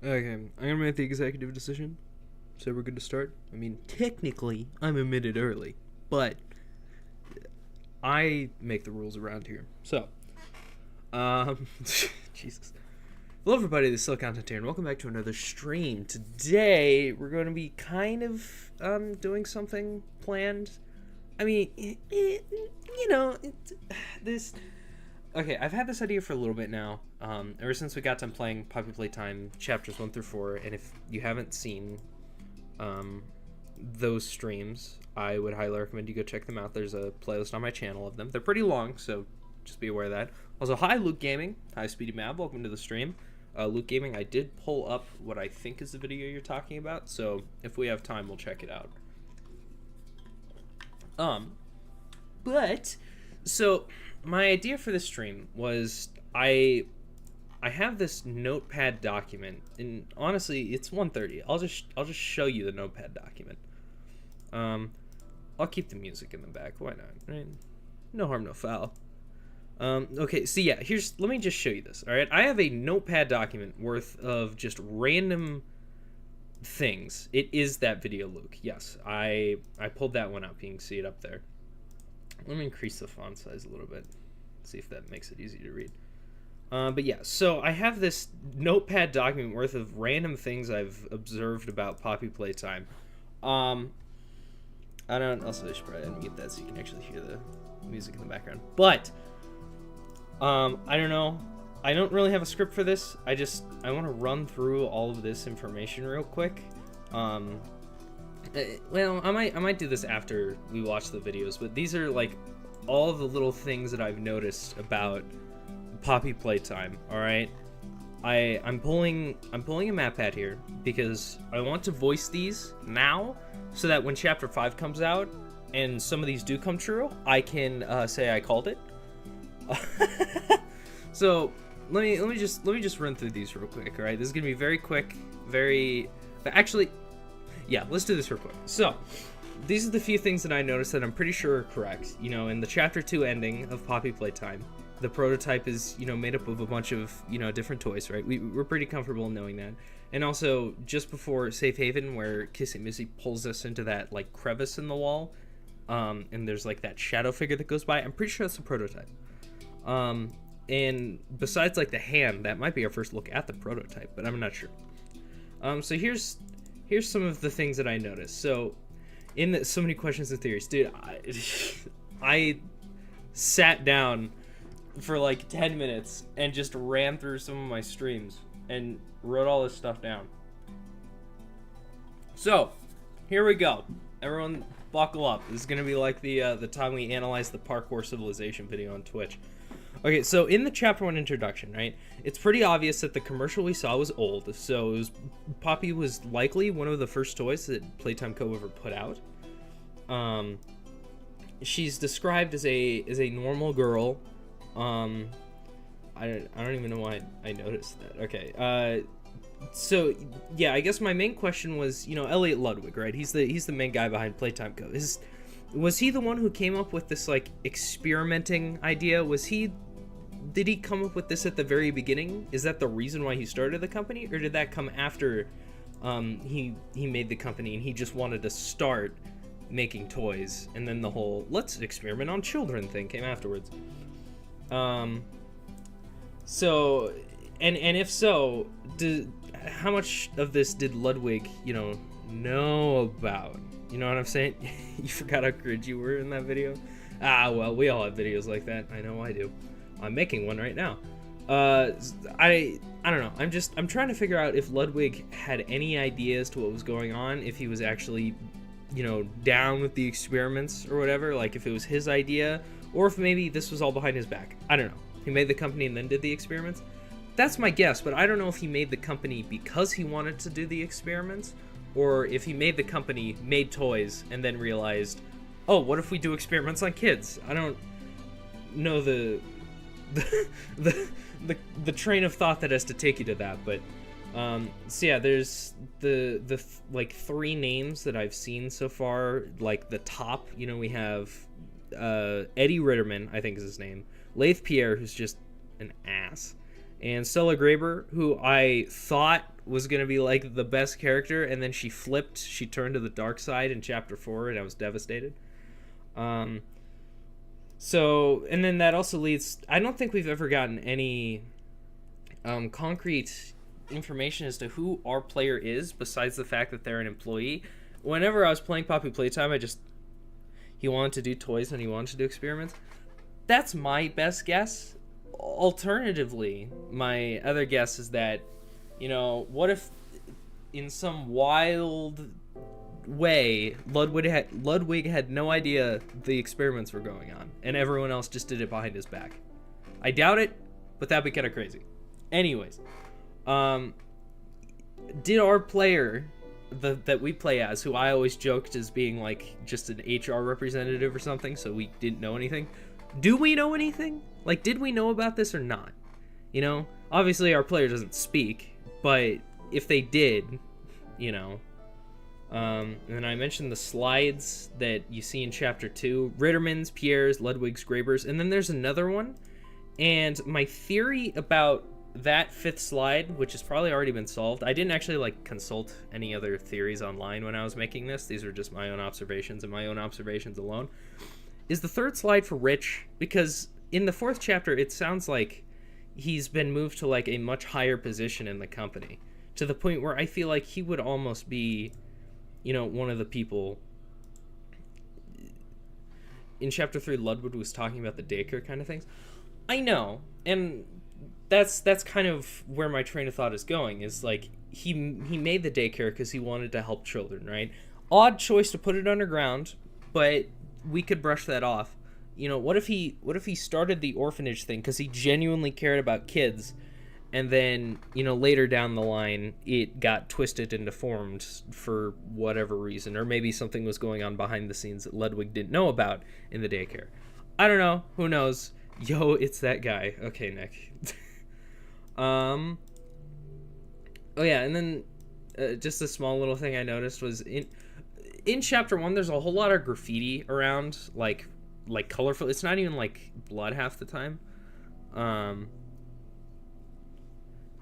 Okay, I'm gonna make the executive decision. So we're good to start? I mean, technically, I'm a minute early, but I make the rules around here. So, Jesus. Hello everybody, this is Silicontent here, and welcome back to another stream. Today, we're going to be kind of, doing something planned. I mean, this... Okay, I've had this idea for a little bit now, ever since we got done playing Poppy Playtime chapters 1 through 4, and if you haven't seen those streams, I would highly recommend you go check them out. There's a playlist on my channel of them. They're pretty long, so just be aware of that. Also, hi Luke Gaming, hi Speedy Mab, welcome to the stream. Luke Gaming, I did pull up what I think is the video you're talking about, so if we have time, we'll check it out. So my idea for this stream was I have this notepad document, and honestly, it's 1:30. I'll just show you the notepad document. I'll keep the music in the back. Why not? Right? No harm, no foul. Okay, so yeah, let me just show you this. All right, I have a notepad document worth of just random things. It is that video, Luke. Yes, I pulled that one up. You can see it up there. Let me increase the font size a little bit. See if that makes it easy to read. But yeah, so I have this notepad document worth of random things I've observed about Poppy Playtime. I should probably unmute that so you can actually hear the music in the background. But, I don't know. I don't really have a script for this. I want to run through all of this information real quick. Well, I might do this after we watch the videos, but these are like all the little things that I've noticed about Poppy Playtime. All right, I'm pulling a MatPat here because I want to voice these now, so that when Chapter 5 comes out and some of these do come true, I can say I called it. So let me just run through these real quick. All right, this is gonna be very quick, actually. Yeah, let's do this real quick. So, these are the few things that I noticed that I'm pretty sure are correct. You know, in the Chapter 2 ending of Poppy Playtime, the prototype is, made up of a bunch of, different toys, right? We're pretty comfortable in knowing that. And also, just before Safe Haven, where Kissy Missy pulls us into that, like, crevice in the wall, and there's, like, that shadow figure that goes by, I'm pretty sure that's a prototype. And besides, like, the hand, that might be our first look at the prototype, but I'm not sure. So here's some of the things that I noticed. So, so many questions and theories. Dude, I sat down for like 10 minutes and just ran through some of my streams and wrote all this stuff down. So, here we go. Everyone buckle up. This is going to be like the time we analyzed the Parkour Civilization video on Twitch. Okay, so in the Chapter 1 introduction, right, it's pretty obvious that the commercial we saw was old, so Poppy was likely one of the first toys that Playtime Co. ever put out. She's described as a normal girl. I don't even know why I noticed that. Okay, so, yeah, I guess my main question was, Elliot Ludwig, right? He's the main guy behind Playtime Co. Was he the one who came up with this, like, experimenting idea? Did he come up with this at the very beginning? Is that the reason why he started the company? Or did that come after he made the company and he just wanted to start making toys, and then the whole let's experiment on children thing came afterwards? So, and if so, how much of this did Ludwig, know about? You know what I'm saying? You forgot how cringe you were in that video? Ah, well, we all have videos like that. I know I do. I'm making one right now. I don't know. I'm trying to figure out if Ludwig had any ideas to what was going on, if he was actually, down with the experiments or whatever, like if it was his idea, or if maybe this was all behind his back. I don't know. He made the company and then did the experiments? That's my guess, but I don't know if he made the company because he wanted to do the experiments, or if he made the company, made toys, and then realized, oh, what if we do experiments on kids? I don't know the train of thought that has to take you to that, but so yeah, there's the like 3 names that I've seen so far. Like the top, we have Eddie Ritterman, I think is his name, Laith Pierre, who's just an ass, and Stella Graber, who I thought was gonna be like the best character, and then she turned to the dark side in chapter 4, and I was devastated. So, and then that also leads, I don't think we've ever gotten any concrete information as to who our player is, besides the fact that they're an employee. Whenever I was playing Poppy Playtime, he wanted to do toys and he wanted to do experiments. That's my best guess. Alternatively, my other guess is that, what if in some wild way Ludwig had no idea the experiments were going on, and everyone else just did it behind his back. I doubt it, but that'd be kind of crazy. Anyways, did our player that we play as, who I always joked as being like just an HR representative or something, so we didn't know anything, do we know anything? Like, did we know about this or not? Obviously our player doesn't speak, but if they did, and then I mentioned the slides that you see in chapter 2, Ritterman's, Pierre's, Ludwig's, Graeber's, and then there's another one, and my theory about that 5th slide, which has probably already been solved, I didn't actually consult any other theories online when I was making this, these are just my own observations and my own observations alone, is the 3rd slide for Rich, because in the 4th chapter it sounds like he's been moved to a much higher position in the company, to the point where I feel like he would almost be, one of the people. In chapter 3, Ludwig was talking about the daycare kind of things. I know, and that's kind of where my train of thought is going, is he made the daycare because he wanted to help children, right? Odd choice to put it underground, but we could brush that off. What if he started the orphanage thing because he genuinely cared about kids, and then later down the line it got twisted and deformed for whatever reason, or maybe something was going on behind the scenes that Ludwig didn't know about in the daycare. I don't know, who knows. Yo, it's that guy. Okay, Nick. Oh yeah, and then just a small little thing I noticed was in chapter 1 there's a whole lot of graffiti around, like colorful. It's not even blood half the time.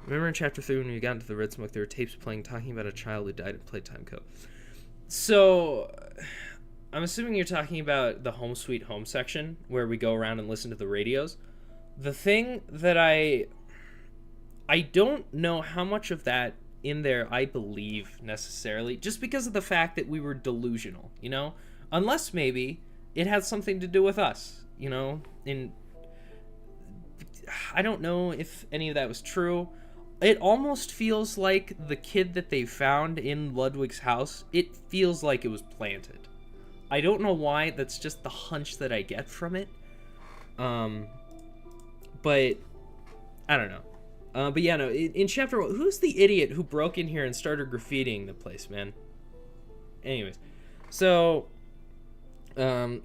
Remember in chapter 3 when we got into the Red Smoke, there were tapes playing talking about a child who died in Playtime Co. So I'm assuming you're talking about the Home Sweet Home section where we go around and listen to the radios. The thing that I don't know how much of that in there I believe necessarily, just because of the fact that we were delusional, unless maybe it had something to do with us, I don't know if any of that was true. It almost feels like the kid that they found in Ludwig's house, it feels like it was planted. I don't know why, that's just the hunch that I get from it. But I don't know. But yeah, no, in chapter 1, who's the idiot who broke in here and started graffitiing the place, man? Anyways, so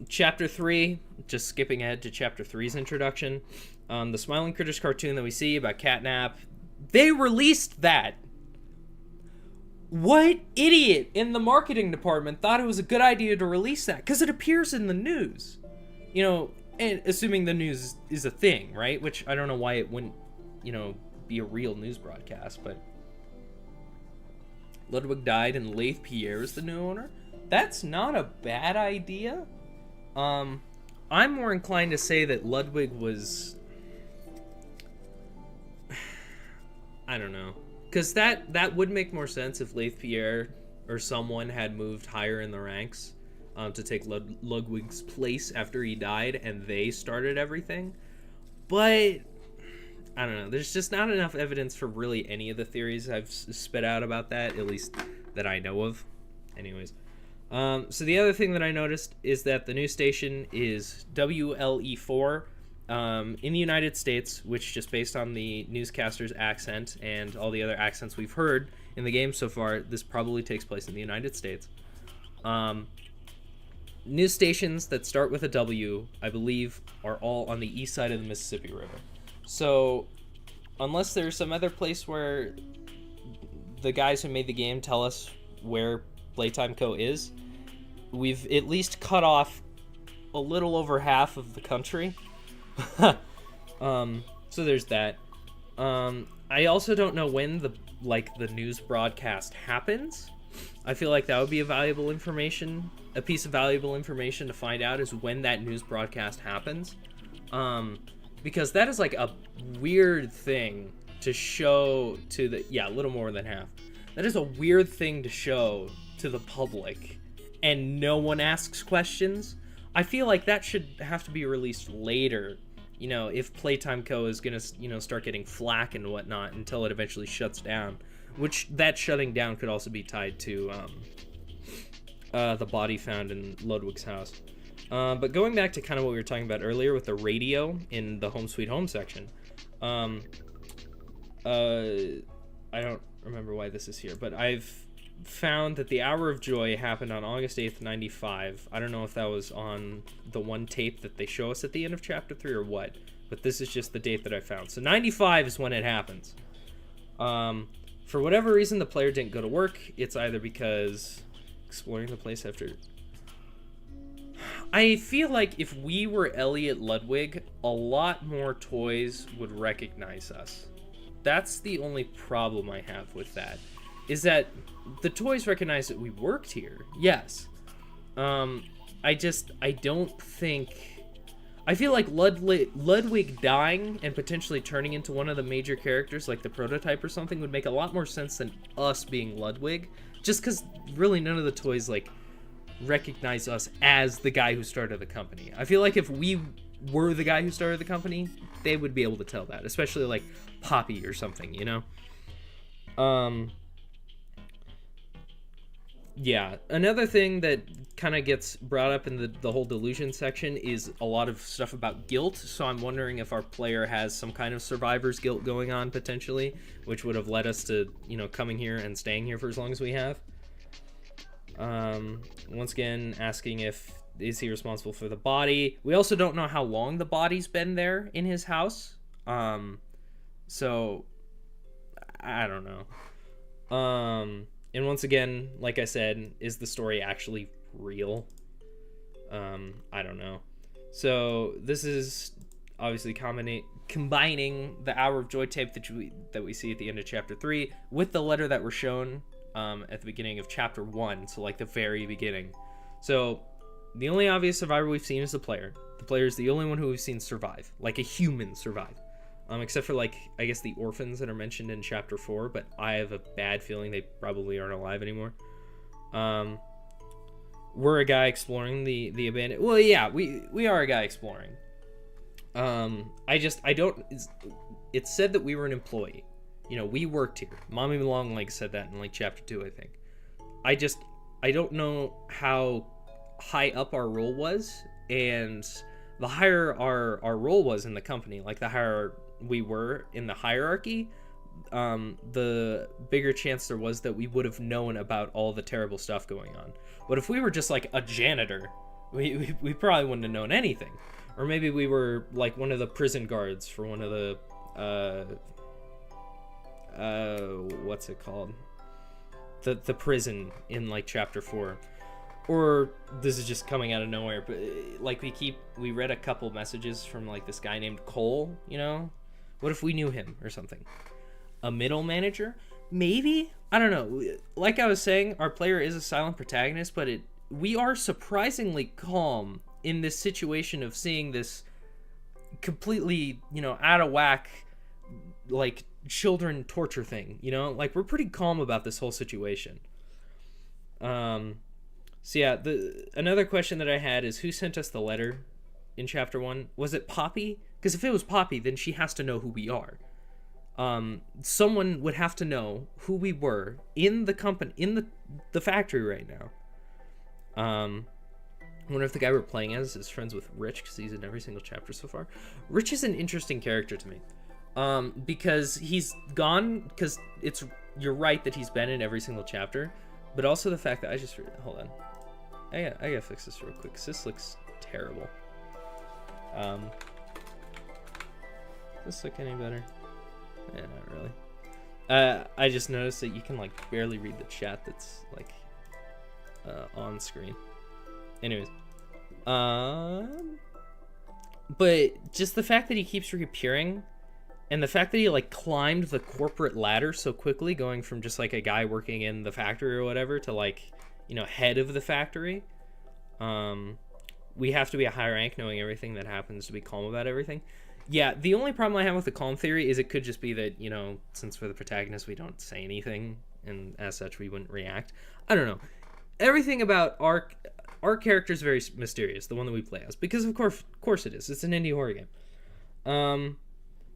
chapter 3, just skipping ahead to chapter 3's introduction, the Smiling Critters cartoon that we see about catnap, they released that. What idiot in the marketing department thought it was a good idea to release that? Because it appears in the news. And assuming the news is a thing, right? Which I don't know why it wouldn't, be a real news broadcast, but Ludwig died and Lathe Pierre is the new owner. That's not a bad idea. I'm more inclined to say that Ludwig was, I don't know, because that would make more sense if Lathe Pierre or someone had moved higher in the ranks to take Ludwig's place after he died and they started everything. But I don't know, there's just not enough evidence for really any of the theories I've spit out about that, at least that I know of. Anyways, so the other thing that I noticed is that the news station is WLE4 in the United States, which, just based on the newscaster's accent and all the other accents we've heard in the game so far, this probably takes place in the United States. News stations that start with a W, I believe, are all on the east side of the Mississippi River. So, unless there's some other place where the guys who made the game tell us where Playtime Co. is, we've at least cut off a little over half of the country. So there's that. I also don't know when like the news broadcast happens. I feel like that would be a piece of valuable information to find out, is when that news broadcast happens. Because that is like a weird thing to show to a little more than half. That is a weird thing to show to the public, and no one asks questions. I feel like that should have to be released later, if Playtime Co. is gonna, start getting flack and whatnot until it eventually shuts down. Which, that shutting down could also be tied to the body found in Ludwig's house. But going back to kind of what we were talking about earlier with the radio in the Home Sweet Home section, I don't remember why this is here, but I've found that the Hour of Joy happened on August 8th, 95. I don't know if that was on the one tape that they show us at the end of chapter 3 or what, but this is just the date that I found. So 95 is when it happens. For whatever reason, the player didn't go to work. It's either because exploring the place after... I feel like if we were Elliot Ludwig, a lot more toys would recognize us. That's the only problem I have with that, is that the toys recognize that we worked here, yes. I don't think... I feel like Ludwig dying and potentially turning into one of the major characters, like the prototype or something, would make a lot more sense than us being Ludwig. Just because really none of the toys, like, recognize us as the guy who started the company. I feel like if we were the guy who started the company, they would be able to tell that. Especially, like, Poppy or something, Yeah, another thing that kind of gets brought up in the whole delusion section is a lot of stuff about guilt, so I'm wondering if our player has some kind of survivor's guilt going on, potentially, which would have led us to, coming here and staying here for as long as we have. Once again, asking is he responsible for the body. We also don't know how long the body's been there in his house, so I don't know. And once again, like I said, is the story actually real? I don't know. So this is obviously combining the Hour of Joy tape that we see at the end of chapter 3 with the letter that we're shown at the beginning of chapter 1, so like the very beginning. So the only obvious survivor we've seen is the player. The player is the only one who we've seen survive, like a human survive. Except for, like, I guess the orphans that are mentioned in chapter 4, but I have a bad feeling they probably aren't alive anymore. We're a guy exploring the abandoned... Well, yeah, we are a guy exploring. It said that we were an employee. We worked here. Mommy Longlegs said that in, like, chapter 2, I think. I don't know how high up our role was, and the higher our role was in the company, like, the higher we were in the hierarchy, the bigger chance there was that we would have known about all the terrible stuff going on. But if we were just like a janitor, we probably wouldn't have known anything. Or maybe we were like one of the prison guards for one of the what's it called, the prison in like chapter 4. Or this is just coming out of nowhere, but like we read a couple messages from like this guy named Cole, What if we knew him or something? A middle manager? Maybe? I don't know. Like I was saying, our player is a silent protagonist, but we are surprisingly calm in this situation of seeing this completely, out of whack, like, children torture thing, Like, we're pretty calm about this whole situation. So yeah, another question that I had is, who sent us the letter in chapter 1? Was it Poppy? Because if it was Poppy, then she has to know who we are. Someone would have to know who we were in the company, in the factory right now. I wonder if the guy we're playing as is friends with Rich, because he's in every single chapter so far. Rich is an interesting character to me. Because he's gone, because you're right that he's been in every single chapter, but also the fact that hold on. I gotta fix this real quick, because this looks terrible. Does this look any better? Yeah, not really. I just noticed that you can like barely read the chat that's like on screen. Anyways, but just the fact that he keeps reappearing, And the fact that he like climbed the corporate ladder so quickly, going from just like a guy working in the factory or whatever to like, you know, head of the factory. We have to be a high rank knowing everything that happens to be calm about everything. Yeah, the only problem I have with the calm theory is it could just be that, you know, since we're the protagonist, we don't say anything, and as such, we wouldn't react. I don't know. Everything about our character is very mysterious, the one that we play as, because of course it is. It's an indie horror game.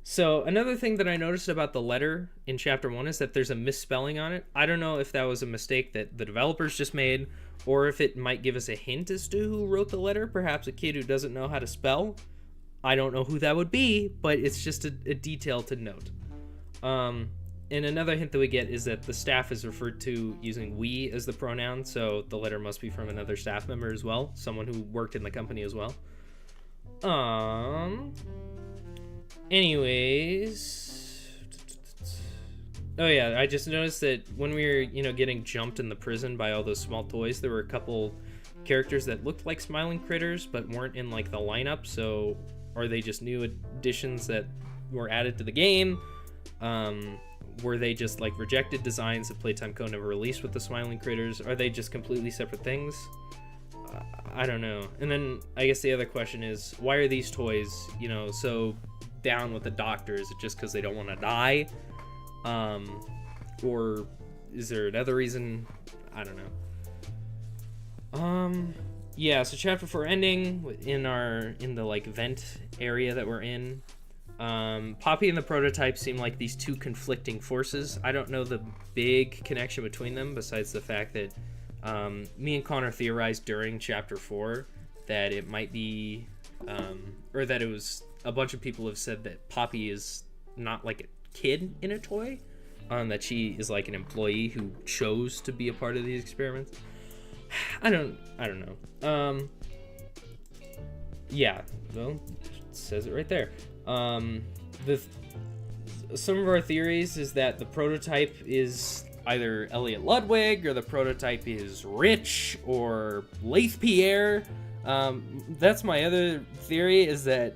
So another thing that I noticed about the letter in Chapter 1 is that there's a misspelling on it. I don't know if that was a mistake that the developers just made, or if it might give us a hint as to who wrote the letter. Perhaps a kid who doesn't know how to spell. I don't know who that would be, but it's just a detail to note. And another hint that we get is that the staff is referred to using we as the pronoun, so the letter must be from another staff member as well, someone who worked in the company as well. Anyways, oh yeah, I just noticed that when we were, you know, getting jumped in the prison by all those small toys, there were a couple characters that looked like smiling critters but weren't in like the lineup. So are they just new additions that were added to the game? Were they just like rejected designs that Playtime Co. never released with the smiling critters? Are they just completely separate things? I don't know. And then I guess the other question is, why are these toys, you know, so down with the doctor? Is it just because they don't want to die? Or is there another reason? I don't know. Yeah, so chapter 4 ending in the like vent area that we're in. Poppy and the prototype seem like these two conflicting forces. I don't know the big connection between them besides the fact that me and Connor theorized during chapter 4 that it might be or that it was a bunch of people have said that Poppy is not like a kid in a toy, that she is like an employee who chose to be a part of these experiments. I don't know. Yeah, well, it says it right there. Some of our theories is that the prototype is either Elliot Ludwig, or the prototype is Rich, or Laith Pierre. That's my other theory, is that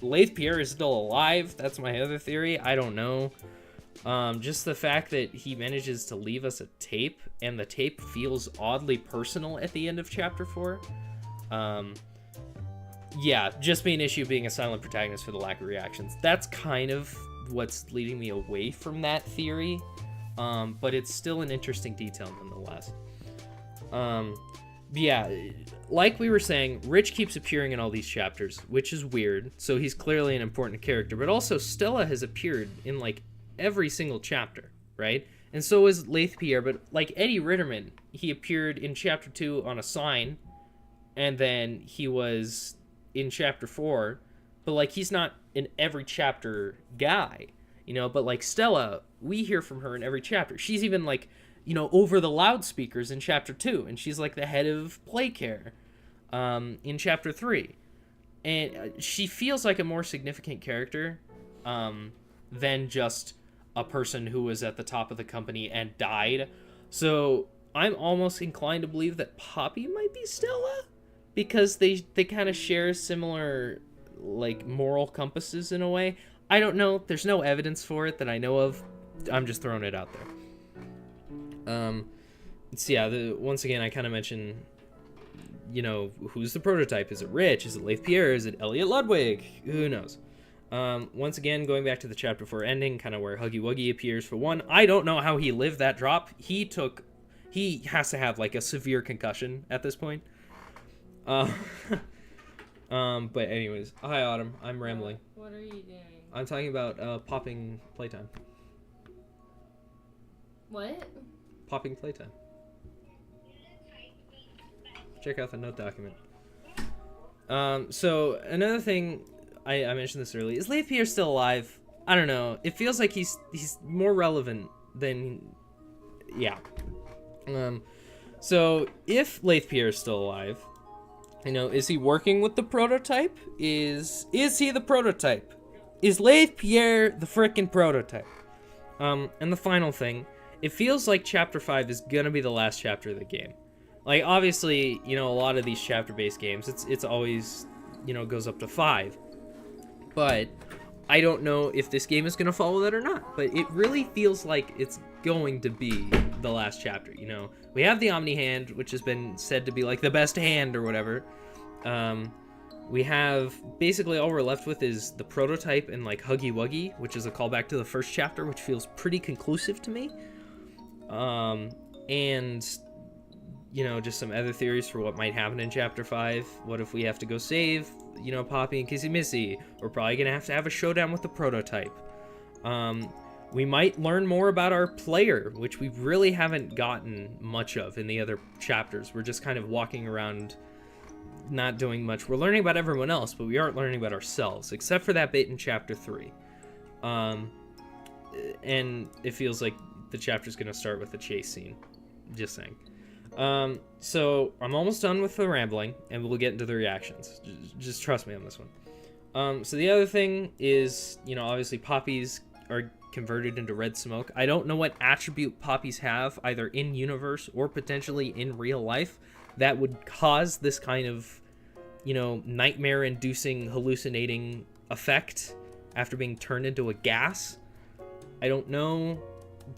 Laith Pierre is still alive. That's my other theory. I don't know. Just the fact that he manages to leave us a tape, and the tape feels oddly personal at the end of chapter 4. Yeah, just be an issue being a silent protagonist for the lack of reactions. That's kind of what's leading me away from that theory, but it's still an interesting detail nonetheless. Yeah, like we were saying, Rich keeps appearing in all these chapters, which is weird, so he's clearly an important character, but also Stella has appeared in like every single chapter, right? And so is Laith Pierre, but like Eddie Ritterman, he appeared in chapter 2 on a sign, and then he was in chapter 4, but like he's not in every chapter guy, you know. But like Stella, we hear from her in every chapter. She's even like, you know, over the loudspeakers in chapter 2, and she's like the head of play care in chapter 3, and she feels like a more significant character than just a person who was at the top of the company and died. So I'm almost inclined to believe that Poppy might be Stella, because they kind of share similar like moral compasses in a way. I don't know. There's no evidence for it that I know of. I'm just throwing it out there. So yeah, once again, I kind of mentioned, you know, who's the prototype? Is it Rich? Is it Laith Pierre? Is it Elliot Ludwig? Who knows? Once again, going back to the chapter 4 ending, kind of where Huggy Wuggy appears for one. I don't know how he lived that drop. He has to have like a severe concussion at this point. But anyways, hi Autumn, I'm rambling. What are you doing? I'm talking about popping playtime. What? Popping playtime. Check out the note document. So another thing, I mentioned this earlier, is Laith Pierre still alive? I don't know. It feels like he's more relevant than, yeah. So if Laith Pierre is still alive, you know, is he working with the prototype? Is he the prototype? Is Laith Pierre the frickin' prototype? And the final thing, it feels like chapter 5 is gonna be the last chapter of the game. Like, obviously, you know, a lot of these chapter-based games, it's always, you know, goes up to 5. But I don't know if this game is going to follow that or not. But it really feels like it's going to be the last chapter, you know? We have the Omni Hand, which has been said to be like the best hand or whatever. We have basically all we're left with is the prototype and like Huggy Wuggy, which is a callback to the first chapter, which feels pretty conclusive to me. And you know, just some other theories for what might happen in chapter 5. What if we have to go save, you know, Poppy and Kissy Missy? We're probably gonna have a showdown with the prototype. We might learn more about our player, which we really haven't gotten much of in the other chapters. We're just kind of walking around not doing much. We're learning about everyone else, but we aren't learning about ourselves, except for that bit in chapter 3. And it feels like the chapter's gonna start with a chase scene. Just saying. So I'm almost done with the rambling, and we'll get into the reactions. Just trust me on this one. So the other thing is, you know, obviously poppies are converted into red smoke. I don't know what attribute poppies have, either in universe or potentially in real life, that would cause this kind of, you know, nightmare-inducing, hallucinating effect after being turned into a gas. I don't know,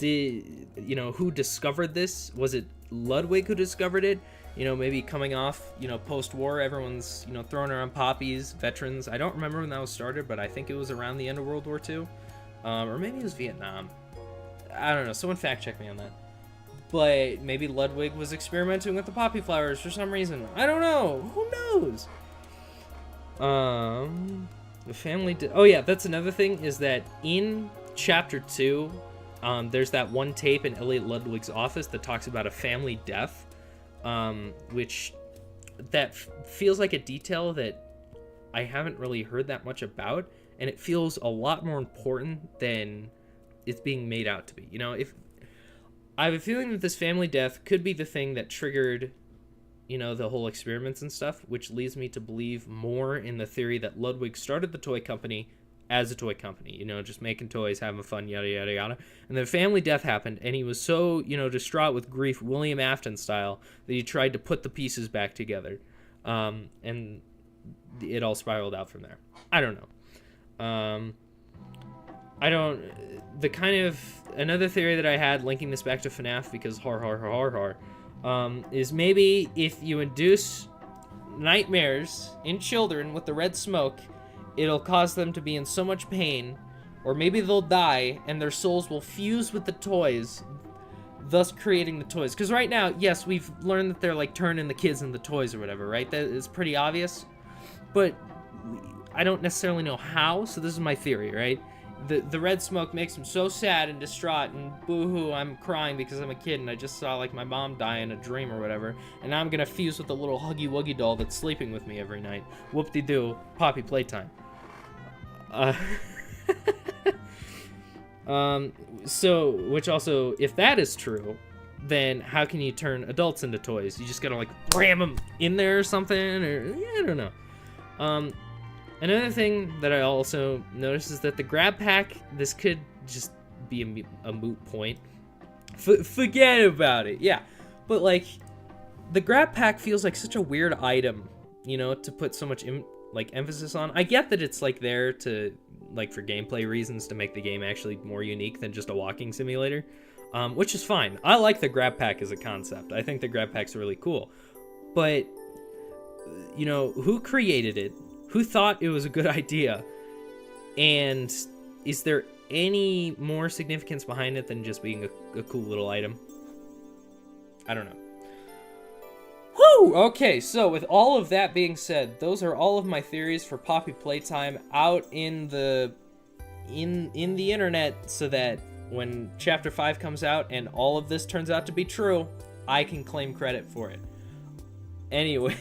you know, who discovered this? Was it Ludwig who discovered it? You know, maybe coming off, you know, post-war, everyone's, you know, throwing around poppies, veterans. I don't remember when that was started, but I think it was around the end of World War II. Or maybe it was Vietnam. I don't know. Someone fact-check me on that. But maybe Ludwig was experimenting with the poppy flowers for some reason. I don't know. Who knows? The family... Oh, yeah, that's another thing, is that in Chapter 2, there's that one tape in Elliot Ludwig's office that talks about a family death, which that feels like a detail that I haven't really heard that much about, and it feels a lot more important than it's being made out to be. You know, if I have a feeling that this family death could be the thing that triggered, you know, the whole experiments and stuff, which leads me to believe more in the theory that Ludwig started the toy company as a toy company, you know, just making toys, having fun, yada, yada, yada. And then family death happened, and he was so, you know, distraught with grief, William Afton style, that he tried to put the pieces back together. And it all spiraled out from there. I don't know. Another theory that I had linking this back to FNAF, because is maybe if you induce nightmares in children with the red smoke, it'll cause them to be in so much pain, or maybe they'll die and their souls will fuse with the toys, thus creating the toys. Because right now, yes, we've learned that they're like turning the kids into toys or whatever, right? That is pretty obvious, but I don't necessarily know how, so this is my theory, right? The red smoke makes them so sad and distraught and boo-hoo, I'm crying because I'm a kid and I just saw like my mom die in a dream or whatever, and now I'm gonna fuse with the little huggy wuggy doll that's sleeping with me every night. Whoop-de-doo, Poppy Playtime. So, which also, if that is true, then how can you turn adults into toys? You just gotta like ram them in there or something, or yeah, I don't know. Another thing that I also noticed is that the grab pack, this could just be a moot point. Forget about it, yeah. But like, the grab pack feels like such a weird item, you know, to put so much emphasis on. I get that it's like there to, like, for gameplay reasons, to make the game actually more unique than just a walking simulator, which is fine. I like the grab pack as a concept. I think the grab pack's really cool. But, you know, who created it? Who thought it was a good idea? And is there any more significance behind it than just being a cool little item? I don't know. Woo! Okay, so with all of that being said, those are all of my theories for Poppy Playtime out in the internet, so that when Chapter 5 comes out and all of this turns out to be true, I can claim credit for it. Anyways,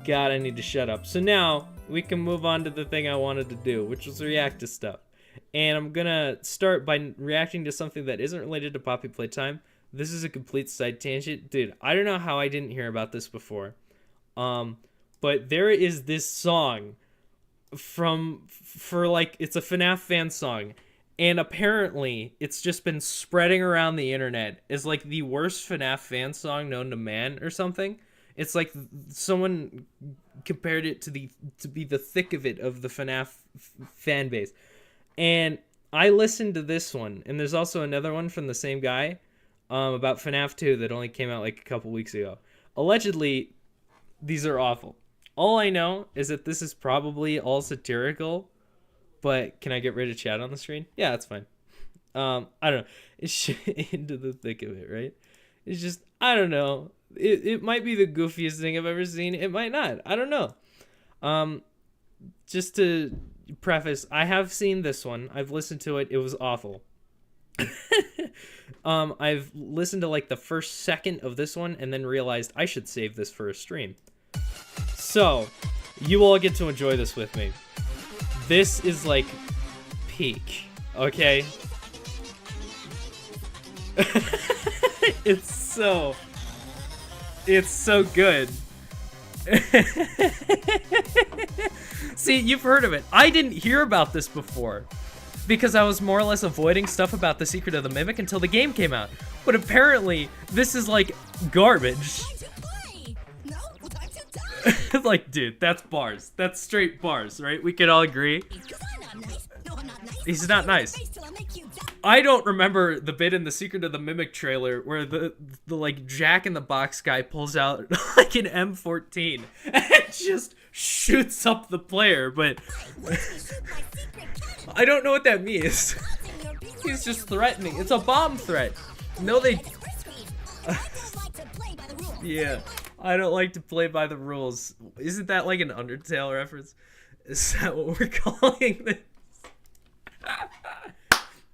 God, I need to shut up. So now we can move on to the thing I wanted to do, which was react to stuff. And I'm gonna start by reacting to something that isn't related to Poppy Playtime. This is a complete side tangent. Dude, I don't know how I didn't hear about this before. But there is this song for like, it's a FNAF fan song. And apparently, it's just been spreading around the internet as like the worst FNAF fan song known to man or something. It's like someone compared it to be the thick of it of the FNAF fan base. And I listened to this one, and there's also another one from the same guy about FNAF 2 that only came out like a couple weeks ago. Allegedly, these are awful. All I know is that this is probably all satirical, but can I get rid of chat on the screen? Yeah, that's fine. I don't know. It's into the thick of it, right? It's just, I don't know. It might be the goofiest thing I've ever seen. It might not. I don't know. Just to preface, I have seen this one. I've listened to it. It was awful. I've listened to like the first second of this one and then realized I should save this for a stream. So, you all get to enjoy this with me. This is like peak, okay? It's so good. See, you've heard of it. I didn't hear about this before because I was more or less avoiding stuff about the Secret of the Mimic until the game came out. But apparently, this is like garbage. Like, dude, that's bars. That's straight bars, right? We could all agree. He's not nice. I don't remember the bit in the Secret of the Mimic trailer where the like Jack in the Box guy pulls out like an M14 and just shoots up the player, but I don't know what that means. He's just threatening. It's a bomb threat. No, they... Yeah, I don't like to play by the rules. Isn't that like an Undertale reference? Is that what we're calling this?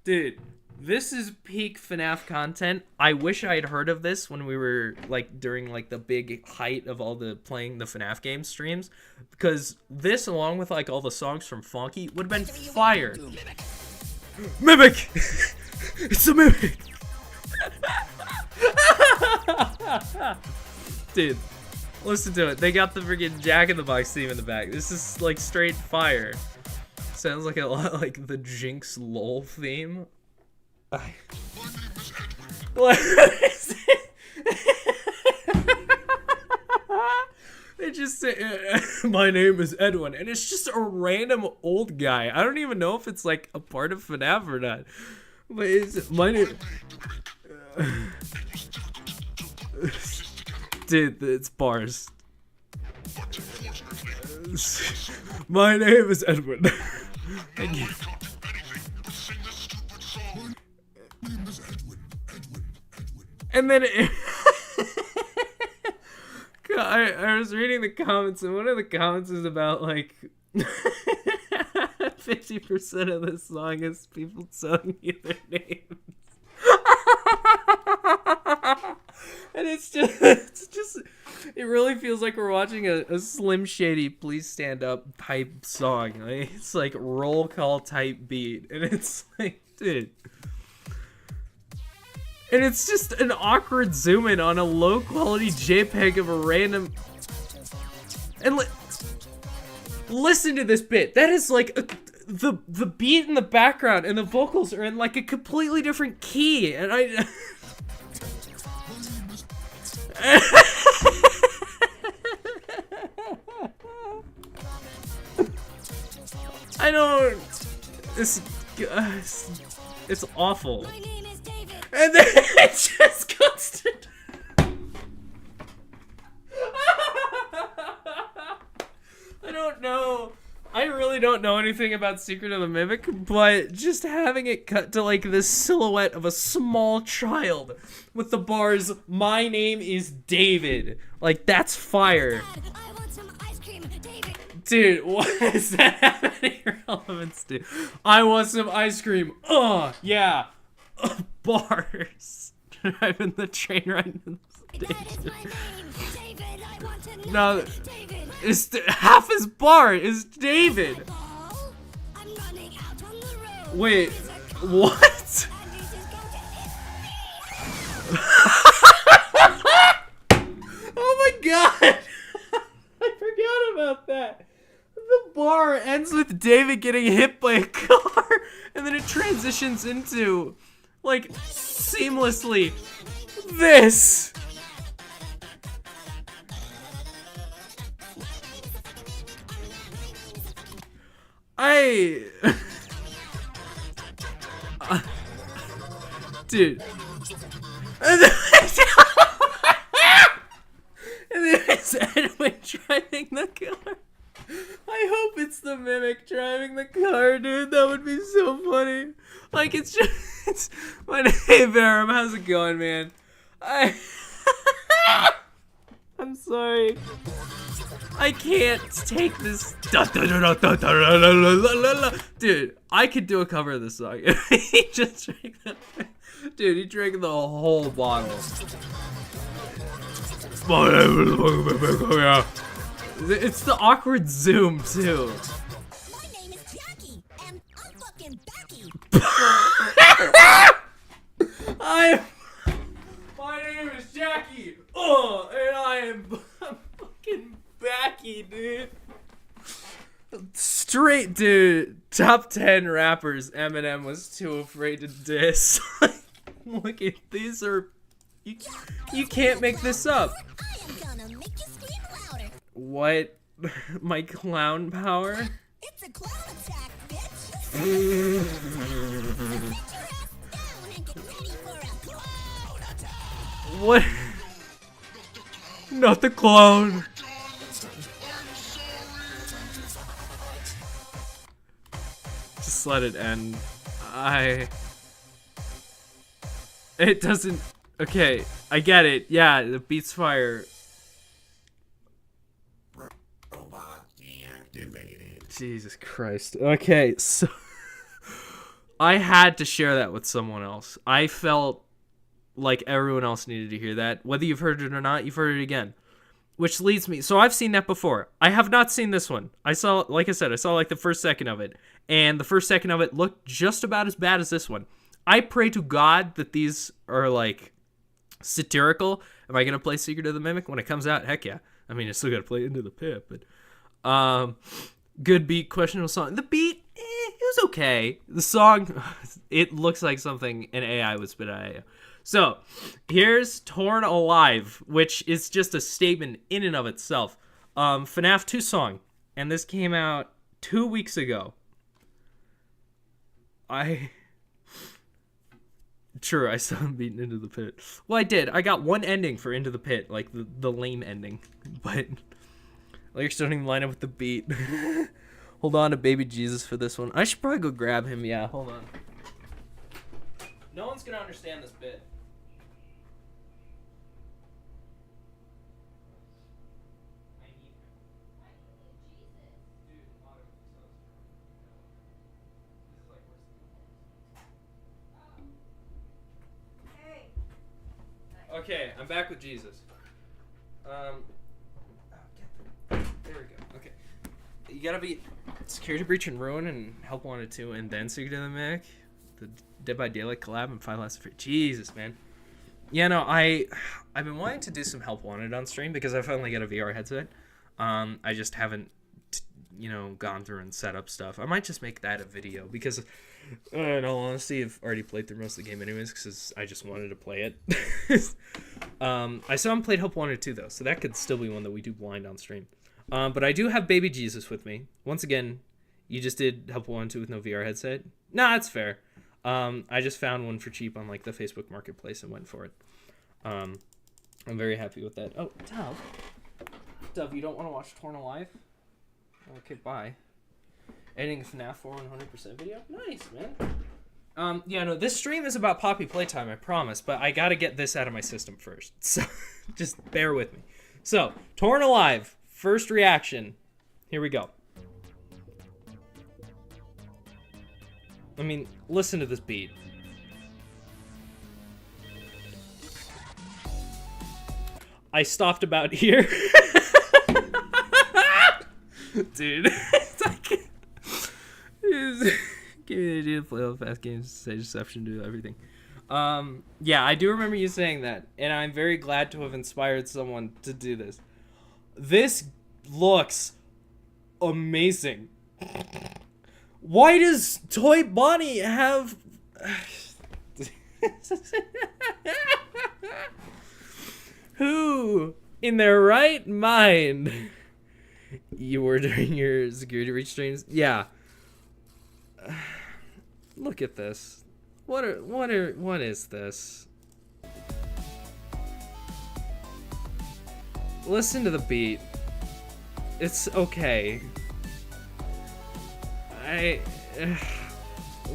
Dude, this is peak FNAF content. I wish I had heard of this when we were like during like the big height of all the playing the FNAF game streams, because this along with like all the songs from Funky would have been fire. Mimic! It's a mimic! Dude, listen to it. They got the freaking Jack in the Box theme in the back. This is like straight fire. Sounds like a lot like the Jinx LOL theme. What is it? They just say, my name is Edwin, and it's just a random old guy. I don't even know if it's like a part of FNAF or not. But it's my name. Dude, it's bars. My name is Edwin. And then I was reading the comments, and one of the comments is about like 50% of this song is people telling you their names. And it's just, it really feels like we're watching a Slim Shady Please Stand Up type song. Like, it's like roll call type beat, and it's like, dude. And it's just an awkward zoom in on a low quality JPEG of a random. And listen to this bit. That is like the beat in the background and the vocals are in like a completely different key, and I. I don't. It's awful. My name is David. And then it just goes to. I don't know. I really don't know anything about Secret of the Mimic, but just having it cut to like this silhouette of a small child with the bars, my name is David. Like, that's fire. Dad, I want some ice cream, David. Dude, what is that have any relevance to? I want some ice cream. Yeah. Bars. Driving the train right into the station. That is my name, David. I want to know David. Half his bar is David. I'm running out on the road. Wait, what? Oh my god! I forgot about that. The bar ends with David getting hit by a car, and then it transitions into, like, seamlessly this. Dude. And there's Edwin driving the car. I hope it's the mimic driving the car, dude. That would be so funny. Like, it's just... my name, hey, Barum. How's it going, man? I'm sorry. I can't take this. Dude, I could do a cover of this song. He just drank that. Dude, he drank the whole bottle. It's the awkward zoom, too. My name is Jackie, and I'm fucking Becky. My name is Jackie. And I am fucking Becky, dude. Straight, dude. Top 10 rappers Eminem was too afraid to diss. Look at these are. You can't make this up. I am gonna make you scream louder. What? My clown power? It's a clown attack, bitch. Sit your ass down and get ready for a clown attack. What? Not the clown. Just let it end. It doesn't. Okay, I get it. Yeah, the beat's fire. Jesus Christ. Okay, so I had to share that with someone else. I felt like everyone else needed to hear that. Whether you've heard it or not, you've heard it again. Which leads me, so I've seen that before. I have not seen this one. I saw, like I said, I saw like the first second of it. And the first second of it looked just about as bad as this one. I pray to God that these are like satirical. Am I going to play Secret of the Mimic when it comes out? Heck yeah. I mean, I still got to play Into the Pit, but good beat, questionable song. The beat, it was okay. The song, it looks like something an AI would spit out. So, here's Torn Alive, which is just a statement in and of itself. FNAF 2 song, and this came out 2 weeks ago. True, I still haven't beaten Into the Pit. Well, I did. I got one ending for Into the Pit, like the lame ending. But lyrics don't even line up with the beat. Hold on to Baby Jesus for this one. I should probably go grab him. Yeah, hold on. No one's gonna understand this bit. Okay, I'm back with Jesus. There we go. Okay. You gotta beat Security Breach and Ruin and Help Wanted 2 and then Secret of the Mimic. The Dead by Daylight collab and 5 Last Free. Jesus, man. Yeah, no, I've been wanting to do some Help Wanted on stream because I finally got a VR headset. I just haven't, gone through and set up stuff. I might just make that a video because, in all honesty, I've already played through most of the game anyways because I just wanted to play it. I saw him played Help Wanted 2 though, so that could still be one that we do blind on stream. But I do have Baby Jesus with me. Once again, you just did Help Wanted 2 with no VR headset? Nah, that's fair. I just found one for cheap on like the Facebook Marketplace and went for it. I'm very happy with that. Oh, Dove, you don't want to watch Torn Alive? Okay, bye. Editing a FNAF 4 100% video? Nice, man. Yeah, no, this stream is about Poppy Playtime, I promise, but I gotta get this out of my system first. So, just bear with me. So, Torn Alive, first reaction. Here we go. I mean, listen to this beat. I stopped about here. Dude, it's like, give me the idea to play all fast games, say deception, do everything. Yeah, I do remember you saying that, and I'm very glad to have inspired someone to do this. This looks amazing. Why does Toy Bonnie have... Who in their right mind... You were during your security breach streams? Yeah. Look at this. What is this? Listen to the beat. It's okay.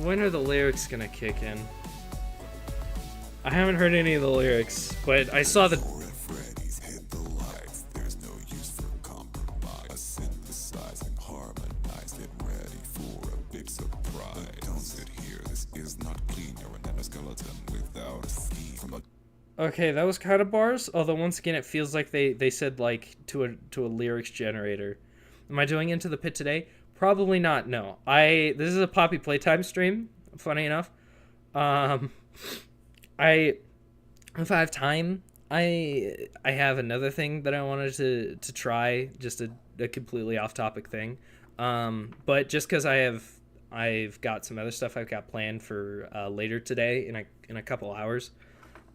When are the lyrics gonna kick in? I haven't heard any of the lyrics, but I saw the. Okay, that was kind of bars. Although once again, it feels like they said like to a lyrics generator. Am I doing Into the Pit today? Probably not. No. This is a Poppy Playtime stream. Funny enough, if I have time, I have another thing that I wanted to try, just a completely off topic thing. But just because I've got some other stuff I've got planned for later today in a couple hours.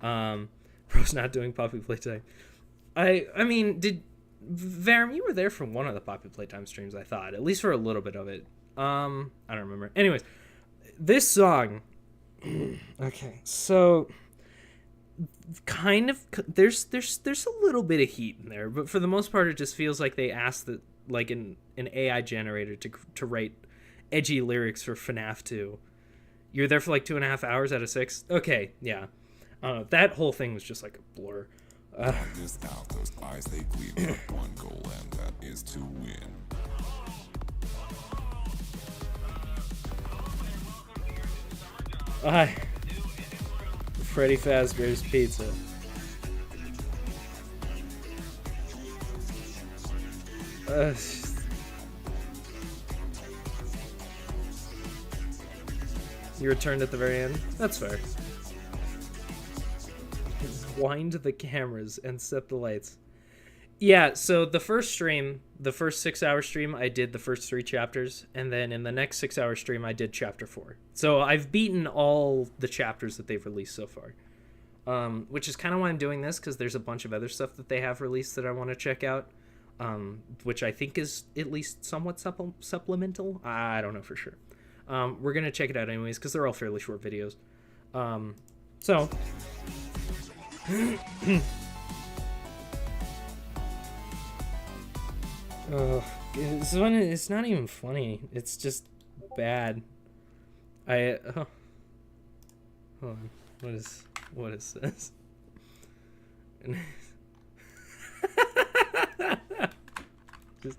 Bro's not doing Poppy Playtime. I mean, Varum, you were there for one of the Poppy Playtime streams, I thought, at least for a little bit of it. I don't remember. Anyways, this song. Okay, so kind of there's a little bit of heat in there, but for the most part, it just feels like they asked like an AI generator to write edgy lyrics for FNAF 2. You're there for like 2.5 hours out of 6. Okay, yeah. That whole thing was just like a blur. Those eyes, they gleam with one goal, and that is to win. Hi. Freddy Fazbear's Pizza. You returned at the very end? That's fair. Wind the cameras and set the lights. Yeah, so the first 6-hour stream, I did the first 3 chapters, and then in the next 6-hour stream, I did chapter 4. So I've beaten all the chapters that they've released so far, which is kind of why I'm doing this, because there's a bunch of other stuff that they have released that I want to check out, which I think is at least somewhat supplemental. I don't know for sure. We're going to check it out anyways, because they're all fairly short videos. So... this one, it's not even funny. It's just bad. Hold on. What is this? Just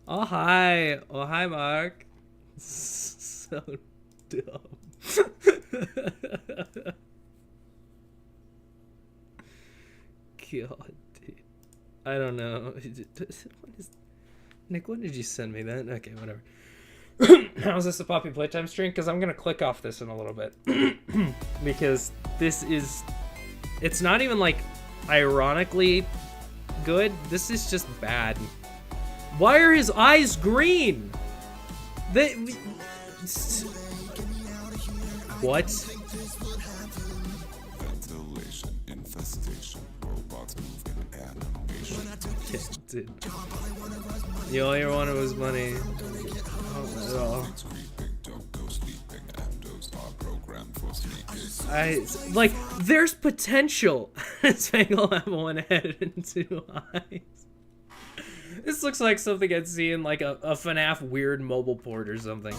oh hi Mark. So dumb. God, dude. I don't know. Nick, when did you send me that? Okay, whatever. How's this a Poppy Playtime stream? Because I'm going to click off this in a little bit. Because this is... It's not even, like, ironically good. This is just bad. Why are his eyes green? What? Ventilation, infestation, robots moving, animation. Dude. You all you wanted was money. Oh, like, there's potential. Saying I'll have one head and 2 eyes. This looks like something I'd see in like a FNAF weird mobile port or something.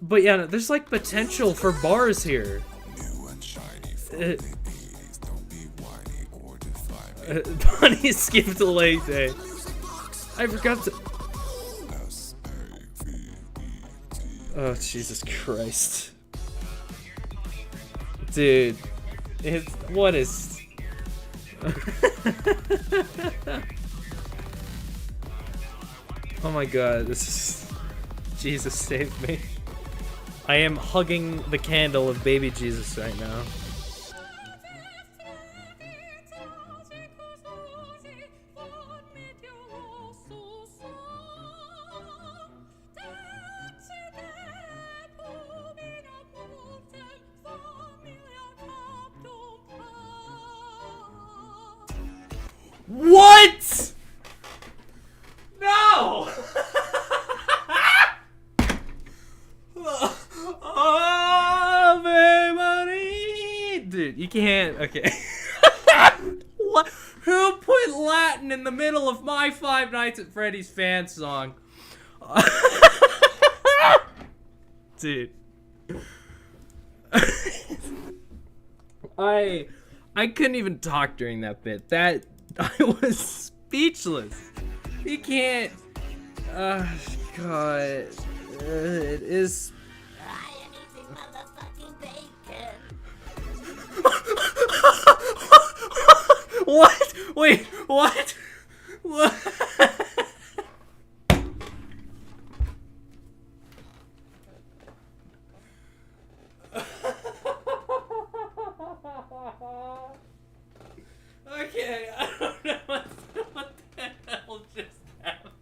But yeah, there's like potential for bars here. New and shiny from the 80s. Don't be whiny or defy me. Bunny skipped a leg day. I forgot to... Oh, Jesus Christ. Dude. What is... Oh my god, this is... Jesus save me. I am hugging the candle of baby Jesus right now. What? No! Dude, you can't. Okay. What? Who put Latin in the middle of my Five Nights at Freddy's fan song? Dude. I couldn't even talk during that bit. That I was speechless. You can't. God. It is. What? Wait, what? What? Okay, I don't know what the hell just happened.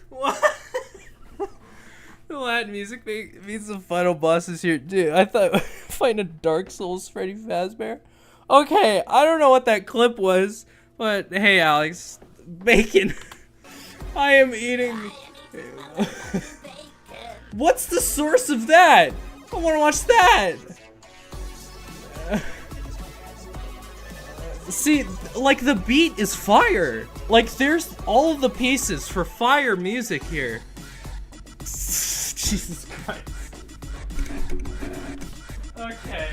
What? The Latin music means the final boss is here. Dude, I thought fighting a Dark Souls Freddy Fazbear. Okay, I don't know what that clip was, but hey, Alex, bacon. I am eating. What's the source of that? I want to watch that. See, like the beat is fire. Like there's all of the pieces for fire music here. Jesus Christ. Okay.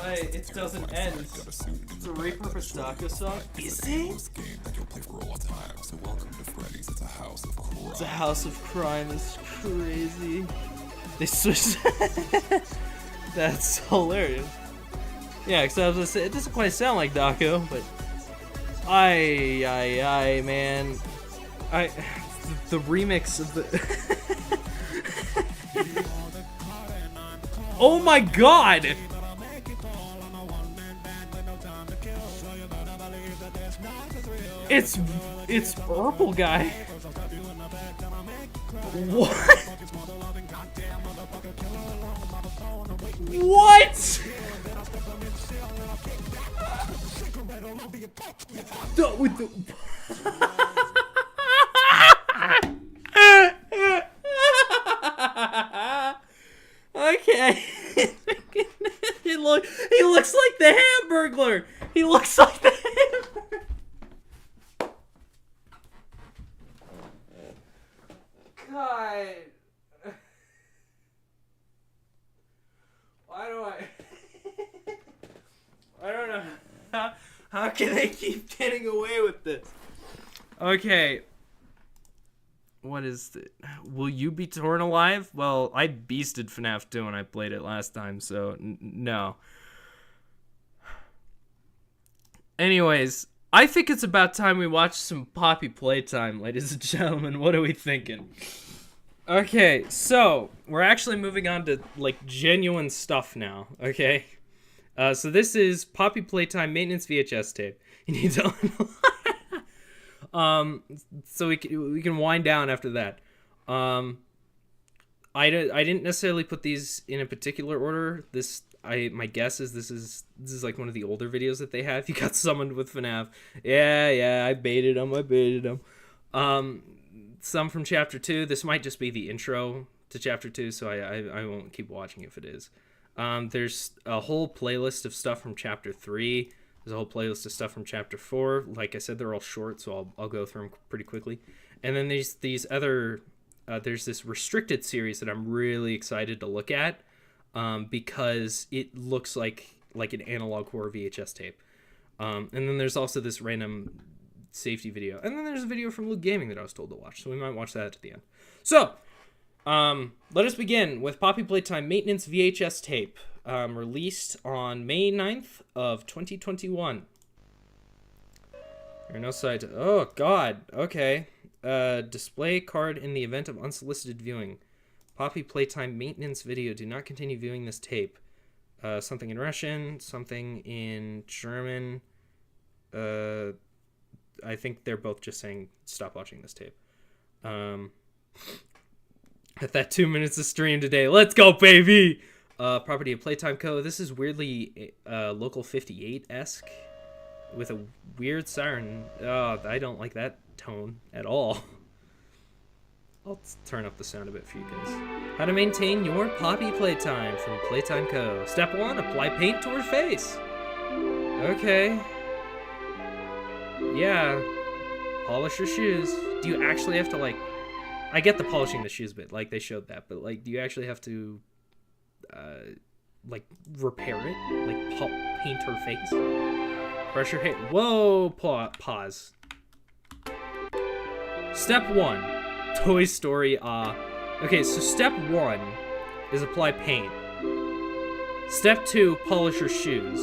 It doesn't end. It's a repurposed Daco song. Is it? So welcome to Freddy's. It's a house of crime. It's a house of crime. It's crazy. They switched. That's hilarious. Yeah, because I was gonna say it doesn't quite sound like Daco, but man, the remix of the. Oh my God! It's Purple Guy. What? What? With the okay. He looks like the Hamburglar. He looks like the Hamburglar. God. Why do I don't know. How can they keep getting away with this? Okay. What is it? Will you be torn alive? Well, I beasted FNAF 2 when I played it last time, so no. Anyways, I think it's about time we watch some Poppy Playtime, ladies and gentlemen. What are we thinking? Okay, so we're actually moving on to like genuine stuff now, okay? So this is Poppy Playtime maintenance VHS tape. You need to so we can wind down after that. I didn't necessarily put these in a particular order. My guess is this is like one of the older videos that they have. You got summoned with FNAF. Yeah, I baited him. Some from chapter 2. This might just be the intro to chapter 2, so I won't keep watching if it is. There's a whole playlist of stuff from chapter 3. There's a whole playlist of stuff from chapter 4. Like I said, they're all short, so I'll go through them pretty quickly. And then there's these other there's this restricted series that I'm really excited to look at because it looks like an analog horror VHS tape. And then there's also this random safety video. And then there's a video from Luke Gaming that I was told to watch, so we might watch that at the end. So, let us begin with Poppy Playtime Maintenance VHS tape, released on May 9th of 2021. There are no sides. Oh, God. Okay. Display card in the event of unsolicited viewing. Poppy Playtime Maintenance video. Do not continue viewing this tape. Something in Russian, something in German. I think they're both just saying, stop watching this tape. At that 2 minutes of stream today. Let's go, baby! Property of Playtime Co. This is weirdly Local 58-esque with a weird siren. Oh, I don't like that tone at all. I'll turn up the sound a bit for you guys. How to maintain your Poppy Playtime from Playtime Co. Step 1, apply paint to her face. Okay. Yeah. Polish her shoes. Do you actually have to, like... I get the polishing the shoes bit, like, they showed that, but, like, do you actually have to, like, repair it? Like, paint her face? Brush her hair. Whoa! Pause. Step 1. Toy Story, Okay, so step 1 is apply paint. Step 2, polish her shoes.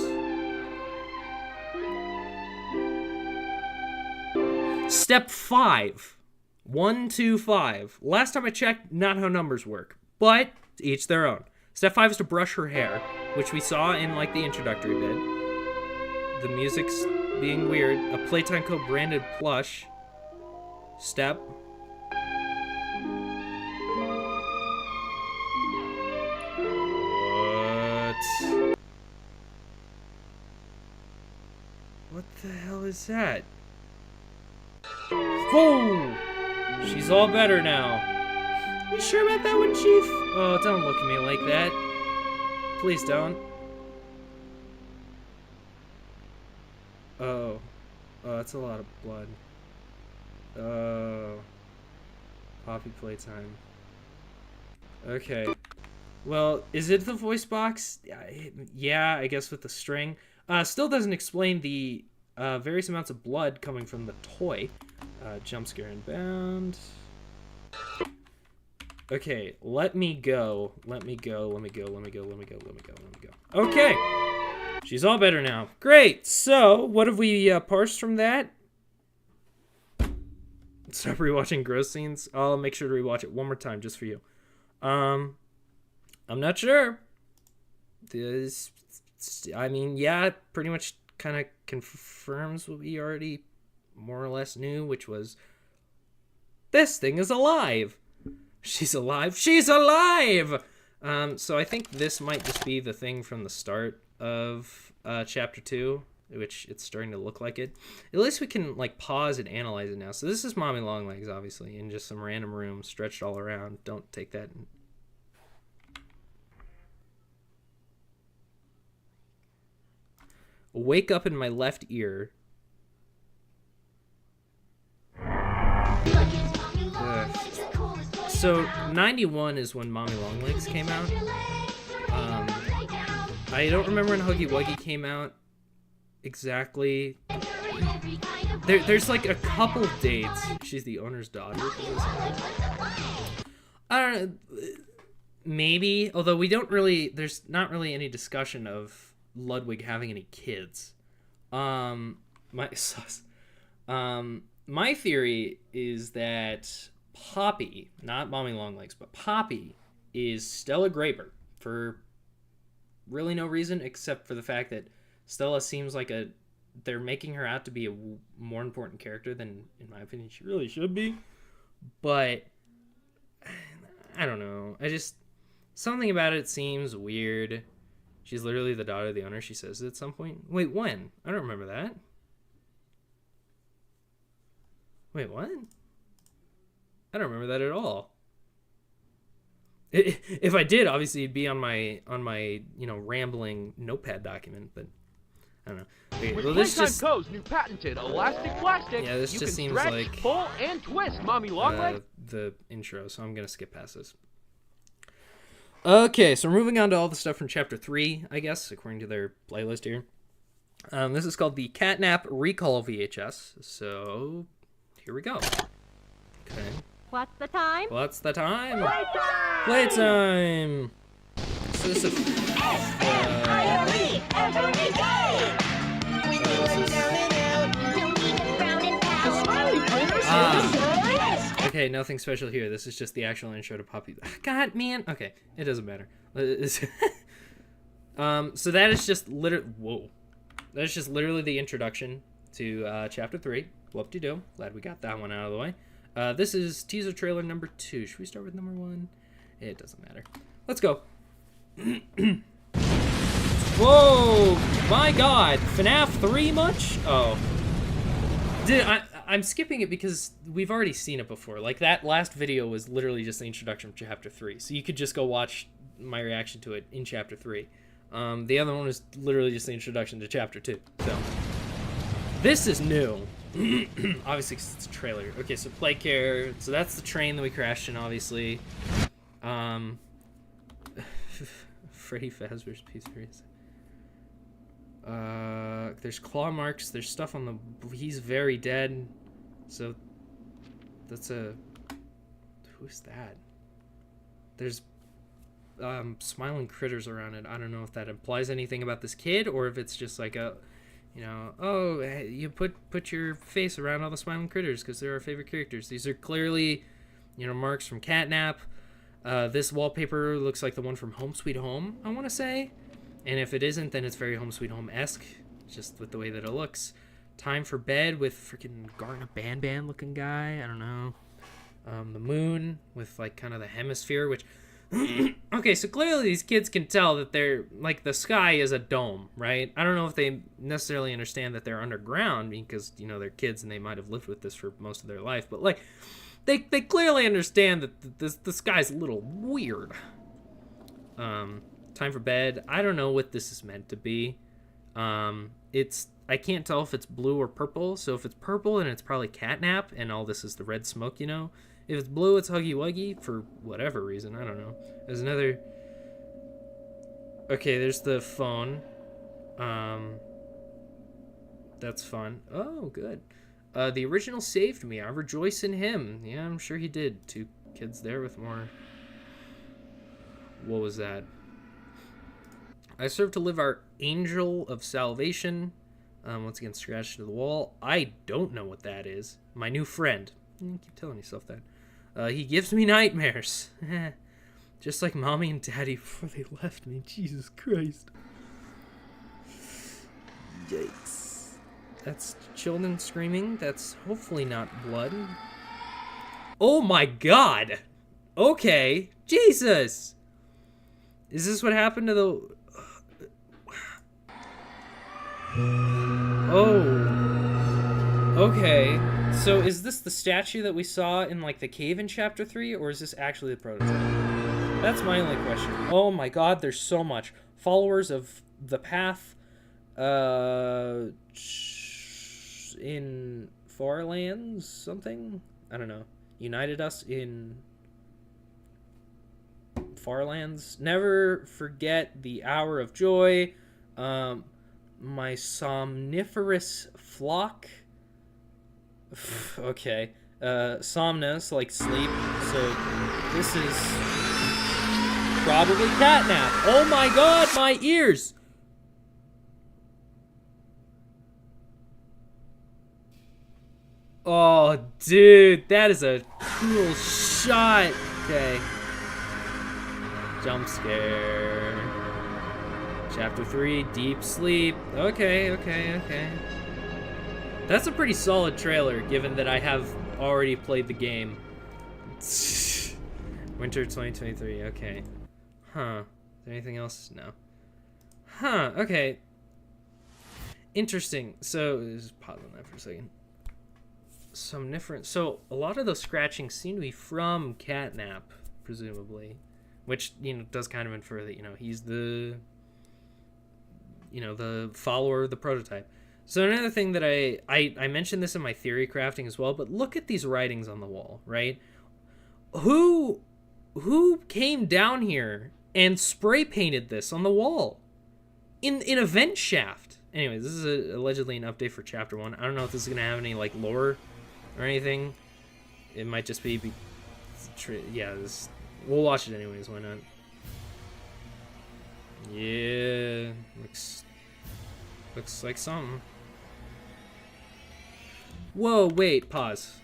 Step 5. 1, 2, 5. Last time I checked, not how numbers work, but each their own. Step 5 is to brush her hair, which we saw in, like, the introductory bit. The music's being weird. A Playtime Co. branded plush. Step. What the hell is that? Whoa! She's all better now. You sure about that one, Chief? Oh, don't look at me like that. Please don't. Oh. Oh, that's a lot of blood. Oh. Poppy Playtime. Okay. Well, is it the voice box? Yeah, I guess with the string. Still doesn't explain the various amounts of blood coming from the toy. Jump scare inbound. Okay, let me go. Okay! She's all better now. Great! So, what have we parsed from that? Stop rewatching gross scenes. I'll make sure to rewatch it one more time just for you. I'm not sure. I mean, yeah, pretty much kind of confirms what we already more or less knew, which was this thing is alive. She's alive. She's alive! So I think this might just be the thing from the start of chapter 2, which it's starting to look like it. At least we can, like, pause and analyze it now. So this is Mommy Longlegs, obviously, in just some random room stretched all around. Don't take that. Wake up in my left ear. So 91 is when Mommy Longlegs came out. I don't remember when Huggy Wuggy came out exactly. There's like a couple dates. She's the owner's daughter. I don't know. Maybe, although we don't really. There's not really any discussion of Ludwig having any kids. My theory is that Poppy, not Mommy Longlegs, but Poppy is Stella Graber for really no reason except for the fact that Stella seems like they're making her out to be a more important character than, in my opinion, she really should be. But I don't know. Something about it seems weird. She's literally the daughter of the owner, she says it at some point. Wait, when? I don't remember that. Wait, what? I don't remember that at all. If I did, obviously it'd be on my rambling notepad document, but I don't know. Okay, well, this just Co's new patented elastic plastic. Yeah, this you just can seems stretch, like pull and twist, Mommy Longlegs. The intro, so I'm gonna skip past this. Okay, so we're moving on to all the stuff from chapter 3, I guess, according to their playlist here. This is called the Catnap Recall VHS. So here we go. Okay. What's the time? What's the time? Playtime! Playtime! So this is every day! Okay, nothing special here. This is just the actual intro to Poppy. God, man. Okay, it doesn't matter. So that is just literally that is just literally the introduction to chapter 3. Whoop-de-doo. Glad we got that one out of the way. This is teaser trailer number 2. Should we start with number 1? It doesn't matter. Let's go. Whoa! My God! FNAF 3 much? Oh. Dude, I'm skipping it because we've already seen it before. Like, that last video was literally just the introduction of Chapter 3. So you could just go watch my reaction to it in Chapter 3. The other one is literally just the introduction to Chapter 2. So, this is new. Obviously, 'cause it's a trailer. Okay, so play care. So that's the train that we crashed in, obviously. Freddy Fazbear's Pizzeria. There's claw marks. There's stuff on the... He's very dead. So, that's a... Who's that? There's smiling critters around it. I don't know if that implies anything about this kid, or if it's just like a... You know, oh, you put your face around all the smiling critters because they're our favorite characters. These are clearly, you know, marks from Catnap. This wallpaper looks like the one from Home Sweet Home, I want to say. And if it isn't, then it's very Home Sweet Home-esque, just with the way that it looks. Time for Bed with freaking Garna Ban looking guy. I don't know. The moon with, like, kind of the hemisphere, which... Okay, so clearly these kids can tell that they're, like, the sky is a dome, right? I don't know if they necessarily understand that they're underground because, you know, they're kids and they might have lived with this for most of their life. But, like, they clearly understand that the sky's a little weird. Time for Bed. I don't know what this is meant to be. I can't tell if it's blue or purple. So if it's purple, then it's probably Catnap, and all this is the red smoke, you know? If it's blue, it's Huggy Wuggy, for whatever reason. I don't know. There's another... Okay, there's the phone. That's fun. Oh, good. The original saved me. I rejoice in him. Yeah, I'm sure he did. 2 kids there with more... What was that? I serve to live our angel of salvation. Once again, scratched to the wall. I don't know what that is. My new friend. You keep telling yourself that. He gives me nightmares. Just like Mommy and Daddy before they left me. Jesus Christ. Yikes. That's children screaming. That's hopefully not blood. Oh my God. Okay. Jesus. Is this what happened to the... Oh. Okay. So is this the statue that we saw in, like, the cave in Chapter 3, or is this actually the prototype? That's my only question. Oh my God, there's so much. Followers of the path, in Farlands, something? I don't know. United us in Farlands. Never forget the hour of joy. My somniferous flock. Okay. Somnus, like sleep. So this is probably Catnap. Oh my God, my ears! Oh, dude, that is a cool shot. Okay. Jump scare. Chapter 3, deep sleep. Okay. That's a pretty solid trailer, given that I have already played the game. Winter 2023, okay. Huh. Is there anything else? No. Huh, okay. Interesting. So, just pause on that for a second. Somniferous. So, a lot of those scratchings seem to be from Catnap, presumably. Which, you know, does kind of infer that, you know, he's the... You know, the follower of the prototype. So another thing that I mentioned this in my theory crafting as well, but look at these writings on the wall, right? Who came down here and spray painted this on the wall? In a vent shaft. Anyways, this is allegedly an update for Chapter 1. I don't know if this is going to have any, like, lore or anything. It might just be yeah, we'll watch it anyways, why not? Yeah, looks like something. Whoa, wait, pause.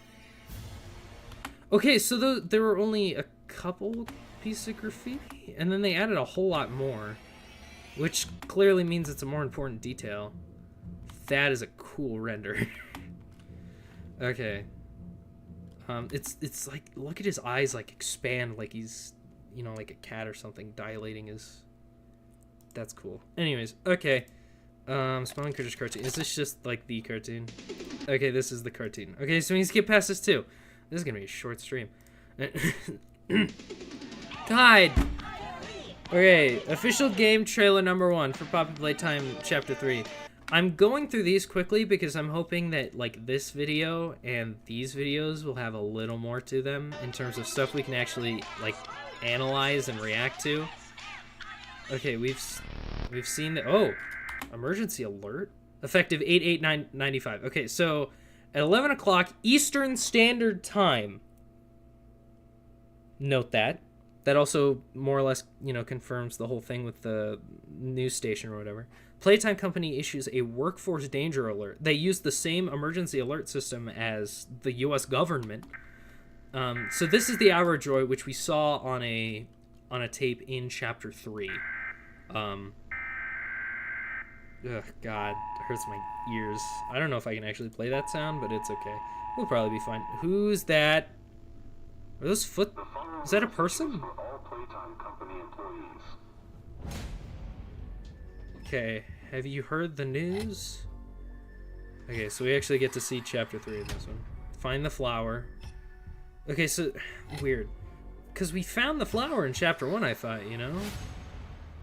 Okay, so there were only a couple pieces of graffiti, and then they added a whole lot more, which clearly means it's a more important detail. That is a cool render. Okay. It's like, look at his eyes, like, expand like he's, you know, like a cat or something, dilating his... That's cool. Anyways, okay. Smiling Critters cartoon. Is this just, like, the cartoon? Okay, this is the cartoon. Okay, so we can skip past this too. This is gonna be a short stream. Guide. Okay, official game trailer number 1 for Poppy Playtime Chapter 3. I'm going through these quickly because I'm hoping that like this video and these videos will have a little more to them in terms of stuff we can actually like analyze and react to. Okay, we've seen the emergency alert effective 8/8/95. Okay, so at 11 o'clock Eastern Standard Time. Note that. That also more or less, confirms the whole thing with the news station or whatever. Playtime Company issues a workforce danger alert. They use the same emergency alert system as the U.S. government. So this is the hour of joy, which we saw on a tape in Chapter 3. Ugh, God, it hurts my ears. I don't know if I can actually play that sound, but it's okay. We'll probably be fine. Who's that? Are those foot? Is that a person? Okay, have you heard the news? Okay, so we actually get to see Chapter 3 in this one. Find the flower. Okay, so, weird. Because we found the flower in Chapter 1, I thought,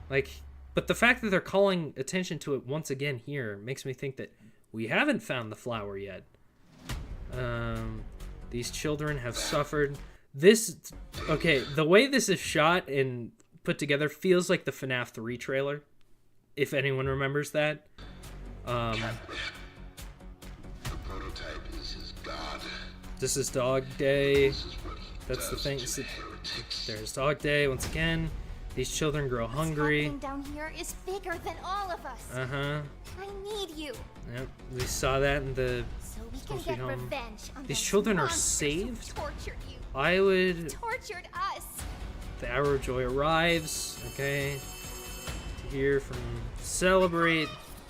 Like, but the fact that they're calling attention to it once again here makes me think that we haven't found the flower yet. These children have suffered. Okay, the way this is shot and put together feels like the FNAF 3 trailer, if anyone remembers that. The prototype is his god. This is Dog Day. This is what he That's the does thing. to heretics. There's Dog Day once again. These children grow hungry. What's happening down here is bigger than all of us. Uh-huh. I need you, Yep, we saw that in the... so we can Sweet get home. revenge on These those children are monsters saved? who tortured you, I would... tortured us. The hour of joy arrives, okay? To hear from... Celebrate.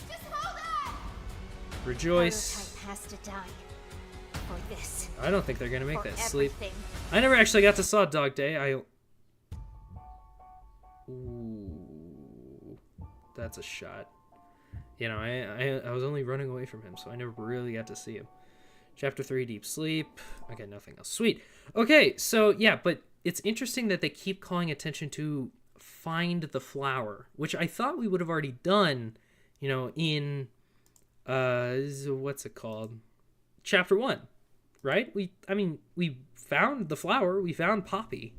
Just hold on. Rejoice. Prototype has to die for this. I don't think they're gonna make For that sleep. everything. I never actually got to saw Dog Day. Ooh, that's a shot. I was only running away from him, so I never really got to see him. Chapter 3, Deep Sleep. Okay, nothing else. Sweet. Okay, so yeah, but it's interesting that they keep calling attention to find the flower, which I thought we would have already done, in, what's it called? Chapter 1, right? We found the flower. We found Poppy.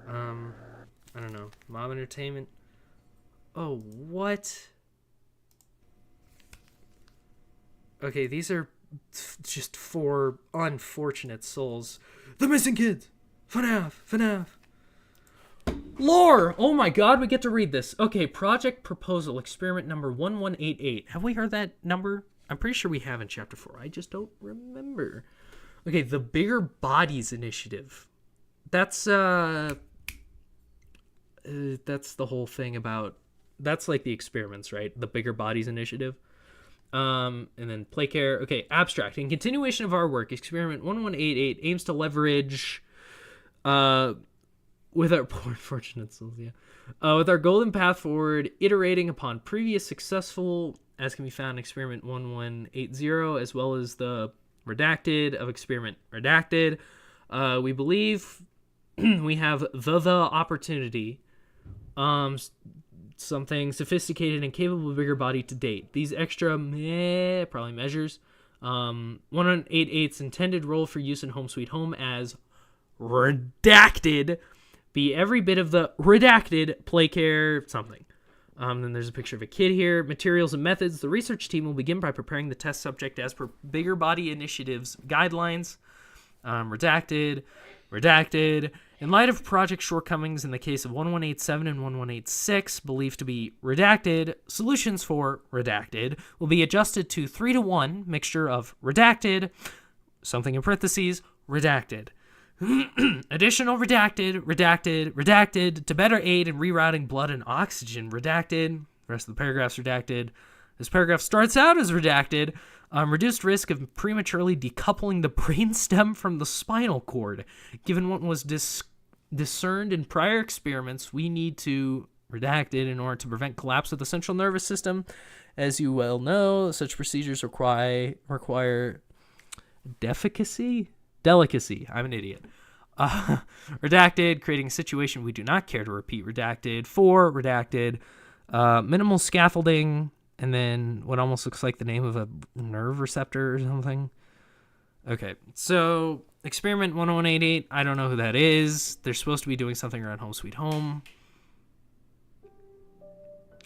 I don't know. Mob Entertainment. Oh, what? Okay, these are just 4 unfortunate souls. The Missing Kids! FNAF! Lore! Oh my god, we get to read this. Okay, Project Proposal, Experiment number 1188. Have we heard that number? I'm pretty sure we have in Chapter 4. I just don't remember. Okay, the Bigger Bodies Initiative. That's the whole thing about... That's like the experiments, right? The Bigger Bodies Initiative. And then play care. Okay, abstract. In continuation of our work, Experiment 1188 aims to leverage... with our poor fortunate souls, with our golden path forward, iterating upon previous successful, as can be found in Experiment 1180, as well as the redacted of Experiment Redacted. We believe we have the opportunity, something sophisticated and capable of bigger body to date. These extra probably measures 1188's intended role for use in Home Sweet Home as redacted be every bit of the redacted play care something. Then there's a picture of a kid here. Materials and methods. The research team will begin by preparing the test subject as per Bigger Body Initiative's guidelines. Redacted. In light of project shortcomings in the case of 1187 and 1186, believed to be redacted, solutions for redacted will be adjusted to 3-to-1 mixture of redacted, something in parentheses, redacted. Additional redacted to better aid in rerouting blood and oxygen, redacted. The rest of the paragraph's redacted. This paragraph starts out as redacted. Reduced risk of prematurely decoupling the brainstem from the spinal cord. Given what was discerned in prior experiments, we need to redact it in order to prevent collapse of the central nervous system As you well know, such procedures require delicacy. I'm an idiot. Redacted, creating a situation we do not care to repeat. Redacted. 4, redacted. Minimal scaffolding, and then what almost looks like the name of a nerve receptor or something. Okay, so experiment 10188, I don't know who that is. They're supposed to be doing something around Home Sweet Home.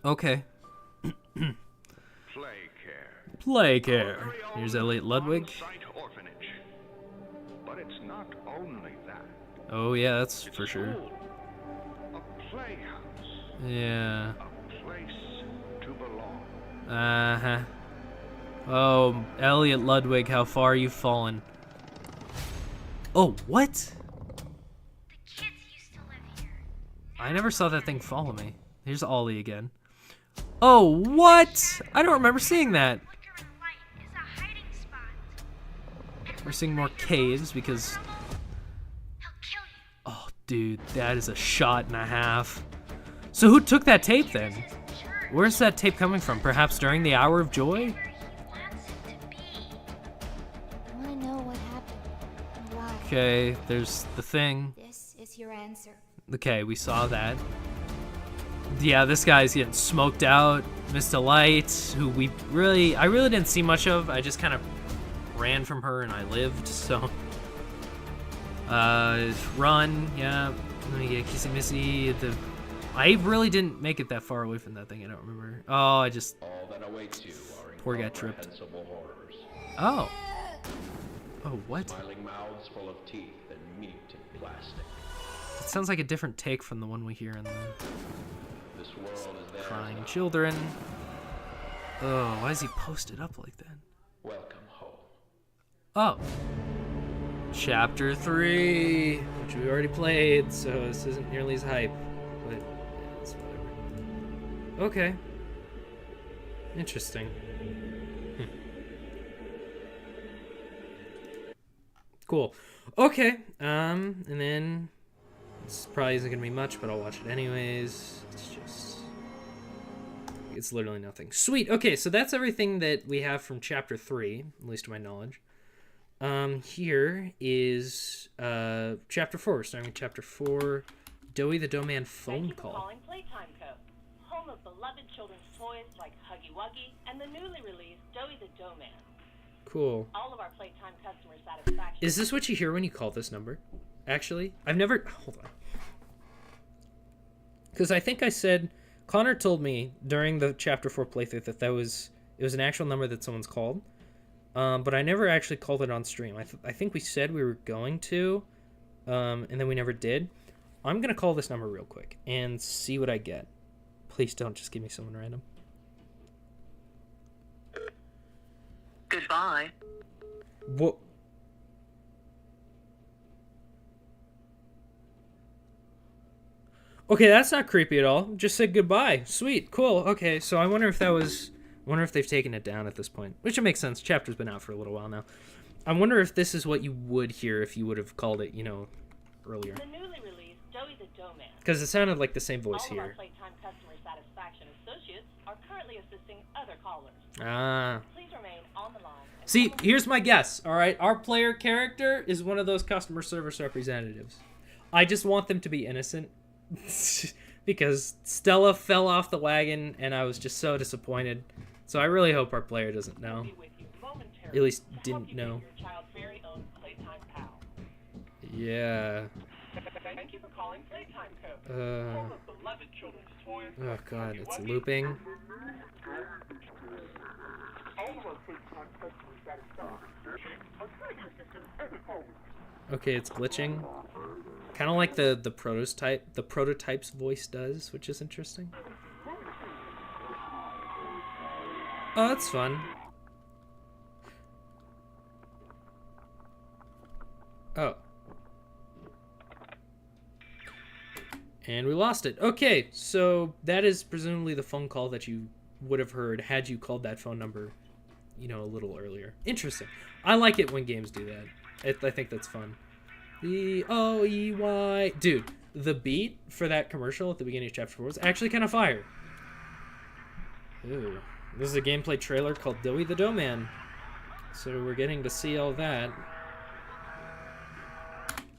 Okay. Play care. Here's Elliot Ludwig. Orphanage. But it's not only that. Oh yeah, that's for sure. A playhouse. Yeah. A place to belong. Uh-huh. Oh, Elliot Ludwig, how far you've fallen. Oh, what? The kids used to live here. I never saw that thing follow me. Here's Ollie again. Oh, what? I don't remember seeing that. Flickering light is a hiding spot. We're seeing more caves because... He'll kill you. Oh, dude, that is a shot and a half. So who took that tape then? Where's that tape coming from? Perhaps during the hour of joy? I want to know what happened and why. Okay, there's the thing. This is your answer. Okay, we saw that. Yeah, this guy's getting smoked out. Mr. Light, who I really didn't see much of. I just kind of ran from her and I lived, so. Run, yeah. Let me get kissy missy. I really didn't make it that far away from that thing, I don't remember. Oh, I just. All that awaits you are Poor guy tripped. incomprehensible horrors. Oh. Oh, what? Smiling mouths full of teeth and meat and plastic. It sounds like a different take from the one we hear in the This world is theirs Crying now. Children. Oh, why is he posted up like that? Welcome home. Oh. Chapter 3, which we already played, so this isn't nearly as hype, but it's whatever. Okay. Interesting. Cool. Okay, and then this probably isn't gonna be much, but I'll watch it anyways. It's literally nothing. Sweet. Okay, so that's everything that we have from chapter 3, at least to my knowledge. Here is chapter 4. We're starting with chapter 4, Doughy the Dough-Man phone Thank you for call. calling Playtime Co., home of beloved children's toys like Huggy Wuggy and the newly released Doughy the Dough-Man. Cool. All of our Playtime customer satisfaction. Is this what you hear when you call this number? Actually, I've never. Hold on. Because I think I said, Connor told me during the chapter 4 playthrough that it was an actual number that someone's called. But I never actually called it on stream. I think we said we were going to, and then we never did. I'm going to call this number real quick and see what I get. Please don't just give me someone random. Goodbye. What? Okay, that's not creepy at all. Just said goodbye. Sweet, cool. Okay, so I wonder if they've taken it down at this point, which it makes sense. Chapter's been out for a little while now. I wonder if this is what you would hear if you would have called it, earlier. The newly released Doughy the Dough-Man. Because it sounded like the same voice All of our here. Playtime customer satisfaction associates are currently assisting other callers. Ah. Please remain on the line. and See, someone- here's my guess, all right? Our player character is one of those customer service representatives. I just want them to be innocent. Because Stella fell off the wagon and I was just so disappointed. So I really hope our player doesn't know. Be with you momentarily At least to help didn't you know. be your child's very own Playtime pal. Yeah. Thank you for calling Playtime Co. Uh, Home of beloved children's toys. oh god, it's looping. All of our Playtime customer satisfaction are currently assisting other callers. Okay, it's glitching. Kind of like the prototype's voice does, which is interesting. Oh, that's fun. Oh. And we lost it. Okay, so that is presumably the phone call that you would have heard had you called that phone number, a little earlier. Interesting. I like it when games do that. I think that's fun. The O-E-Y. Dude, the beat for that commercial at the beginning of chapter 4 was actually kind of fire. Ooh. This is a gameplay trailer called Doughy the Doughman. So we're getting to see all that.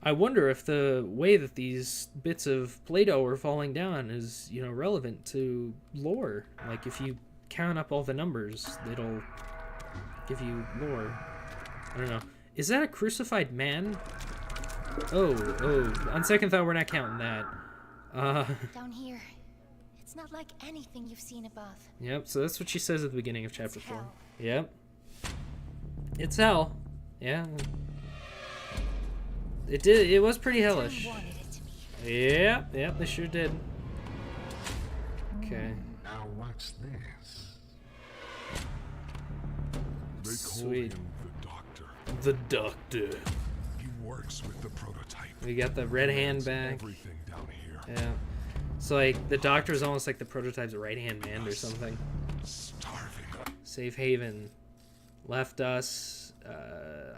I wonder if the way that these bits of Play-Doh are falling down is, you know, relevant to lore. Like, if you count up all the numbers, it'll give you lore. I don't know. Is that a crucified man? Oh. On second thought, we're not counting that. Down here, it's not like anything you've seen above. Yep, so that's what she says at the beginning of chapter 4. Hell. Yep. It's hell. Yeah. It was pretty hellish. Time wanted it to be. Yep, they sure did. Okay. Now what's this? They call Sweet. him the Doctor. The Doctor. He works with the prototype. We got the red hand back. Everything down here. Yeah. So, like, the Doctor is almost like the prototype's right-hand man or something. Starving. Safe haven. Left us.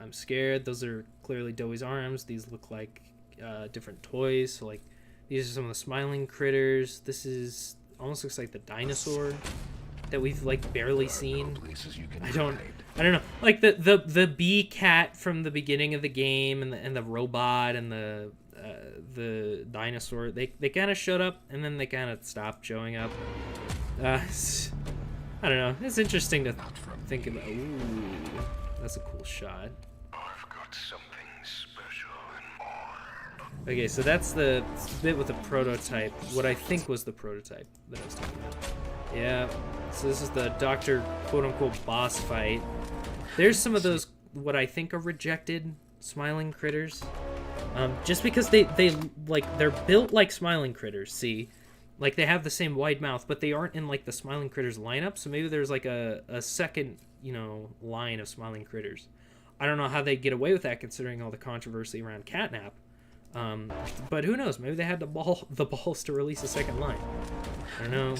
I'm scared. Those are clearly Doughy's arms. These look like different toys. So, like, these are some of the smiling critters. This is almost looks like the dinosaur that we've, like, barely seen. I don't know. Like the bee cat from the beginning of the game and the robot and the dinosaur. They kind of showed up and then they kind of stopped showing up. I don't know. It's interesting to think about. Ooh, that's a cool shot. I've got something special and more. Okay, so that's the bit with the prototype. What I think was the prototype that I was talking about. Yeah. So this is the Doctor quote-unquote boss fight. There's some of those what I think are rejected smiling critters. Just because they like they're built like smiling critters. See. Like, they have the same wide mouth, but they aren't in, like, the Smiling Critters lineup, so maybe there's, like, a second, you know, line of Smiling Critters. I don't know how they get away with that, considering all the controversy around catnap. But who knows? Maybe they had the balls to release a second line. I don't know.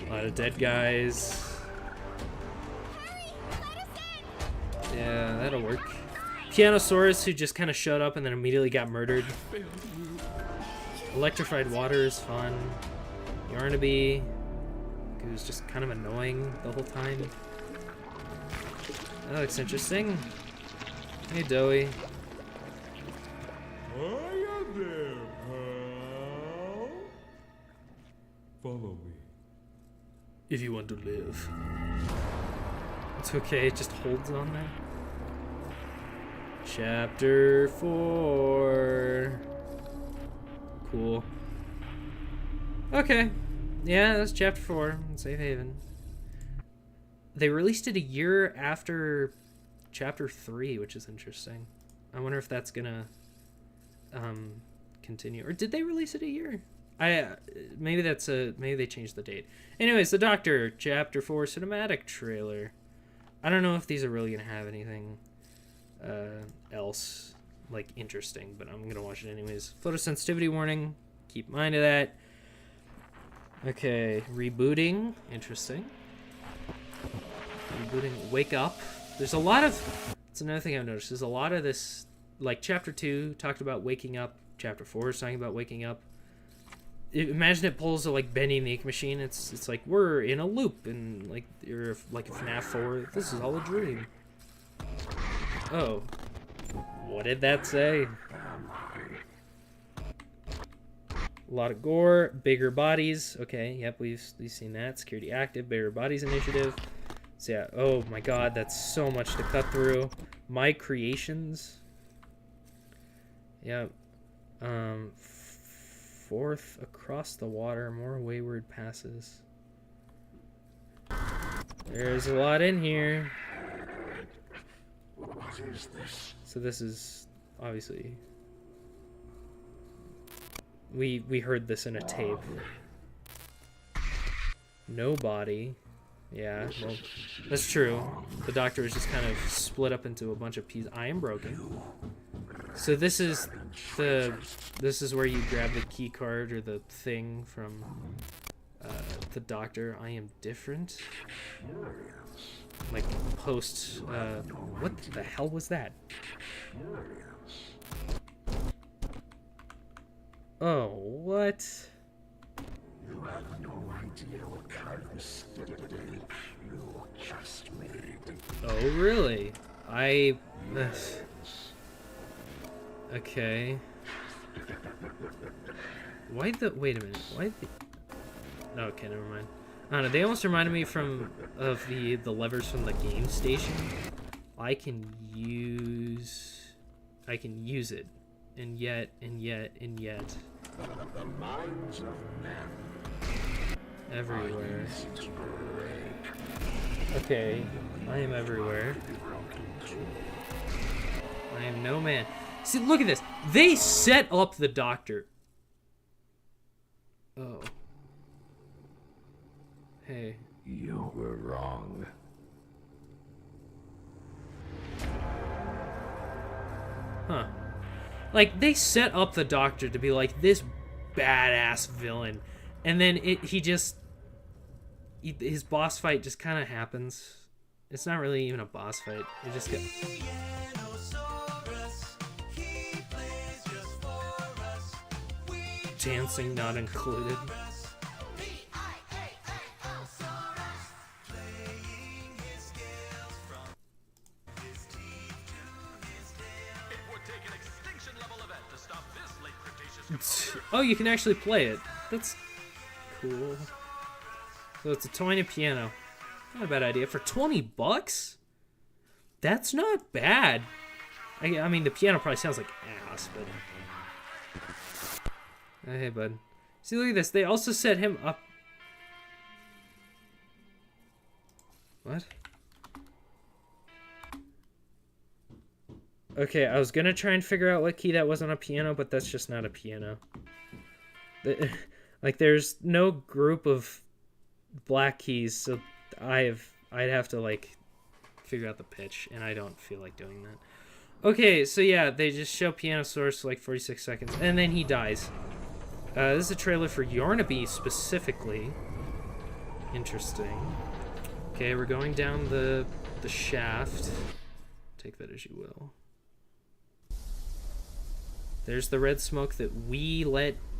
A lot of dead guys. Yeah, that'll work. Pianosaurus, who just kind of showed up and then immediately got murdered. Electrified water is fun. Yarnaby, who's just kind of annoying the whole time. That looks interesting. Hey, Doughy. Hiya there, pal. Follow me. If you want to live. It's okay, it just holds on there. Chapter 4. Cool. Okay. Yeah, that's chapter 4. Safe haven. They released it a year after chapter 3, which is interesting. I wonder if that's gonna continue. Or did they release it a year? Maybe they changed the date. Anyways, the Doctor, chapter 4 cinematic trailer. I don't know if these are really gonna have anything else like interesting, but I'm gonna watch it anyways. Photosensitivity warning. Keep mind of that. Okay, rebooting. Interesting. Rebooting. Wake up. There's a lot of. It's another thing I've noticed. There's a lot of this. Like chapter 2 talked about waking up. Chapter 4 is talking about waking up. Imagine it pulls a like Benny and the Ink Machine. It's like we're in a loop and like you're like a FNAF 4. This is all a dream. Oh. What did that say? A lot of gore, bigger bodies. Okay, yep, we've seen that. Security active, bigger bodies initiative. So yeah, oh my god, that's so much to cut through. My creations. Yep. Fourth across the water, more wayward passes. There's a lot in here. What is this? So this is obviously we heard this in a tape. No body. Yeah, well, that's true. The Doctor is just kind of split up into a bunch of pieces. I am broken. So this is where you grab the key card or the thing from the Doctor. I am different. Like post what the hell was that? Oh, what? You have no idea what kind of mysterious you Oh, really? Okay. Wait a minute. Okay, never mind. I don't know, they almost reminded me of the levers from the game station. I can use it. And yet. Everywhere. Okay, I am everywhere. I am no man. See, look at this. They set up the doctor. Oh. Hey. You were wrong. Huh. Like, they set up the doctor to be like this badass villain. And then his boss fight just kind of happens. It's not really even a boss fight. It just gets... Dancing not included. Oh, you can actually play it. That's cool. So it's a toy and a piano. Not a bad idea. For 20 bucks? That's not bad. I mean, the piano probably sounds like ass, but... Hey, bud. See, look at this. They also set him up... What? Okay, I was gonna try and figure out what key that was on a piano, but that's just not a piano. Like, there's no group of black keys, so I'd have to, like, figure out the pitch, and I don't feel like doing that. Okay, so yeah, they just show piano source for like 46 seconds, and then he dies. This is a trailer for Yarnaby specifically. Interesting. Okay, we're going down the shaft. Take that as you will. There's the red smoke that we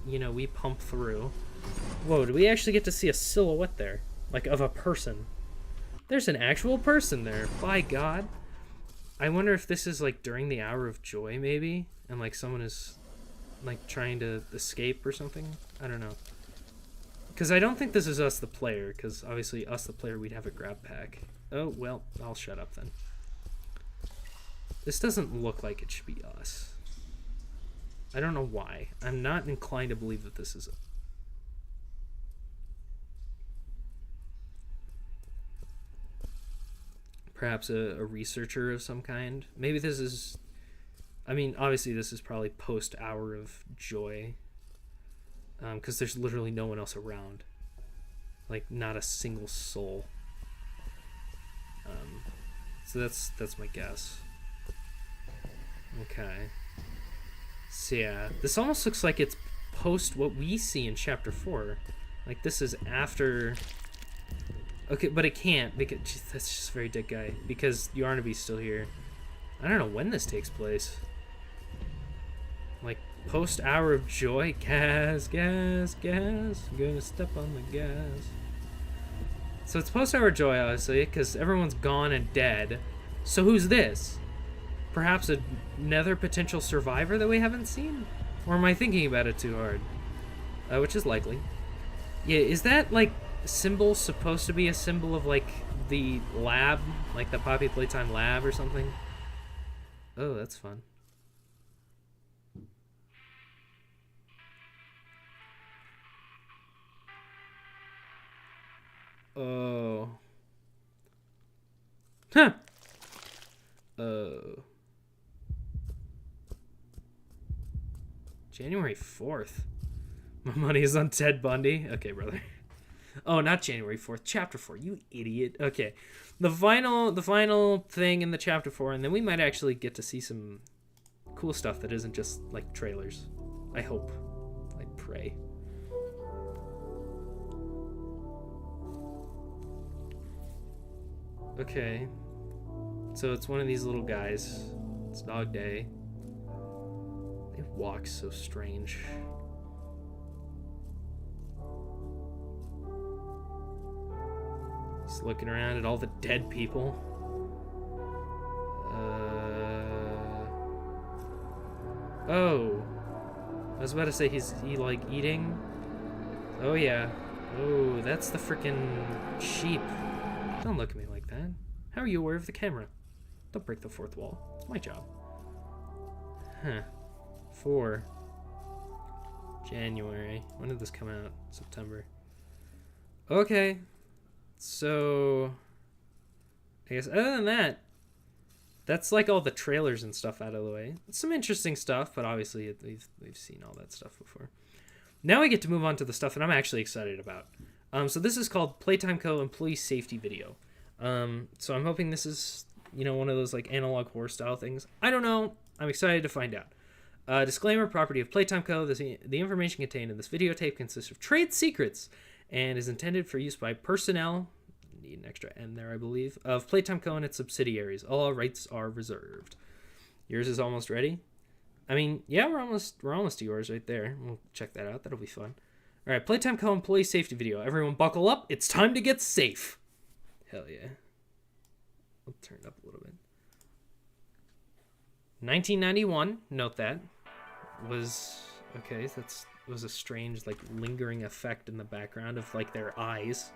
we pump through. Whoa, do we actually get to see a silhouette there? Like, of a person. There's an actual person there, by God. I wonder if this is, like, during the hour of joy, maybe? And, like, someone is, like, trying to escape or something? I don't know. Because I don't think this is us, the player, because obviously us, the player, we'd have a grab pack. Oh, well, I'll shut up then. This doesn't look like it should be us. I don't know why. I'm not inclined to believe that this is perhaps a researcher of some kind. Maybe this is... I mean, obviously this is probably post-hour of joy. Because there's literally no one else around. Like, not a single soul. So that's my guess. Okay. So yeah, this almost looks like it's post what we see in chapter 4. Like, this is after... Okay, but it can't, because geez, that's just a very dead guy. Because Yarnaby's still here. I don't know when this takes place. Like, post hour of joy. Gas, gas, gas. I'm gonna step on the gas. So it's post hour of joy, obviously, because everyone's gone and dead. So who's this? Perhaps another potential survivor that we haven't seen? Or am I thinking about it too hard? Which is likely. Yeah, is that, like, symbol supposed to be a symbol of, like, the lab? Like the Poppy Playtime lab or something? Oh, that's fun. Oh. Huh. Oh. January 4th. My money is on Ted Bundy. Okay, brother. Oh, not January 4th. Chapter 4. You idiot. Okay. The final thing in the chapter 4, and then we might actually get to see some cool stuff that isn't just, like, trailers. I hope. I pray. Okay. So it's one of these little guys. It's Dog Day. They walk so strange. Just looking around at all the dead people. Oh. I was about to say, he like eating? Oh yeah. Oh, that's the frickin' sheep. Don't look at me like that. How are you aware of the camera? Don't break the fourth wall. It's my job. Huh. 4 January. When did this come out? September. Okay. So, I guess other than that, that's like all the trailers and stuff out of the way. Some interesting stuff, but obviously we've seen all that stuff before. Now we get to move on to the stuff that I'm actually excited about. So this is called Playtime Co. Employee Safety Video. So I'm hoping this is, you know, one of those like analog horror style things. I don't know. I'm excited to find out. Disclaimer, property of Playtime Co. The information contained in this videotape consists of trade secrets and is intended for use by personnel, need an extra N there, I believe, of Playtime Co. and its subsidiaries. All rights are reserved. Yours is almost ready? I mean, yeah, we're almost to yours right there. We'll check that out. That'll be fun. All right, Playtime Co. Employee Safety Video. Everyone buckle up. It's time to get safe. Hell yeah. I'll turn it up a little bit. 1991, note that, was, okay, was a strange, like, lingering effect in the background of, like, their eyes.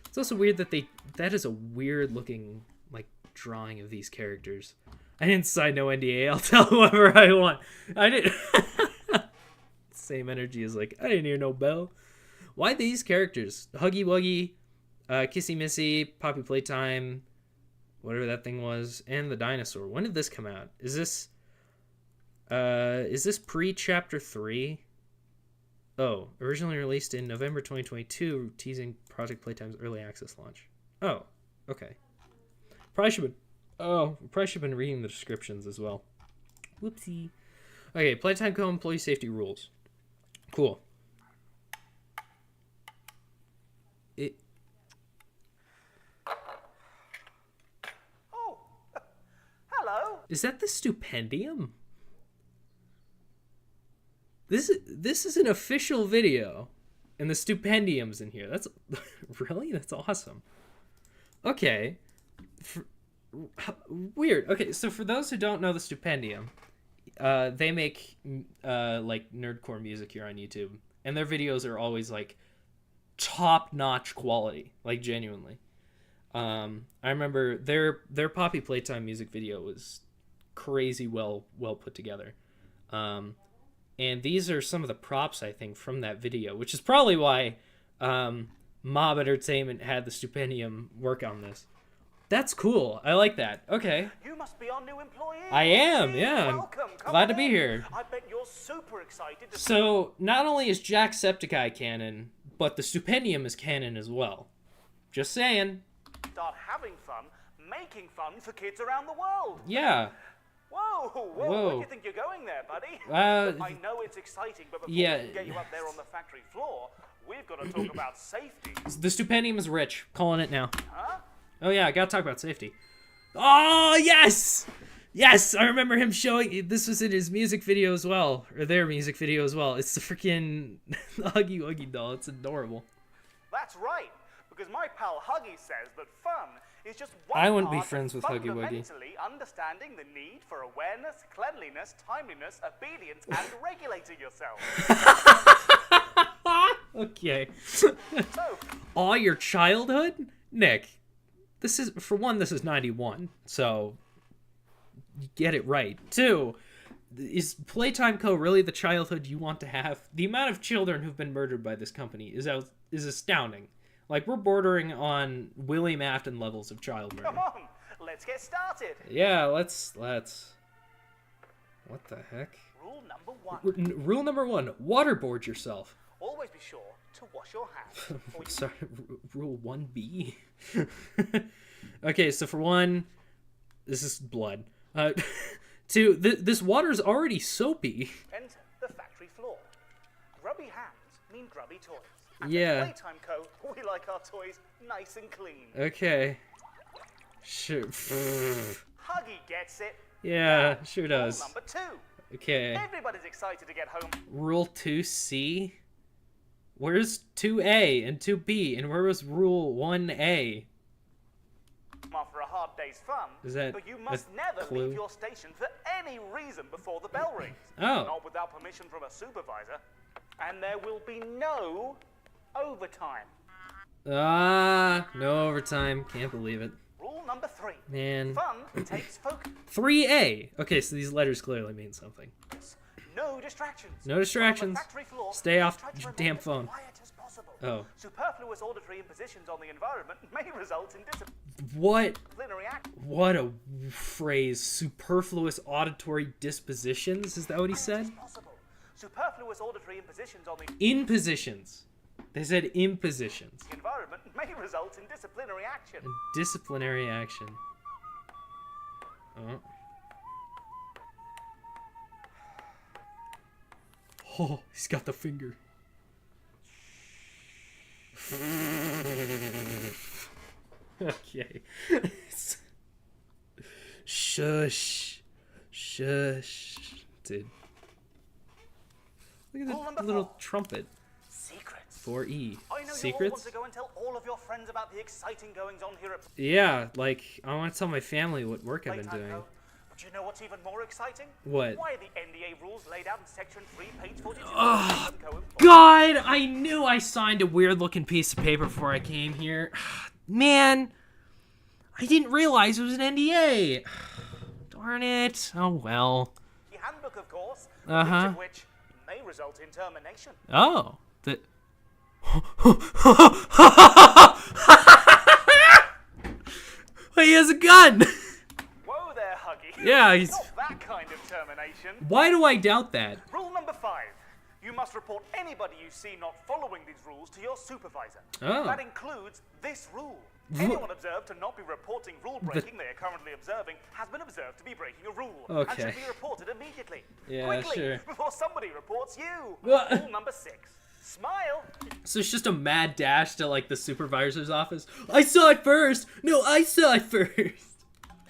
It's also weird that that is a weird looking, like, drawing of these characters. I didn't sign no NDA, I'll tell whoever I want. I didn't. Same energy as, like, I didn't hear no bell. Why these characters? Huggy Wuggy, Kissy Missy, Poppy Playtime, whatever that thing was, and the dinosaur. When did this come out? Is this pre-chapter 3? Oh, originally released in November 2022, teasing Project Playtime's early access launch. Oh, okay. Probably should have been reading the descriptions as well. Whoopsie. Okay, Playtime Co. Employee Safety Rules. Cool. Oh, hello. Is that the Stupendium? This is an official video, and the Stupendium's in here. That's really, that's awesome. Okay, weird. Okay, so for those who don't know the Stupendium, they make like nerdcore music here on YouTube, and their videos are always like top-notch quality, like genuinely. I remember their Poppy Playtime music video was crazy well put together. And these are some of the props, I think, from that video, which is probably why Mob Entertainment had the Stupendium work on this. That's cool. I like that. Okay. You must be our new employee. I am, yeah. Welcome. I'm glad to be here. I bet you're super excited to So, not only is Jacksepticeye canon, but the Stupendium is canon as well. Just saying. start having fun, making fun for kids around the world. Yeah. Whoa, where do you think you're going there, buddy? I know it's exciting, but before we can get you up there on the factory floor, we've got to talk about safety. The Stupendium is rich. Calling it now. Huh? Oh yeah, I gotta talk about safety. Oh, yes! Yes, I remember him showing, this was in his music video as well, or their music video as well. It's the freaking Huggy Wuggy doll. It's adorable. That's right, because my pal Huggy says that fun is just one I wouldn't be part friends of with Huggy Wuggy. fundamentally understanding the need for awareness, cleanliness, timeliness, obedience, and regulating yourself. Okay. So, Aw, your childhood? Nick, this is, for one, this is 91, so you get it right. 2, is Playtime Co. really the childhood you want to have? The amount of children who've been murdered by this company is astounding. Like, we're bordering on William Afton levels of child murder. come on, let's get started. Yeah, let's. What the heck? Rule number 1. Rule number 1, waterboard yourself. Always be sure to wash your hands. Or you Sorry, rule 1B. Okay, so for 1, this is blood. 2, this water's already soapy. enter the factory floor. Grubby hands mean grubby toys. At Yeah. Playtime Co., we like our toys nice and clean. Okay. Sure. Huggy gets it. Yeah, sure Rule does. number 2. Okay. Everybody's excited to get home. Rule 2C? Where's 2A and 2B? And where was rule 1A? day's fun, Is that but you a must never clue? leave your station for any reason before the bell rings. Oh. Not without permission from a supervisor. And there will be no overtime. No overtime. Can't believe it. Rule number 3. Man. Fun takes focus. 3A. Okay, so these letters clearly mean something. No distractions. No distractions. On the factory floor, Stay off try to your remain damn as phone. quiet as possible. Oh. Superfluous auditory impositions on the environment may result in What? disciplinary action. What a phrase. Superfluous auditory dispositions? Is that what he said? Superfluous auditory impositions on the Impositions. They said impositions. environment may result in disciplinary action. And disciplinary action. Oh. Oh, he's got the finger. Okay. Shush. Shush. Dude. Look at the little trumpet. Secrets. 4E. I know you all want Secrets? to go and tell all of your friends about the exciting goings on here at Yeah, like, I want to tell my family what work I've been Playtime doing. Co. But you know what's even more exciting? What? Why are the NDA rules laid out in section 3, page 42? Oh, Playtime Co. God, I knew I signed a weird looking piece of paper before I came here. Man, I didn't realize it was an NDA. Darn it. Oh, well. The handbook, of course, Uh-huh. each of which may result in termination. Oh. The... He has a gun. Whoa there, Huggy. Yeah, he's... Not that kind of termination. Why do I doubt that? Rule number 5. You must report anybody you see not following these rules to your supervisor. Oh. That includes this rule. Anyone observed to not be reporting rule breaking they are currently observing has been observed to be breaking a rule and Okay. should be reported immediately. Yeah, Quickly, sure. before somebody reports you. What? Rule number 6. Smile. So it's just a mad dash to, like, the supervisor's office. I saw it first. No, I saw it first.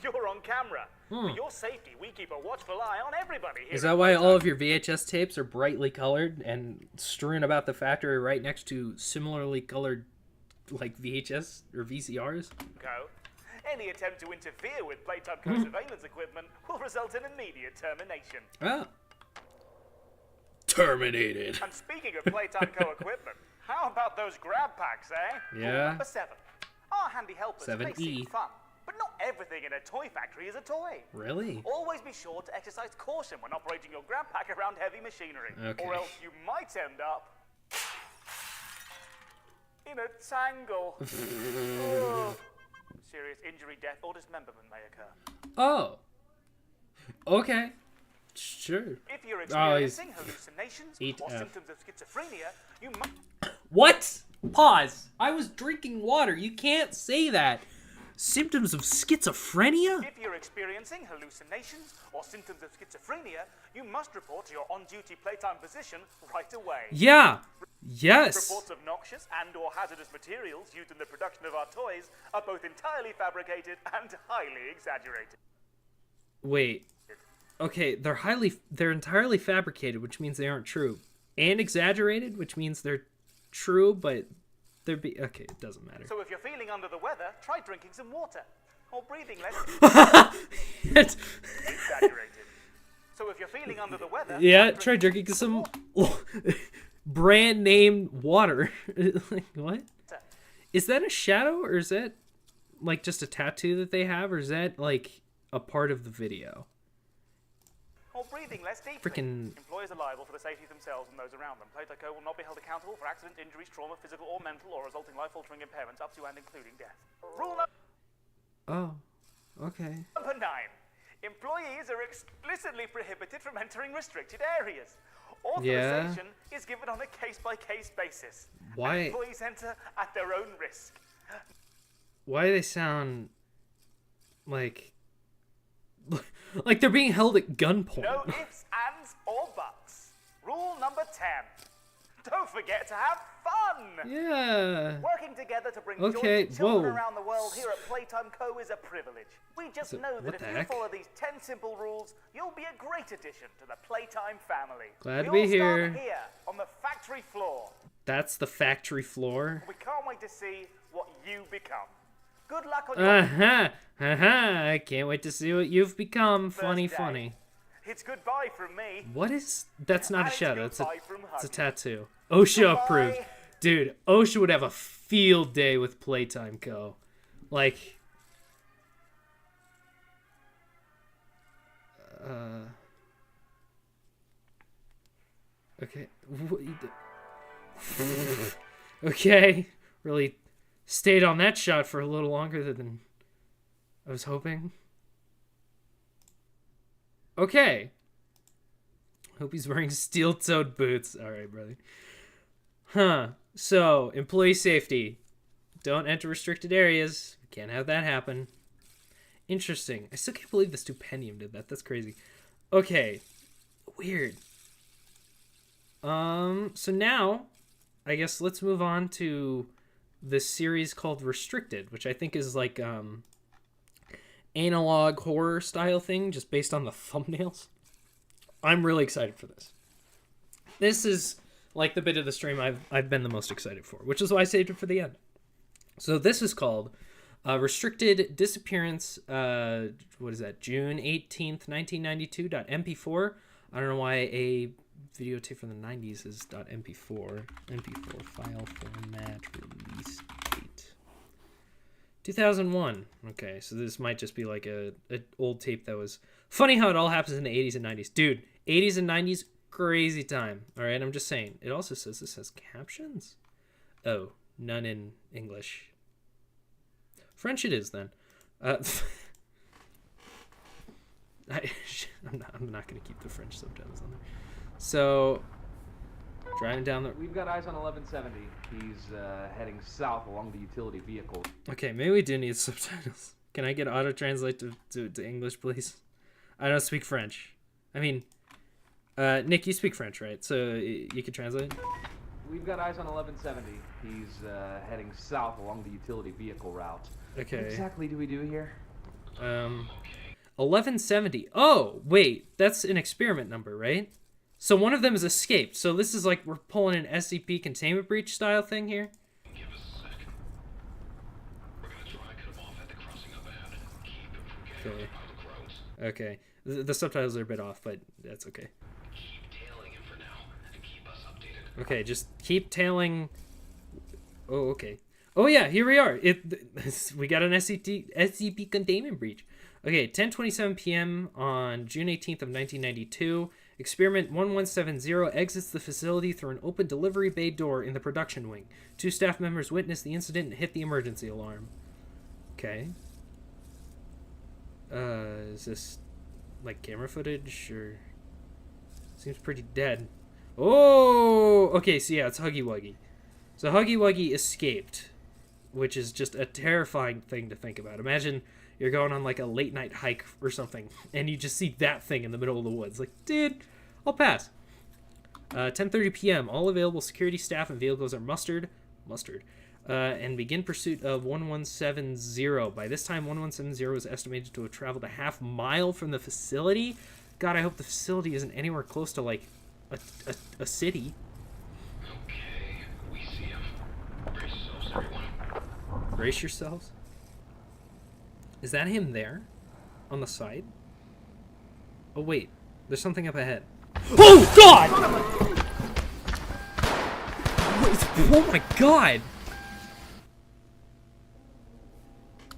You're on camera. For your safety, we keep a watchful eye on everybody here. Is that why all of your VHS tapes are brightly colored and strewn about the factory right next to similarly colored, like, VHS or VCRs? Co. Any attempt to interfere with Playtime Co. surveillance equipment will result in immediate termination. Oh. Terminated. And speaking of Playtime Co. equipment, how about those grab packs, eh? Yeah. Rule number 7. Our handy helpers 7E. may seem fun, but not everything in a toy factory is a toy. Really? Always be sure to exercise caution when operating your grab pack around heavy machinery, Okay. or else you might end up in a tangle. Oh. Serious injury, death, or dismemberment may occur. Oh. Okay. Sure. If you're Oh, he's- experiencing hallucinations Eat or F. symptoms of schizophrenia, you must. What? Pause. I was drinking water. You can't say that. Symptoms of schizophrenia? If you're experiencing hallucinations or symptoms of schizophrenia, you must report to your on-duty playtime physician right away. Yeah. Yes. Reports of noxious and/or hazardous materials used in the production of our toys are both entirely fabricated and highly exaggerated. Wait. Okay, they're entirely fabricated, which means they aren't true. And exaggerated, which means they're true, but okay, it doesn't matter. So if you're feeling under the weather, try drinking some water or breathing less exaggerated. So if you're feeling under the weather, Yeah, try drinking some brand name water. Like, what? Is that a shadow, or is that like just a tattoo that they have, or is that like a part of the video? or breathing less deeply. Frickin' Employers are liable for the safety of themselves and those around them. Playtime Co. will not be held accountable for accident, injuries, trauma, physical or mental, or resulting life-altering impairments up to and including death. Rule Oh, okay. number 9. Employees are explicitly prohibited from entering restricted areas. Authorization is given on a case-by-case basis. Why? Employees enter at their own risk. Why do they sound like they're being held at gunpoint? No ifs, ands, or buts. Rule number 10. Don't forget to have fun! Yeah. Working together to bring Okay, joy to children whoa. around the world here at Playtime Co. is a privilege. We just know what that if the you heck? follow these 10 simple rules, you'll be a great addition to the Playtime family. Glad to We be all here. start here on the factory floor. That's the factory floor. We can't wait to see what you become. Good luck on your I can't wait to see what you've become. Funny, Thursday. funny. It's goodbye from me. What is... That's not a And shadow. It's goodbye from a Huggy. tattoo. OSHA Goodbye. approved. Dude, OSHA would have a field day with Playtime Co. Like... Okay. Okay. Really stayed on that shot for a little longer than I was hoping. Okay. Hope he's wearing steel-toed boots. Alright, brother. Huh. So, employee safety. Don't enter restricted areas. Can't have that happen. Interesting. I still can't believe the Stupendium did that. That's crazy. Okay. Weird. So now, I guess let's move on to this series called Restricted, which I think is like, analog horror style thing, just based on the thumbnails. I'm really excited for this. This is like the bit of the stream I've been the most excited for, which is why I saved it for the end. So this is called Restricted Disappearance, what is that, June 18th, 1992.mp4. I don't know why a videotape from the 90s is .mp4. MP4 file format, release date. 2001. Okay, so this might just be like a old tape that was... Funny how it all happens in the 80s and 90s. Dude, 80s and 90s, crazy time. All right, I'm just saying. It also says this has captions. Oh, none in English. French it is, then. I'm not going to keep the French subtitles on there. So, driving down the... We've got eyes on 1170. He's heading south along the utility vehicle. Okay, maybe we do need subtitles. Can I get auto-translate to English, please? I don't speak French. I mean, Nick, you speak French, right? So you can translate? We've got eyes on 1170. He's heading south along the utility vehicle route. Okay. What exactly do we do here? 1170. Oh, wait. That's an experiment number, right? So one of them is escaped. So this is like we're pulling an SCP containment breach style thing here? Give us a sec. We're gonna try and cut him off at the crossing up ahead. Keep him from getting Okay. on the public roads. Okay. The subtitles are a bit off, but that's okay. Keep tailing him for now, and keep us updated. Okay, just keep tailing... Oh, okay. Oh, yeah, here we are. We got an SCP containment breach. Okay, 10:27 p.m. on June 18th of 1992. Experiment 1170 exits the facility through an open delivery bay door in the production wing. 2 staff members witnessed the incident and hit the emergency alarm. Okay. Is this like camera footage or... Seems pretty dead. Oh! Okay, so yeah, it's Huggy Wuggy. So Huggy Wuggy escaped, which is just a terrifying thing to think about. Imagine you're going on like a late night hike or something, and you just see that thing in the middle of the woods. Like, dude, I'll pass. 10:30 p.m. All available security staff and vehicles are mustered, and begin pursuit of 1170. By this time, 1170 is estimated to have traveled a half mile from the facility. God, I hope the facility isn't anywhere close to like a city. Okay, we see him. Brace yourselves, everyone. Brace yourselves. Is that him there? On the side? Oh, wait. There's something up ahead. Oh, God! Oh, my God!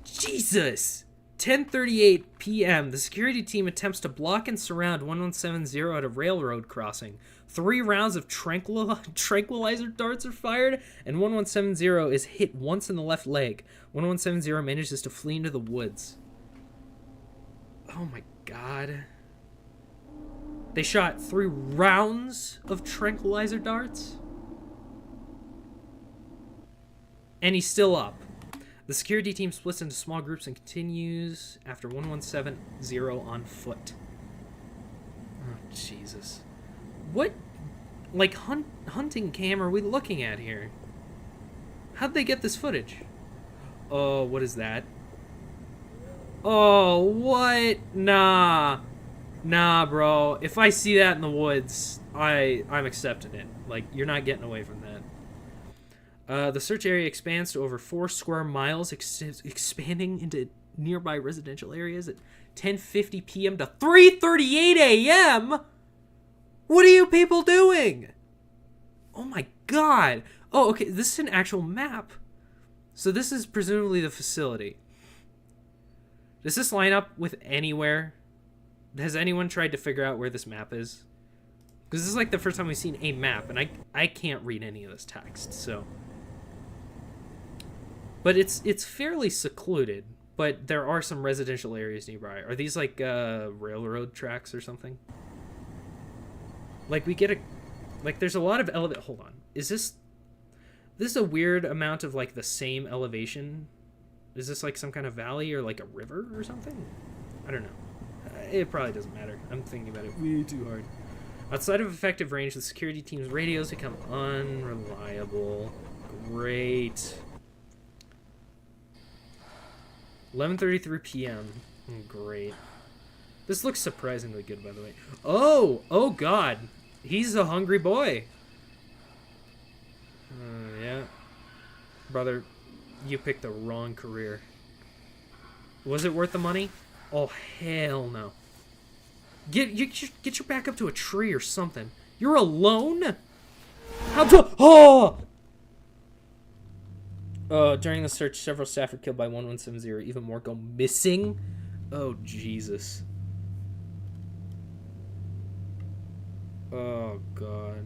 Jesus! 10:38 p.m. The security team attempts to block and surround 1170 at a railroad crossing. 3 rounds of tranquilizer darts are fired, and 1170 is hit once in the left leg. 1170 manages to flee into the woods. Oh my God. They shot 3 rounds of tranquilizer darts? And he's still up. The security team splits into small groups and continues after 1170 on foot. Oh, Jesus. What, like, hunting cam are we looking at here? How'd they get this footage? Oh, what is that? Oh, what? Nah. Nah, bro. If I see that in the woods, I'm accepting it. Like, you're not getting away from that. The search area expands to over 4 square miles, expanding into nearby residential areas at 10:50 p.m. to 3:38 a.m.? What are you people doing? Oh my god. Oh, okay, this is an actual map. So this is presumably the facility. Does this line up with anywhere? Has anyone tried to figure out where this map is? Because this is like the first time we've seen a map, and I can't read any of this text, so. But it's fairly secluded, but there are some residential areas nearby. Are these like railroad tracks or something? Like we get a, like there's a lot of elevate. Hold on, is this a weird amount of like the same elevation? Is this like some kind of valley or like a river or something? I don't know. It probably doesn't matter. I'm thinking about it way too hard. Outside of effective range, the security team's radios become unreliable. Great. 11:33 p.m. Great. This looks surprisingly good, by the way. Oh God. He's a hungry boy. Yeah. Brother, you picked the wrong career. Was it worth the money? Oh, hell no. Get your back up to a tree or something. You're alone? How to... Oh! During the search, several staff were killed by 1170. Even more go missing. Oh, Jesus. Oh, God.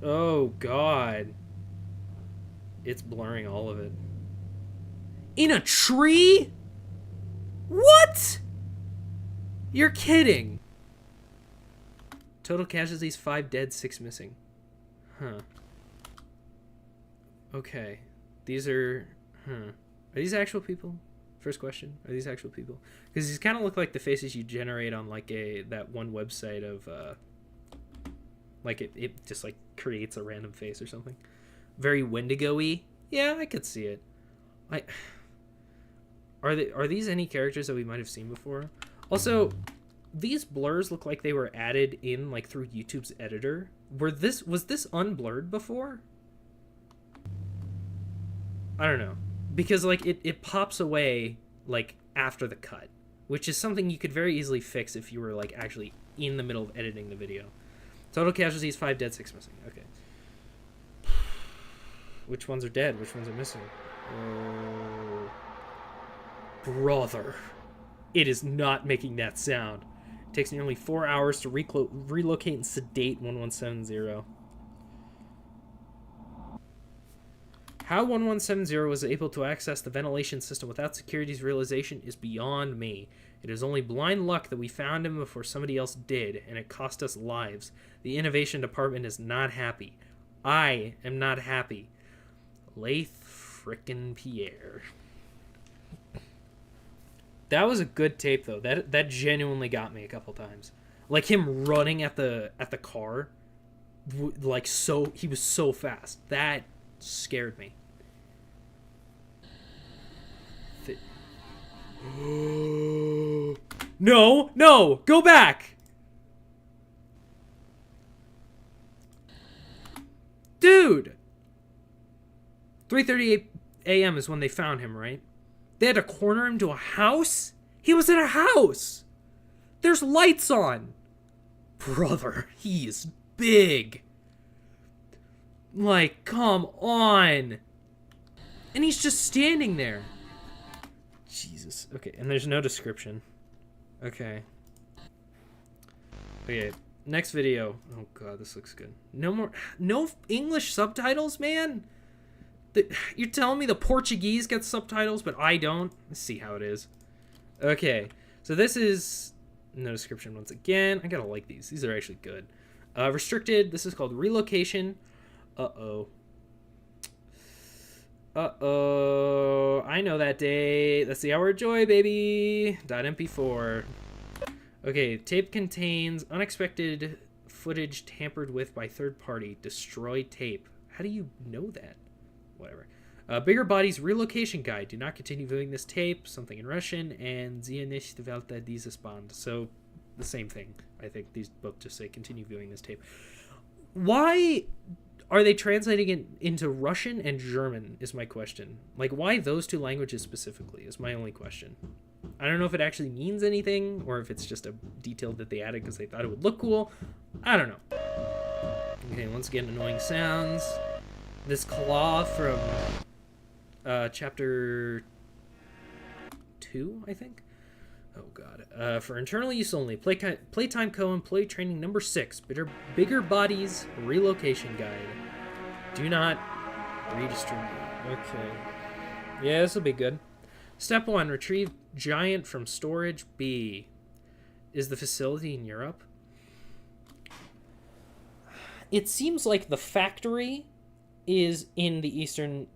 Oh, God. It's blurring all of it. In a tree? What? You're kidding. Total casualties, 5 dead, 6 missing. Huh. Okay. These are... Are these actual people? First question. Are these actual people? Because these kind of look like the faces you generate on like that one website of... like it just like creates a random face or something. Very Wendigo-y. Yeah, I could see it. Are these any characters that we might have seen before? Also, these blurs look like they were added in like through YouTube's editor. Was this unblurred before? I don't know. Because like it pops away like after the cut, which is something you could very easily fix if you were like actually in the middle of editing the video. Total casualties, 5 dead, 6 missing. Okay. Which ones are dead? Which ones are missing? Oh. Brother. It is not making that sound. It takes nearly 4 hours to relocate and sedate 1170. How 1170 was able to access the ventilation system without security's realization is beyond me. It is only blind luck that we found him before somebody else did, and it cost us lives. The innovation department is not happy. I am not happy. Laith frickin' Pierre. That was a good tape though. That genuinely got me a couple times. Like him running at the car, like so he was so fast. That scared me. No, go back. Dude. 3:38 a.m. is when they found him, right? They had to corner him to a house? He was in a house! There's lights on! Brother, he is big! Like, come on! And he's just standing there. Jesus. Okay, and there's no description. Okay. Okay, next video. Oh god, this looks good. No English subtitles, man? You're telling me the Portuguese gets subtitles, but I don't? Let's see how it is. Okay, so this is... No description once again. I gotta like these. These are actually good. Restricted. This is called relocation. Uh-oh. I know that day. That's the hour of joy, baby. .mp4. Okay, tape contains unexpected footage tampered with by third party. Destroy tape. How do you know that? Whatever. Bigger Body's relocation guide. Do not continue viewing this tape. Something in Russian. And Sie nicht weiter dieses Band. So, the same thing. I think these both just say continue viewing this tape. Why are they translating it into Russian and German is my question. Like, why those two languages specifically is my only question. I don't know if it actually means anything or if it's just a detail that they added because they thought it would look cool. I don't know. Okay, once again, annoying sounds. This claw from chapter 2, I think. Oh god. For internal use only. Playtime Co-employee training number 6. Bigger bodies relocation guide. Do not redistribute. Okay. Yeah, this will be good. Step 1. Retrieve giant from storage B. Is the facility in Europe? It seems like the factory is in the eastern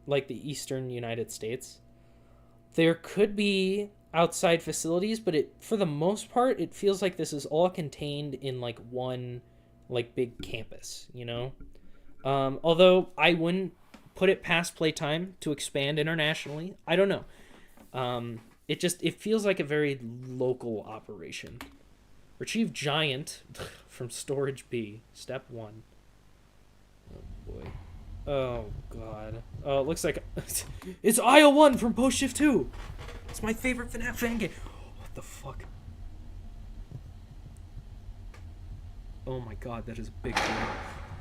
United States. There could be outside facilities, but for the most part, it feels like this is all contained in like one like big campus, you know? Although I wouldn't put it past Playtime to expand internationally. I don't know. It feels like a very local operation. Retrieve giant from storage B. Step 1. Oh boy. Oh god. Oh, it looks like it's aisle 1 from Post Shift 2. It's my favorite FNAF fan game. What the fuck? Oh my god, that is a big deal.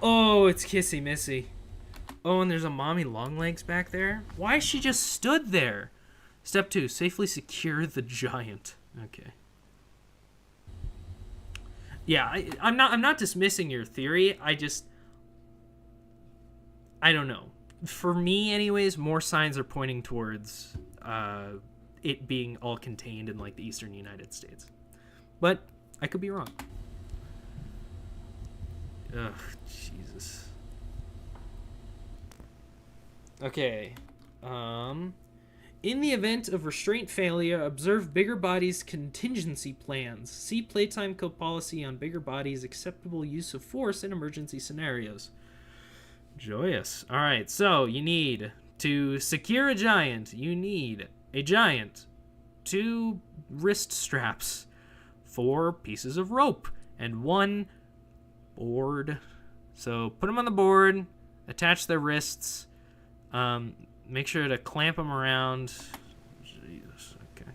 Oh, it's Kissy Missy. Oh, and there's a mommy Longlegs back there. Why she just stood there? Step 2, safely secure the giant. Okay. Yeah, I'm not dismissing your theory. I don't know. For me, anyways, more signs are pointing towards it being all contained in like the eastern United States. But I could be wrong. Ugh, Jesus. Okay. In the event of restraint failure, observe bigger bodies' contingency plans. See Playtime Co policy on bigger bodies' acceptable use of force in emergency scenarios. Joyous. All right, so you need to secure a giant. You need a giant, 2 wrist straps, 4 pieces of rope, and 1 board. So put them on the board, attach their wrists, make sure to clamp them around. Jesus, okay.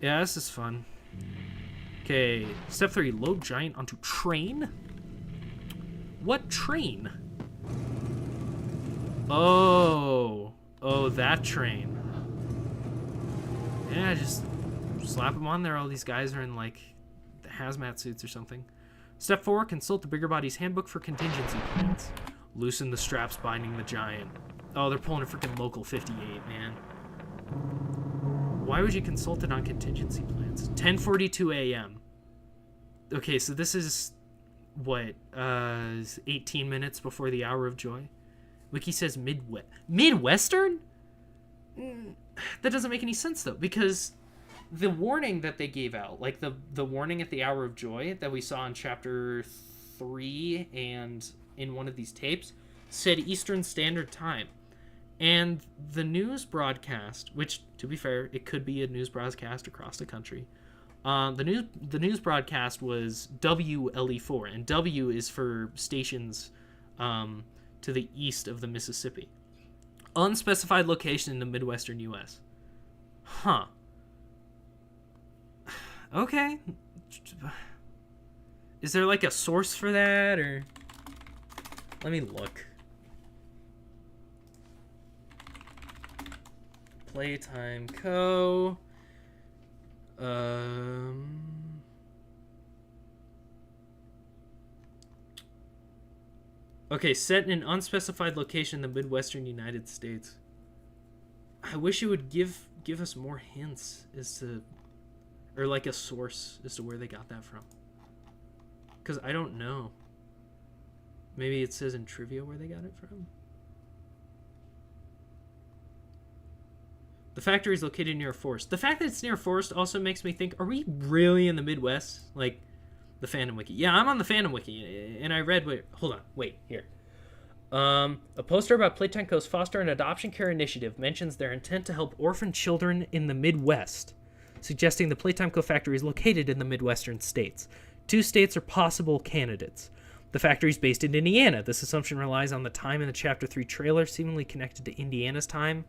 Yeah, this is fun. Okay, step 3, load giant onto train. What train? Oh, that train. Yeah, just slap them on there. All these guys are in like the hazmat suits or something. Step 4, consult the bigger body's handbook for contingency plans. Loosen the straps binding the giant. Oh, they're pulling a freaking local 58, man. Why would you consult it on contingency plans? 10:42 a.m. Okay, so this is what? 18 minutes before the hour of joy. Wiki says Midwestern? That doesn't make any sense though, because the warning that they gave out, like the warning at the hour of joy that we saw in chapter 3 and in one of these tapes, said Eastern Standard Time. And the news broadcast, which to be fair, it could be a news broadcast across the country. The news broadcast was WLE4, and W is for stations to the east of the Mississippi. Unspecified location in the Midwestern U.S. Huh. Okay. Is there like a source for that, or... Let me look. Playtime Co. Okay, set in an unspecified location in the Midwestern United States. I wish it would give us more hints as to, or like a source as to where they got that from. Because I don't know. Maybe it says in trivia where they got it from. The factory is located near a forest. The fact that it's near a forest also makes me think, are we really in the Midwest? Like, the fandom wiki. Yeah, I'm on the fandom wiki, and I read... Hold on, wait, here. A poster about Playtime Co.'s foster and adoption care initiative mentions their intent to help orphan children in the Midwest, suggesting the Playtime Co. factory is located in the Midwestern states. 2 states are possible candidates. The factory is based in Indiana. This assumption relies on the time in the Chapter 3 trailer, seemingly connected to Indiana's time.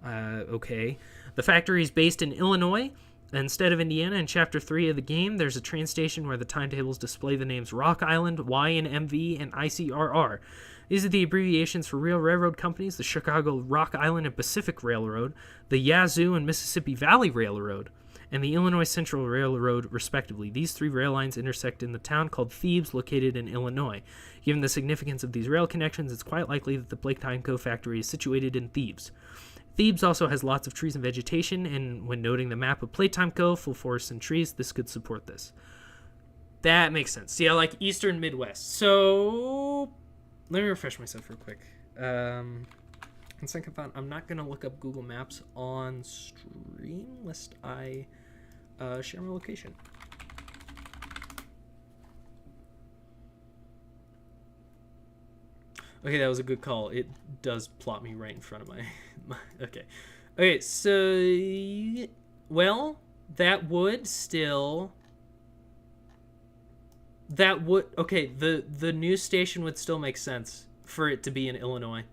Okay. The factory is based in Illinois. Instead of Indiana, in Chapter 3 of the game, there's a train station where the timetables display the names Rock Island, Y&MV, and ICRR. These are the abbreviations for real railroad companies, the Chicago Rock Island and Pacific Railroad, the Yazoo and Mississippi Valley Railroad, and the Illinois Central Railroad, respectively. These 3 rail lines intersect in the town called Thebes, located in Illinois. Given the significance of these rail connections, it's quite likely that the Playtime Co. factory is situated in Thebes. Thebes also has lots of trees and vegetation, and when noting the map of Playtime Co., full forests and trees, this could support this. That makes sense. Yeah, like Eastern Midwest. So, let me refresh myself real quick. One second thought. I'm not going to look up Google Maps on stream, lest I share my location. Okay, that was a good call. It does plot me right in front of my... Okay. Okay, so... Well, that would still... That would... Okay, the news station would still make sense for it to be in Illinois.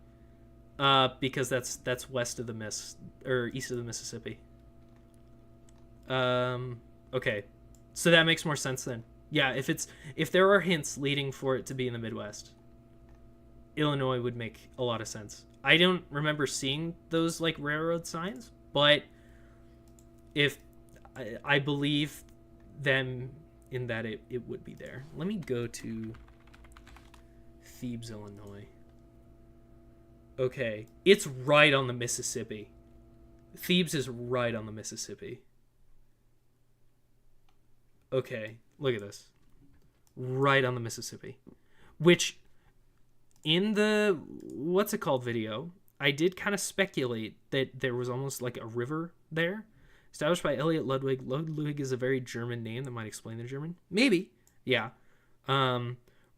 Because that's west of the east of the Mississippi. Okay. So that makes more sense then. Yeah, if there are hints leading for it to be in the Midwest, Illinois would make a lot of sense. I don't remember seeing those like railroad signs, but if I believe them in that it would be there. Let me go to Thebes, Illinois. Okay, it's right on the Mississippi. Thebes is right on the Mississippi. Okay, look at this. Right on the Mississippi. Which, in the what's it called video, I did kind of speculate that there was almost like a river there. Established by Elliot Ludwig. Ludwig is a very German name that might explain the German. Maybe. Yeah.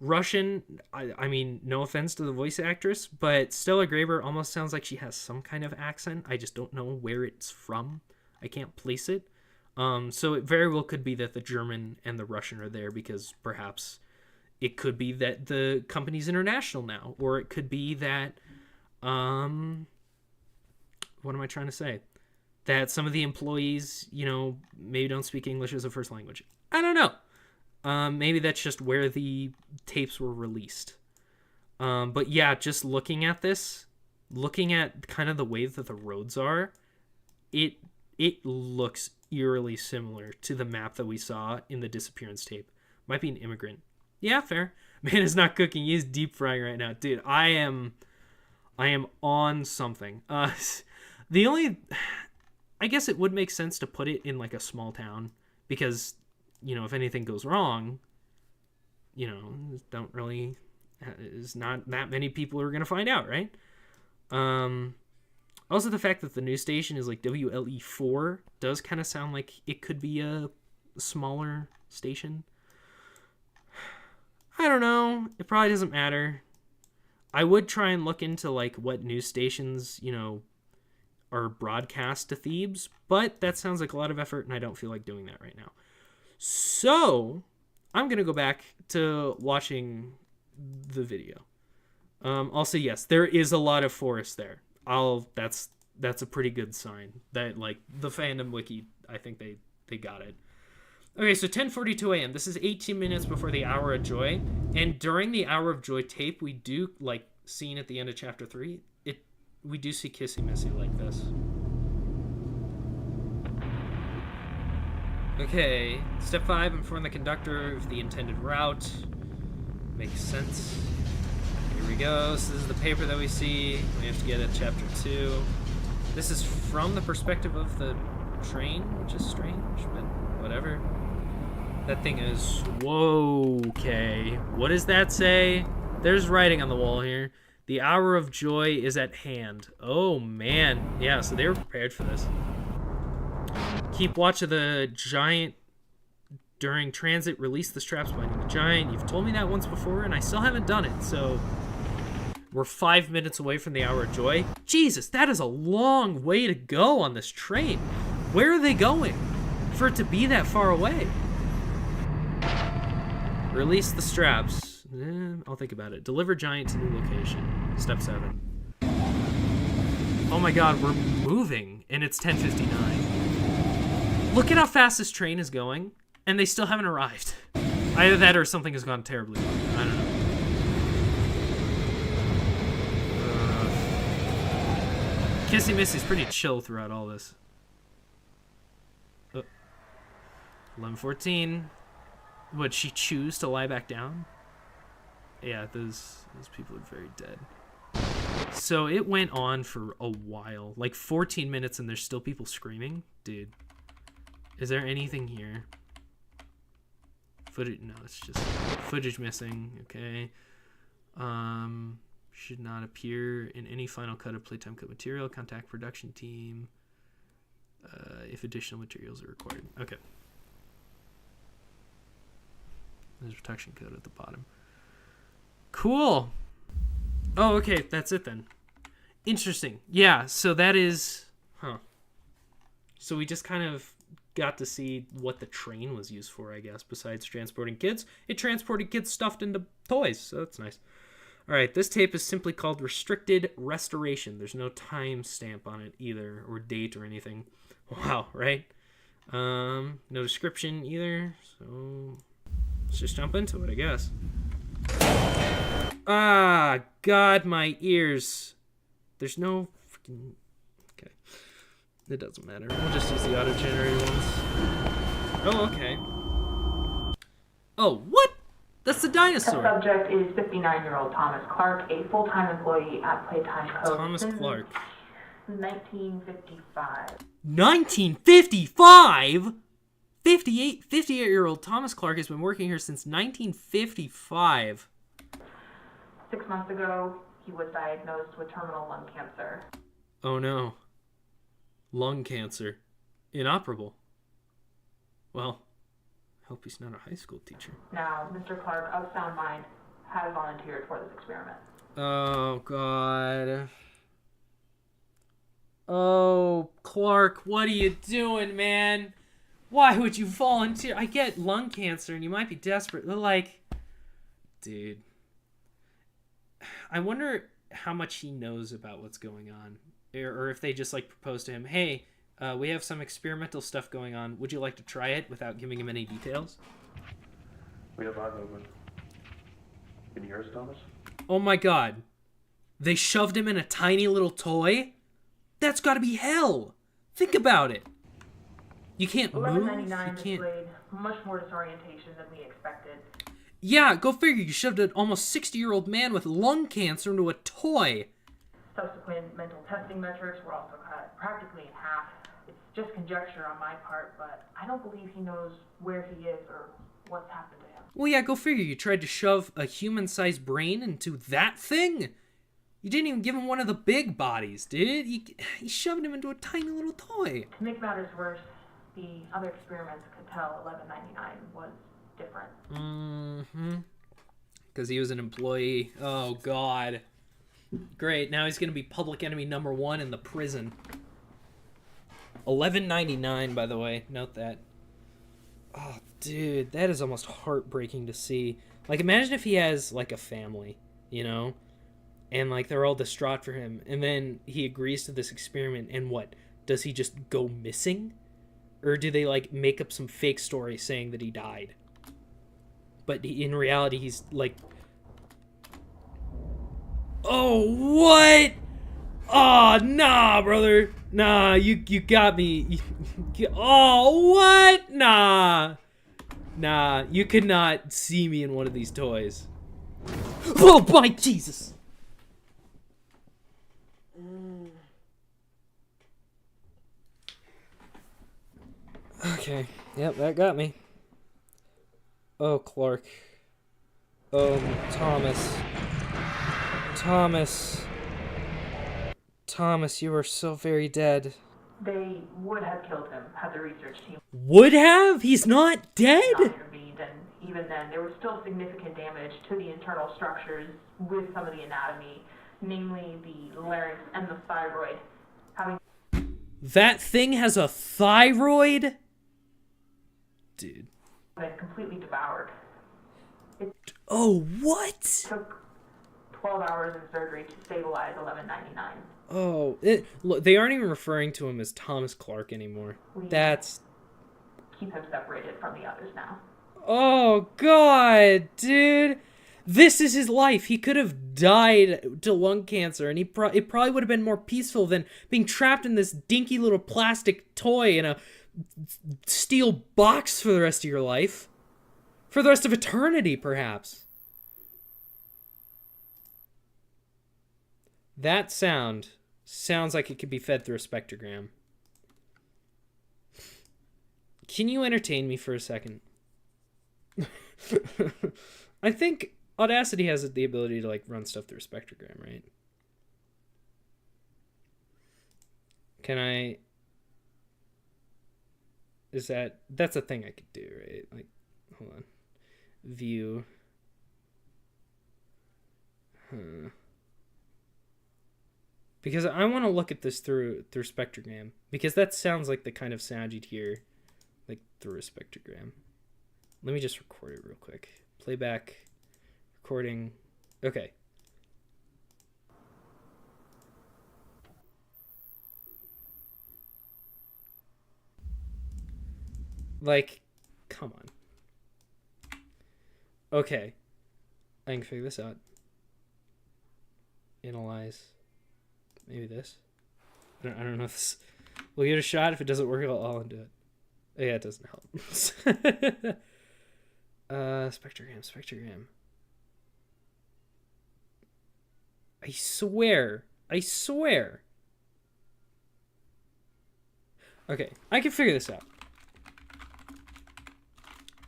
Russian, I mean, no offense to the voice actress, but Stella Graber almost sounds like she has some kind of accent. I just don't know where it's from. I can't place it. So it very well could be that the German and the Russian are there because perhaps it could be that the company's international now, or it could be that, what am I trying to say? That some of the employees, maybe don't speak English as a first language. I don't know. Maybe that's just where the tapes were released. But yeah, just looking at this, looking at kind of the way that the roads are, it looks eerily similar to the map that we saw in the disappearance tape. Might be an immigrant. Yeah, fair. Man is not cooking. He is deep frying right now. Dude, I am on something. I guess it would make sense to put it in like a small town because, if anything goes wrong, it's not that many people are going to find out, right? Also, the fact that the news station is like WLE4 does kind of sound like it could be a smaller station. I don't know. It probably doesn't matter. I would try and look into like what news stations, are broadcast to Thebes, but that sounds like a lot of effort and I don't feel like doing that right now. So I'm going to go back to watching the video. Also, yes, there is a lot of forest there. That's a pretty good sign that like the fandom wiki, I think they got it. Okay, so 10:42 a.m. This is 18 minutes before the Hour of Joy, and during the Hour of Joy tape, we do like scene at the end of chapter 3. We do see Kissy Missy like this. Okay, step 5, inform the conductor of the intended route. Makes sense. Here we go. So this is the paper that we see. We have to get at chapter 2. This is from the perspective of the train, which is strange, but whatever. That thing is... Whoa, okay. What does that say? There's writing on the wall here. The hour of joy is at hand. Oh, man. Yeah, so they were prepared for this. Keep watch of the giant during transit. Release the straps binding the giant. You've told me that once before, and I still haven't done it, so... We're 5 minutes away from the hour of joy. Jesus, that is a long way to go on this train. Where are they going for it to be that far away? Release the straps. I'll think about it. Deliver giant to new location. Step 7. Oh my god, we're moving, and it's 10:59. Look at how fast this train is going, and they still haven't arrived. Either that or something has gone terribly wrong. I don't know. Kissy Missy's pretty chill throughout all this. 11:14. Would she choose to lie back down? Yeah, those people are very dead. So it went on for a while, like 14 minutes, and there's still people screaming. Dude, is there anything here? Footage? No, it's just footage missing. Okay. Should not appear in any final cut of Playtime cut material. Contact production team if additional materials are required. Okay. There's a protection code at the bottom. Cool. Oh, okay. That's it then. Interesting. Yeah, so that is... Huh. So we just kind of got to see what the train was used for, I guess. Besides transporting kids, it transported kids stuffed into toys. So that's nice. All right, this tape is simply called Restricted Restoration. There's no time stamp on it either, or date or anything. Wow, right? No description either, so... Let's just jump into it, I guess. Ah, God, my ears. There's no freaking... Okay. It doesn't matter. We'll just use the auto-generated ones. Oh, okay. Oh, what? That's the dinosaur. The subject is 59-year-old Thomas Clark, a full-time employee at Playtime Co. Thomas Clark. 1955. 1955? 58-year-old Thomas Clark has been working here since 1955. 6 months ago, he was diagnosed with terminal lung cancer. Oh no. Lung cancer. Inoperable. Well, I hope he's not a high school teacher. Now, Mr. Clark, of sound mind, has volunteered for this experiment. Oh, God. Oh, Clark, what are you doing, man? Why would you volunteer? I get lung cancer and you might be desperate, but like, dude. I wonder how much he knows about what's going on. Or if they just like propose to him, hey, we have some experimental stuff going on. Would you like to try it without giving him any details? We have eye movement. Can you hear us, Thomas? Oh my god. They shoved him in a tiny little toy? That's gotta be hell. Think about it. You can't move. 1199 displayed much more disorientation than we expected. Yeah, go figure. You shoved an almost 60-year-old man with lung cancer into a toy. Subsequent mental testing metrics were also cut practically in half. It's just conjecture on my part, but I don't believe he knows where he is or what's happened to him. Well, yeah, go figure. You tried to shove a human-sized brain into that thing? You didn't even give him one of the big bodies, dude. You shoved him into a tiny little toy. To make matters worse, the other experiments could tell 1199 was different. Mm-hmm. Because he was an employee. Oh, God. Great. Now he's going to be public enemy number 1 in the prison. 1199, by the way. Note that. Oh, dude. That is almost heartbreaking to see. Like, imagine if he has, like, a family, you know? And, like, they're all distraught for him. And then he agrees to this experiment. And what? Does he just go missing? Or do they, like, make up some fake story saying that he died? But in reality, he's, like... Oh, what? Oh, nah, brother. Nah, you got me. Oh, what? Nah. Nah, you could not see me in one of these toys. Oh, my Jesus. Okay. Yep, that got me. Oh, Clark. Oh, Thomas. Thomas, you are so very dead. They would have killed him had the research team Would have? He's not dead? not intervened, and even then, there was still significant damage to the internal structures with some of the anatomy, namely the larynx and the thyroid, having That thing has a thyroid? Dude. been completely devoured. Oh, what? took 12 hours in surgery to stabilize 1199. Oh, look, they aren't even referring to him as Thomas Clark anymore. That's... Keep him separated from the others now. Oh, God, dude. This is his life. He could have died to lung cancer, and it probably would have been more peaceful than being trapped in this dinky little plastic toy in a steel box for the rest of your life. For the rest of eternity, perhaps. That sounds like it could be fed through a spectrogram. Can you entertain me for a second? I think Audacity has the ability to like run stuff through a spectrogram, right? Can I... That's a thing I could do, right? Like, hold on. View. Because I want to look at this through spectrogram. Because that sounds like the kind of sound you'd hear like through a spectrogram. Let me just record it real quick. Playback. Recording. Okay. Like, come on. Okay. I can figure this out. Analyze. Maybe this. I don't know if this... We'll give it a shot. If it doesn't work, I'll undo it. Oh, yeah, it doesn't help. Spectrogram. I swear. Okay, I can figure this out.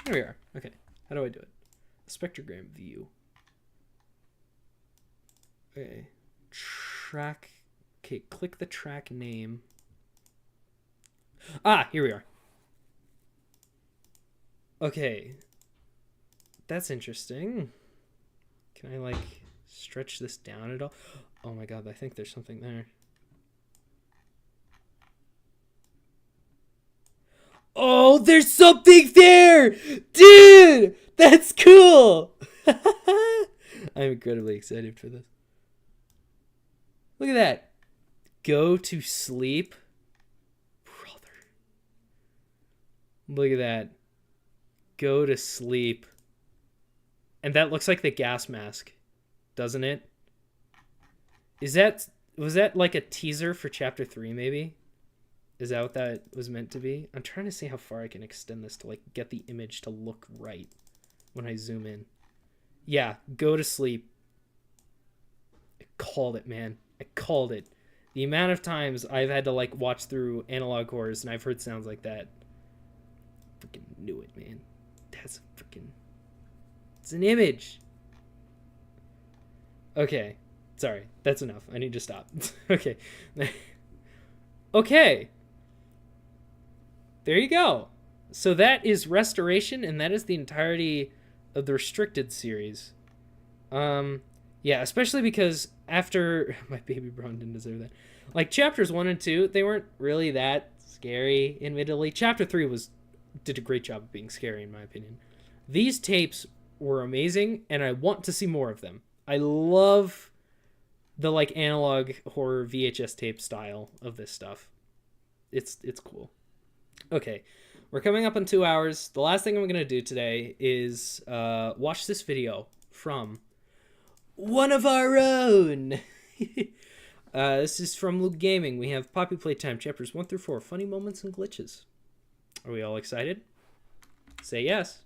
Here we are. Okay, how do I do it? Spectrogram view. Okay, track. Okay, click the track name. Ah, here we are. Okay. That's interesting. Can I, like, stretch this down at all? Oh my god, I think there's something there. Oh, there's something there! Dude! That's cool! I'm incredibly excited for this. Look at that. Go to sleep. Brother. Look at that. Go to sleep. And that looks like the gas mask, doesn't it? Was that like a teaser for chapter 3 maybe? Is that what that was meant to be? I'm trying to see how far I can extend this to like get the image to look right when I zoom in. Yeah, go to sleep. I called it, man. I called it. The amount of times I've had to like watch through analog horrors and I've heard sounds like that. Freaking knew it, man. That's freaking... It's an image. Okay. Sorry. That's enough. I need to stop. Okay. Okay. There you go. So that is Restoration, and that is the entirety of the Restricted series. Yeah, especially because after... My baby Brown didn't deserve that. Like, chapters 1 and 2, they weren't really that scary, admittedly. Chapter 3 did a great job of being scary, in my opinion. These tapes were amazing, and I want to see more of them. I love the, like, analog horror VHS tape style of this stuff. It's cool. Okay, we're coming up on 2 hours. The last thing I'm going to do today is watch this video from one of our own. This is from Loop Gaming. We have Poppy Playtime, chapters 1 through 4, funny moments and glitches. Are we all excited? Say yes.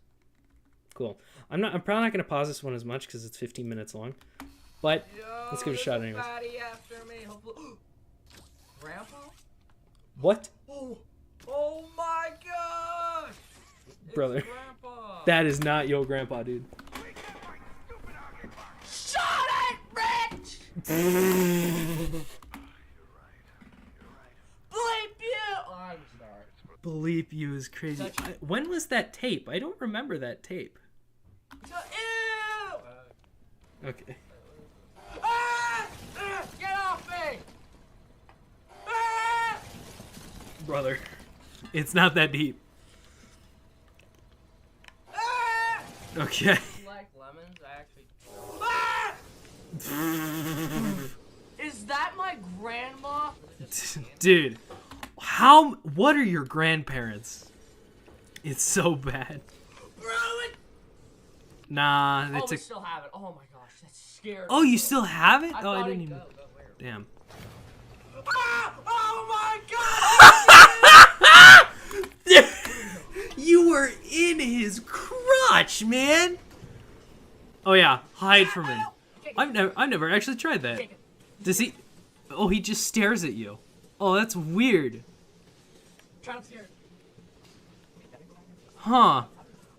Cool. I'm probably not going to pause this one as much because it's 15 minutes long. But let's give it a shot anyways. After me. Grandpa? What? Oh my gosh! Brother. That is not your grandpa, dude. Shut it, Rich! You're right. Bleep you! Oh, I'm sorry. Bleep you is crazy. When was that tape? I don't remember that tape. Ew! Okay. Ah! Get off me! Ah! Brother. It's not that deep. Ah! Okay. Like Is that my grandma? Dude, what are your grandparents? It's so bad. Bro, Nah, they we took. still have it. Oh my gosh, that's scary. Oh, you still have it? Oh, I thought didn't it even. go where? Damn. Ah! Oh my god! You were in his crotch, man. Oh yeah, hide from him. I've never actually tried that. Does he? Oh, he just stares at you. Oh, that's weird. Try to scare. Huh.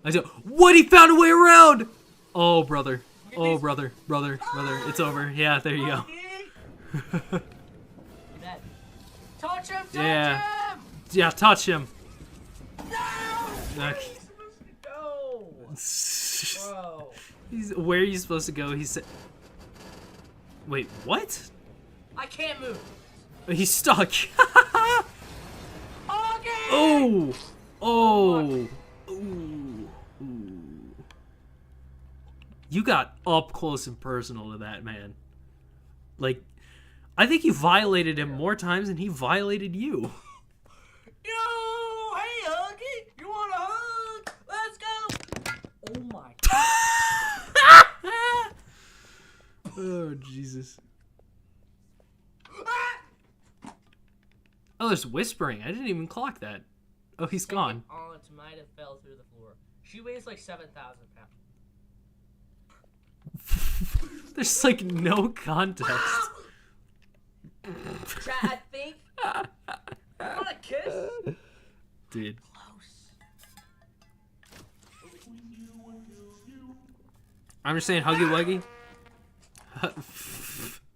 I don't. What? He found a way around. Oh, brother. Oh, brother. It's over. Yeah, there you go. Touch him! Yeah. Him! Yeah, touch him. No! Okay. Bro. Where are you supposed to go? He said. Wait, what? I can't move. He's stuck. Okay. Oh. Oh. Ooh. Ooh. You got up close and personal to that man. Like, I think you violated him more times than he violated you. Yo, hey, Huggy, you want a hug? Let's go. Oh my God. Oh, Jesus. Oh, there's whispering. I didn't even clock that. Oh, he's gone. Aunt might have fell through the floor. She weighs like 7,000 pounds. There's like no context. Chat, I think. You want a kiss? Dude. I'm just saying, Huggy Wuggy.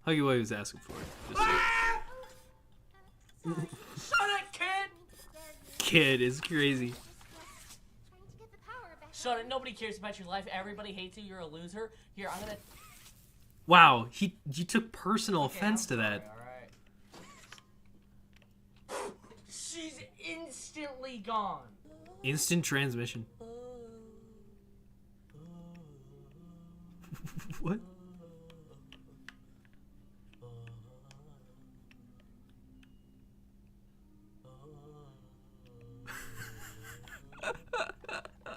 Huggy Wuggy was asking for it. Just Shut it, kid! kid is crazy. Shut it, nobody cares about your life. Everybody hates you. You're a loser. Here, I'm gonna. Wow, you took personal offense to that. Alright. She's instantly gone. Instant transmission. What?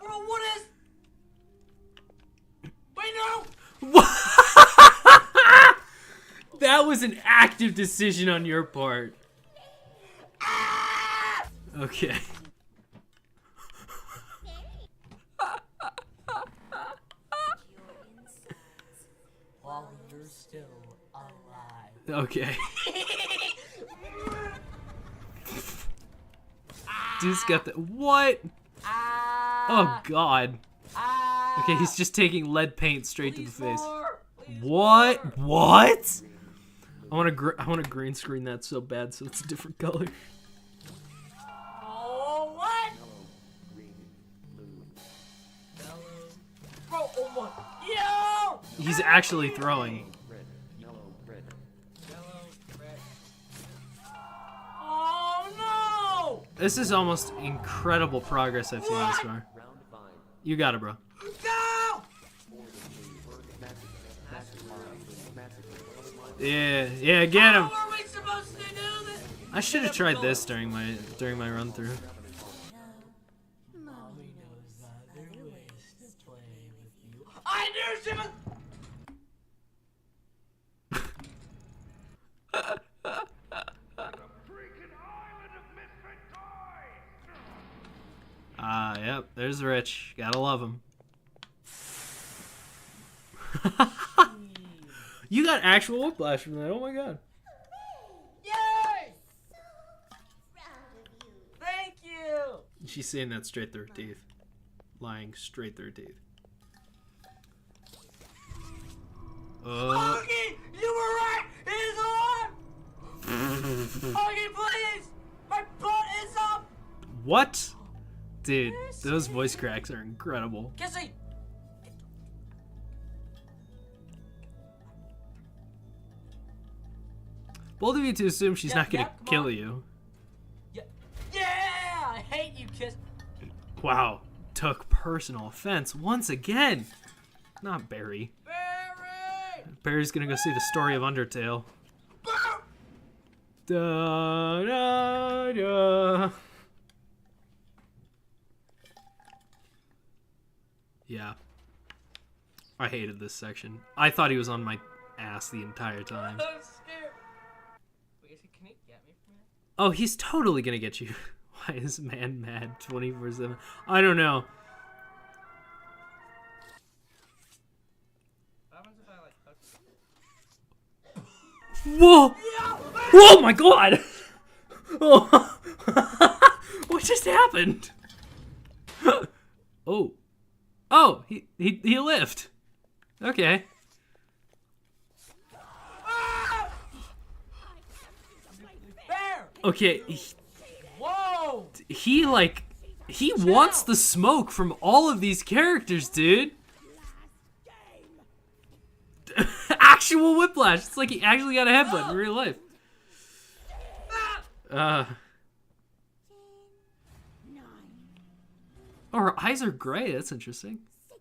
Bro, what is? Wait, no! What? That was an active decision on your part. Okay. While you're still alive. Okay. Dude's got the what? Oh God. Okay, he's just taking lead paint straight to the face. What? What? I want to green screen that so bad so it's a different color. Oh, what? Bro, oh my. Yo! He's actually throwing. Oh no! This is almost incredible progress I've seen this far. You got it, bro. Go! Yeah, get him. How are we supposed to do this? I should have tried this during my run through. Mommy knows other ways to play with you. I knew she was. Yep, there's Rich. Gotta love him. You got actual whiplash from that. Oh my God. Yay! Thank you! She's saying that straight through her teeth. Lying straight through her teeth. Huggy! You were right! It is alive! Huggy, please! My butt is up! What? Dude, those voice cracks are incredible. Kissy! Bold of you to assume she's not gonna come kill on. you. Yeah, I hate you, Kiss. Wow, took personal offense once again. Not Barry. Barry! Barry's gonna go see the story of Undertale. Da, da, da. Yeah. I hated this section. I thought he was on my ass the entire time. I'm scared. Wait, can he get me from here? Oh, he's totally gonna get you. Why is man mad 24/7? I don't know. What happens if I like touch? Whoa! Oh my god! Oh. What just happened? Oh. Oh, he lived. Okay. Bear! Okay. Whoa! He wants the smoke from all of these characters, dude. Actual whiplash. It's like he actually got a headbutt in real life. Oh, her eyes are gray. That's interesting. 6,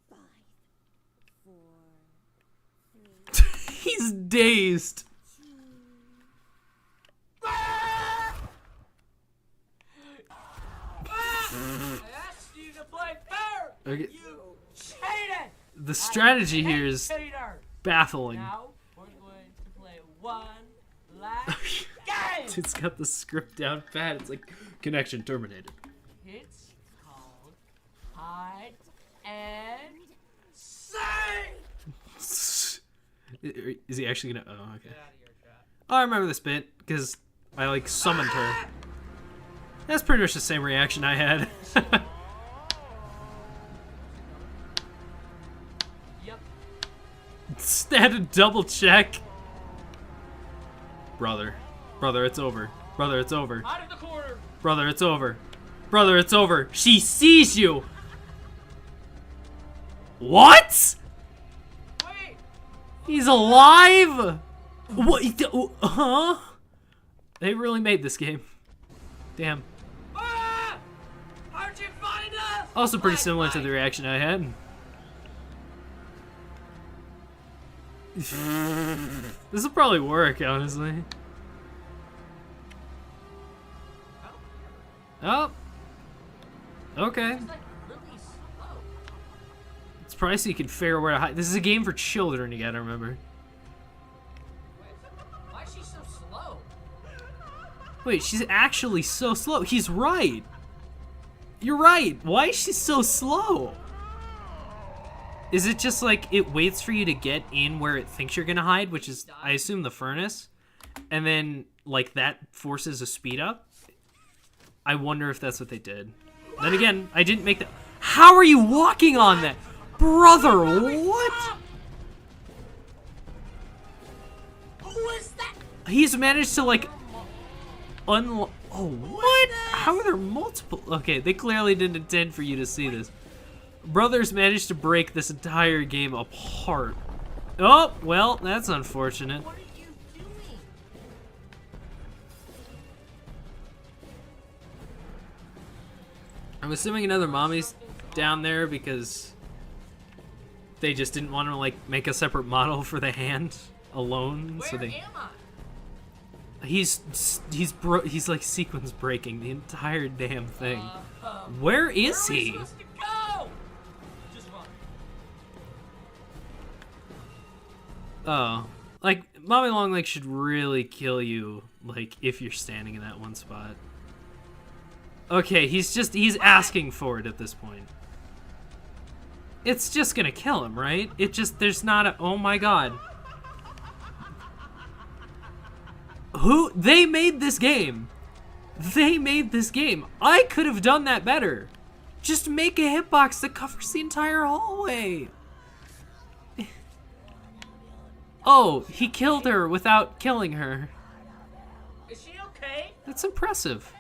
5, 4, 3. He's dazed. I asked you to play fair! Okay. You cheated! The strategy here is Cheater! baffling. Now we're going to play one last game! It's got the script down pat. It's like connection terminated. It's called hide and seek! Is he actually gonna? Oh, okay. Get out of here, chat. Oh, I remember this bit because I like summoned her. That's pretty much the same reaction I had. Yep. They had to double check. Brother, it's over. Brother, it's over. Out of the corner! Brother, it's over. Brother, it's over. She sees you. What? Wait! He's alive? What? Huh? They really made this game. Damn. Ah! How'd you find us? Also pretty similar to the reaction I had. This will probably work, honestly. Oh. Okay. It's like really slow. It's probably so you can figure out where to hide. This is a game for children, you gotta remember. Wait, why is she so slow? Wait, she's actually so slow. He's right. You're right. Why is she so slow? Is it just like it waits for you to get in where it thinks you're gonna hide, which is, I assume, the furnace, and then like that forces a speed up? I wonder if that's what they did. Then again, I didn't make that. How are you walking on that? Brother, what? Who is that? He's managed to like unlock. Oh, what? How are there multiple? Okay, they clearly didn't intend for you to see this. Brothers managed to break this entire game apart. Oh, well, that's unfortunate. What are you doing? I'm assuming another mommy's down there because they just didn't want to like make a separate model for the hand alone. Where So they am I? he's like sequence breaking the entire damn thing. Where is Where are we he? supposed to go? Just run. Oh, like Mommy Longlegs should really kill you, like if you're standing in that one spot. Okay, he's asking for it at this point. It's just gonna kill him, right? There's not a, oh my god. They made this game. They made this game. I could have done that better. Just make a hitbox that covers the entire hallway. Oh, he killed her without killing her. Is she okay? That's impressive.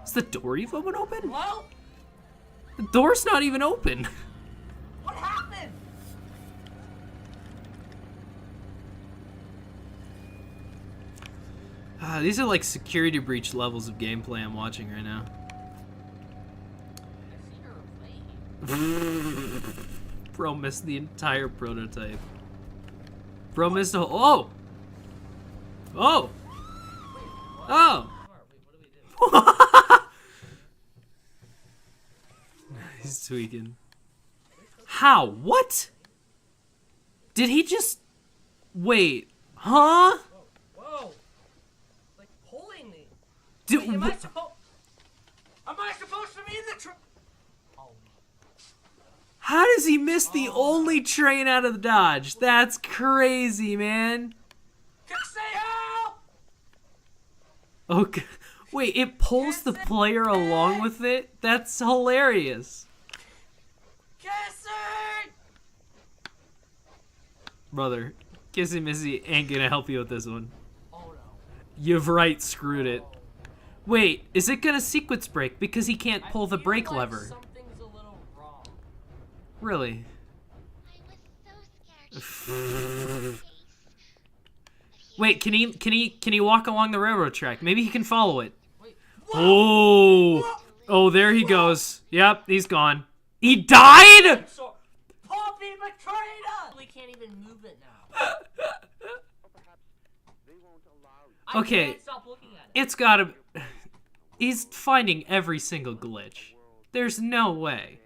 Is the door even open? Hello? The door's not even open. What happened? These are like security breach levels of gameplay I'm watching right now. I see her playing. Bro missed the entire prototype. Bro missed a hole. Oh! Oh! Oh! He's tweaking. How? What? Did he just... Wait. Huh? Whoa. Like pulling me. Dude, Wait, am I supposed to be in the truck? Oh. how does he miss the only train out of the Dodge? That's crazy, man. Say help! Okay. Wait, it pulls the player along with it? That's hilarious. Kissy! Brother, Kissy Missy ain't gonna help you with this one. Oh no. You've right screwed it. Wait, is it gonna sequence break because he can't pull the brake like lever? Something's a little wrong. Really? I was so scared. Wait, can he walk along the railroad track? Maybe he can follow it. Wait. Oh! Oh, there he goes. Yep, he's gone. He died? So, Poppy betrayed us! We can't even move it now. Okay. I can't stop looking at it. It's gotta... He's finding every single glitch. There's no way.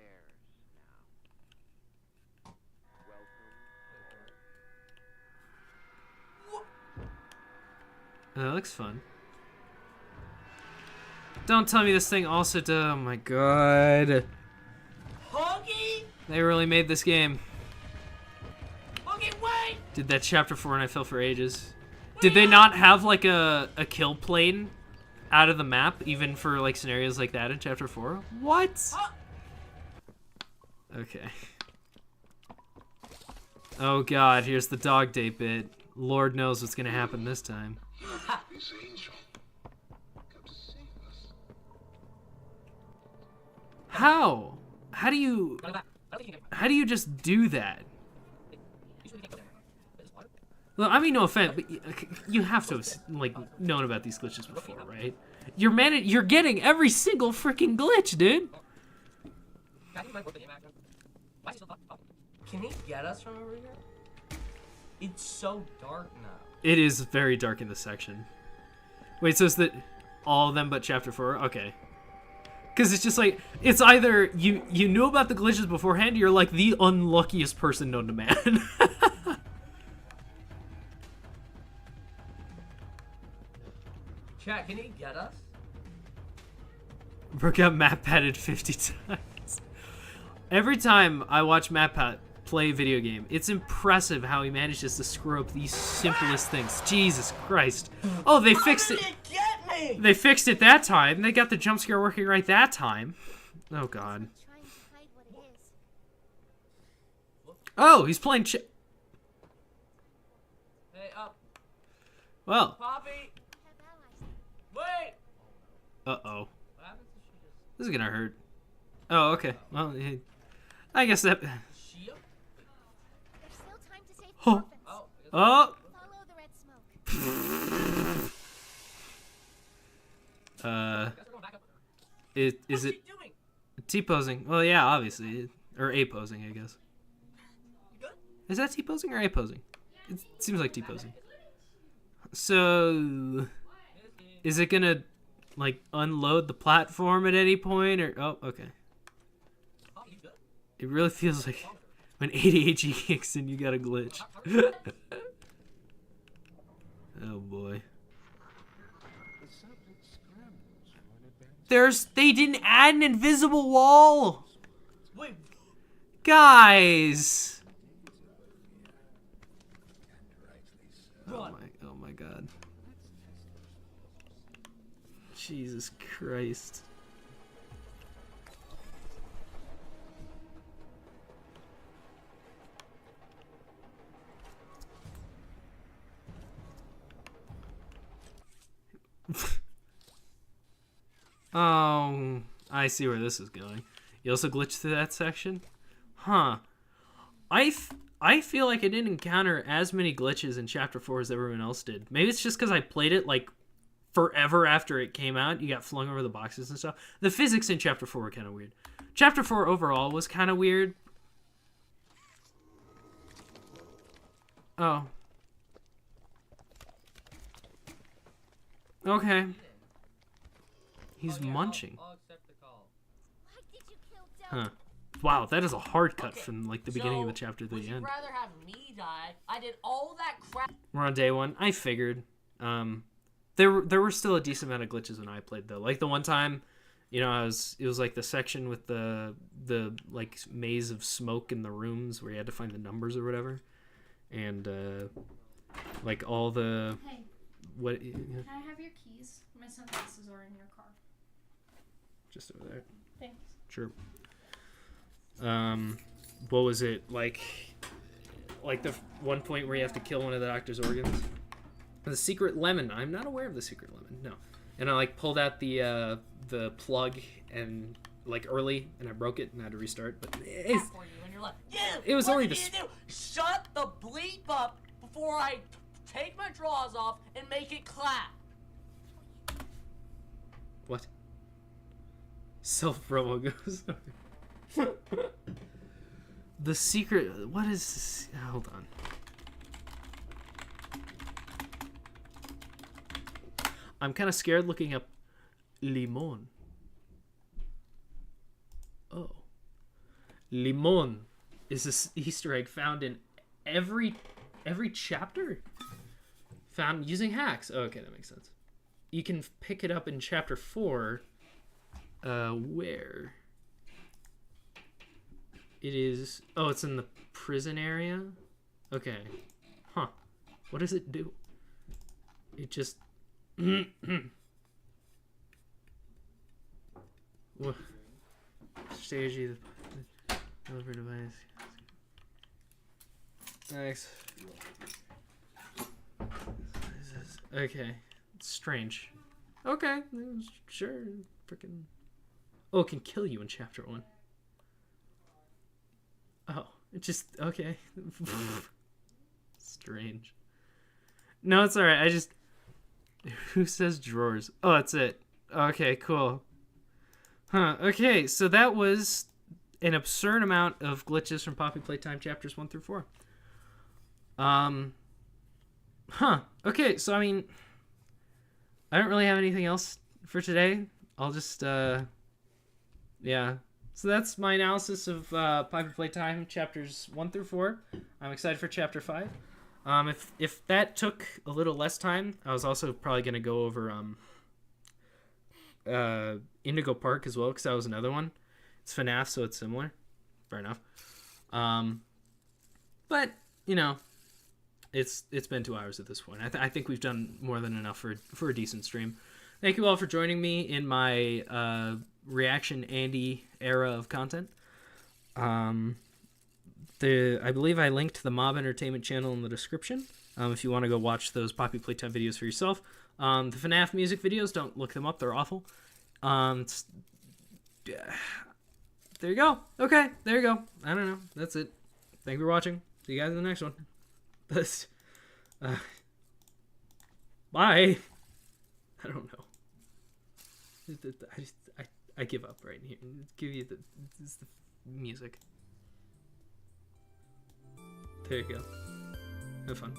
That looks fun. Don't tell me this thing also does... Oh my god. Huggy? They really made this game. Huggy, wait! Did that chapter 4 and I fell for ages. Did they not have like a kill plane out of the map, even for like scenarios like that in chapter 4? What? Okay. Oh god, here's the dog day bit. Lord knows what's gonna happen this time. This angel. Come to save us. How? How do you just do that? Well, I mean, no offense, but you have to have like known about these glitches before, right? You're getting every single freaking glitch, dude. Can he get us from over here? It's so dark now. It is very dark in this section. Wait, so is that all of them but chapter 4? Okay. Because it's just like, it's either you knew about the glitches beforehand, or you're like the unluckiest person known to man. Chat, can he get us? Brooke got MatPatted 50 times. Every time I watch MatPat play a video game, it's impressive how he manages to screw up the simplest things. Jesus Christ. Oh, they fixed it. Get me! They fixed it that time. They got the jump scare working right that time. Oh, God. Trying to hide what it is. Oh, he's playing Hey, up. Well. Poppy! Have allies. Wait! Uh-oh. What happens if she just... This is gonna hurt. Oh, okay. Well, I guess that... She up? There's still time to save the Oh. orphans. Oh. Oh! Follow the red smoke. Guess we're going back up. Is What's it she doing? T-posing? Well, yeah, obviously. Or A-posing, I guess. You good? Is that T-posing or A-posing? It seems like T-posing. So... Is it gonna, like, unload the platform at any point, or... Oh, okay. Oh, you good? It really feels like when ADHD kicks in, you got a glitch. Oh, boy. They didn't add an invisible wall! Wait. Guys! Run. Oh my god. Jesus Christ. Oh, I see where this is going. You also glitched through that section? Huh. I feel like I didn't encounter as many glitches in Chapter 4 as everyone else did. Maybe it's just because I played it, like, forever after it came out. You got flung over the boxes and stuff. The physics in Chapter 4 were kind of weird. Chapter 4 overall was kind of weird. Oh. Okay. He's munching. I'll accept the call. Why did you kill Del? Huh. Wow, that is a hard cut from like the beginning of the chapter to would the you end. rather have me die? I did all that crap. We're on day 1. I figured. There were still a decent amount of glitches when I played though. Like the one time, you know, it was like the section with the like maze of smoke in the rooms where you had to find the numbers or whatever, and like all the Hey, what? can I have your keys? My sunglasses are in your car. Just over there. Thanks. Sure. What was it like the one point where you have to kill one of the doctor's organs? The secret lemon. I'm not aware of the secret lemon. No. And I like pulled out the plug and like early, and I broke it and I had to restart. But it was only the. Shut the bleep up before I take my drawers off and make it clap. What? Self-promo goes. The secret. What is this? Hold on. I'm kind of scared looking up limon. Oh. Limon is this Easter egg found in every chapter? Found using hacks. Oh, okay, that makes sense. You can pick it up in chapter 4. Where? It is... Oh, it's in the prison area? Okay. Huh. What does it do? It just... What? Stage developer device. Nice. Okay. It's strange. Okay. Sure. Freaking. Oh, it can kill you in chapter 1. Oh, it just okay. Strange. No, it's alright. I just. Who says drawers? Oh, that's it. Okay, cool. Huh. Okay, so that was an absurd amount of glitches from Poppy Playtime chapters 1 through 4. Huh. Okay, so I mean, I don't really have anything else for today. I'll just, yeah. So that's my analysis of Poppy Playtime chapters 1 through 4. I'm excited for chapter 5. If that took a little less time, I was also probably gonna go over Indigo Park as well, because that was another one. It's FNAF, so it's similar. Fair enough. But you know, it's been 2 hours at this point. I think we've done more than enough for a decent stream. Thank you all for joining me in my reaction Andy era of content. I believe I linked the Mob Entertainment channel in the description. If you want to go watch those Poppy Playtime videos for yourself. The FNAF music videos, don't look them up. They're awful. There you go. Okay, there you go. I don't know. That's it. Thank you for watching. See you guys in the next one. Bye. I don't know. I give up right here. Give you the music. There you go. Have fun.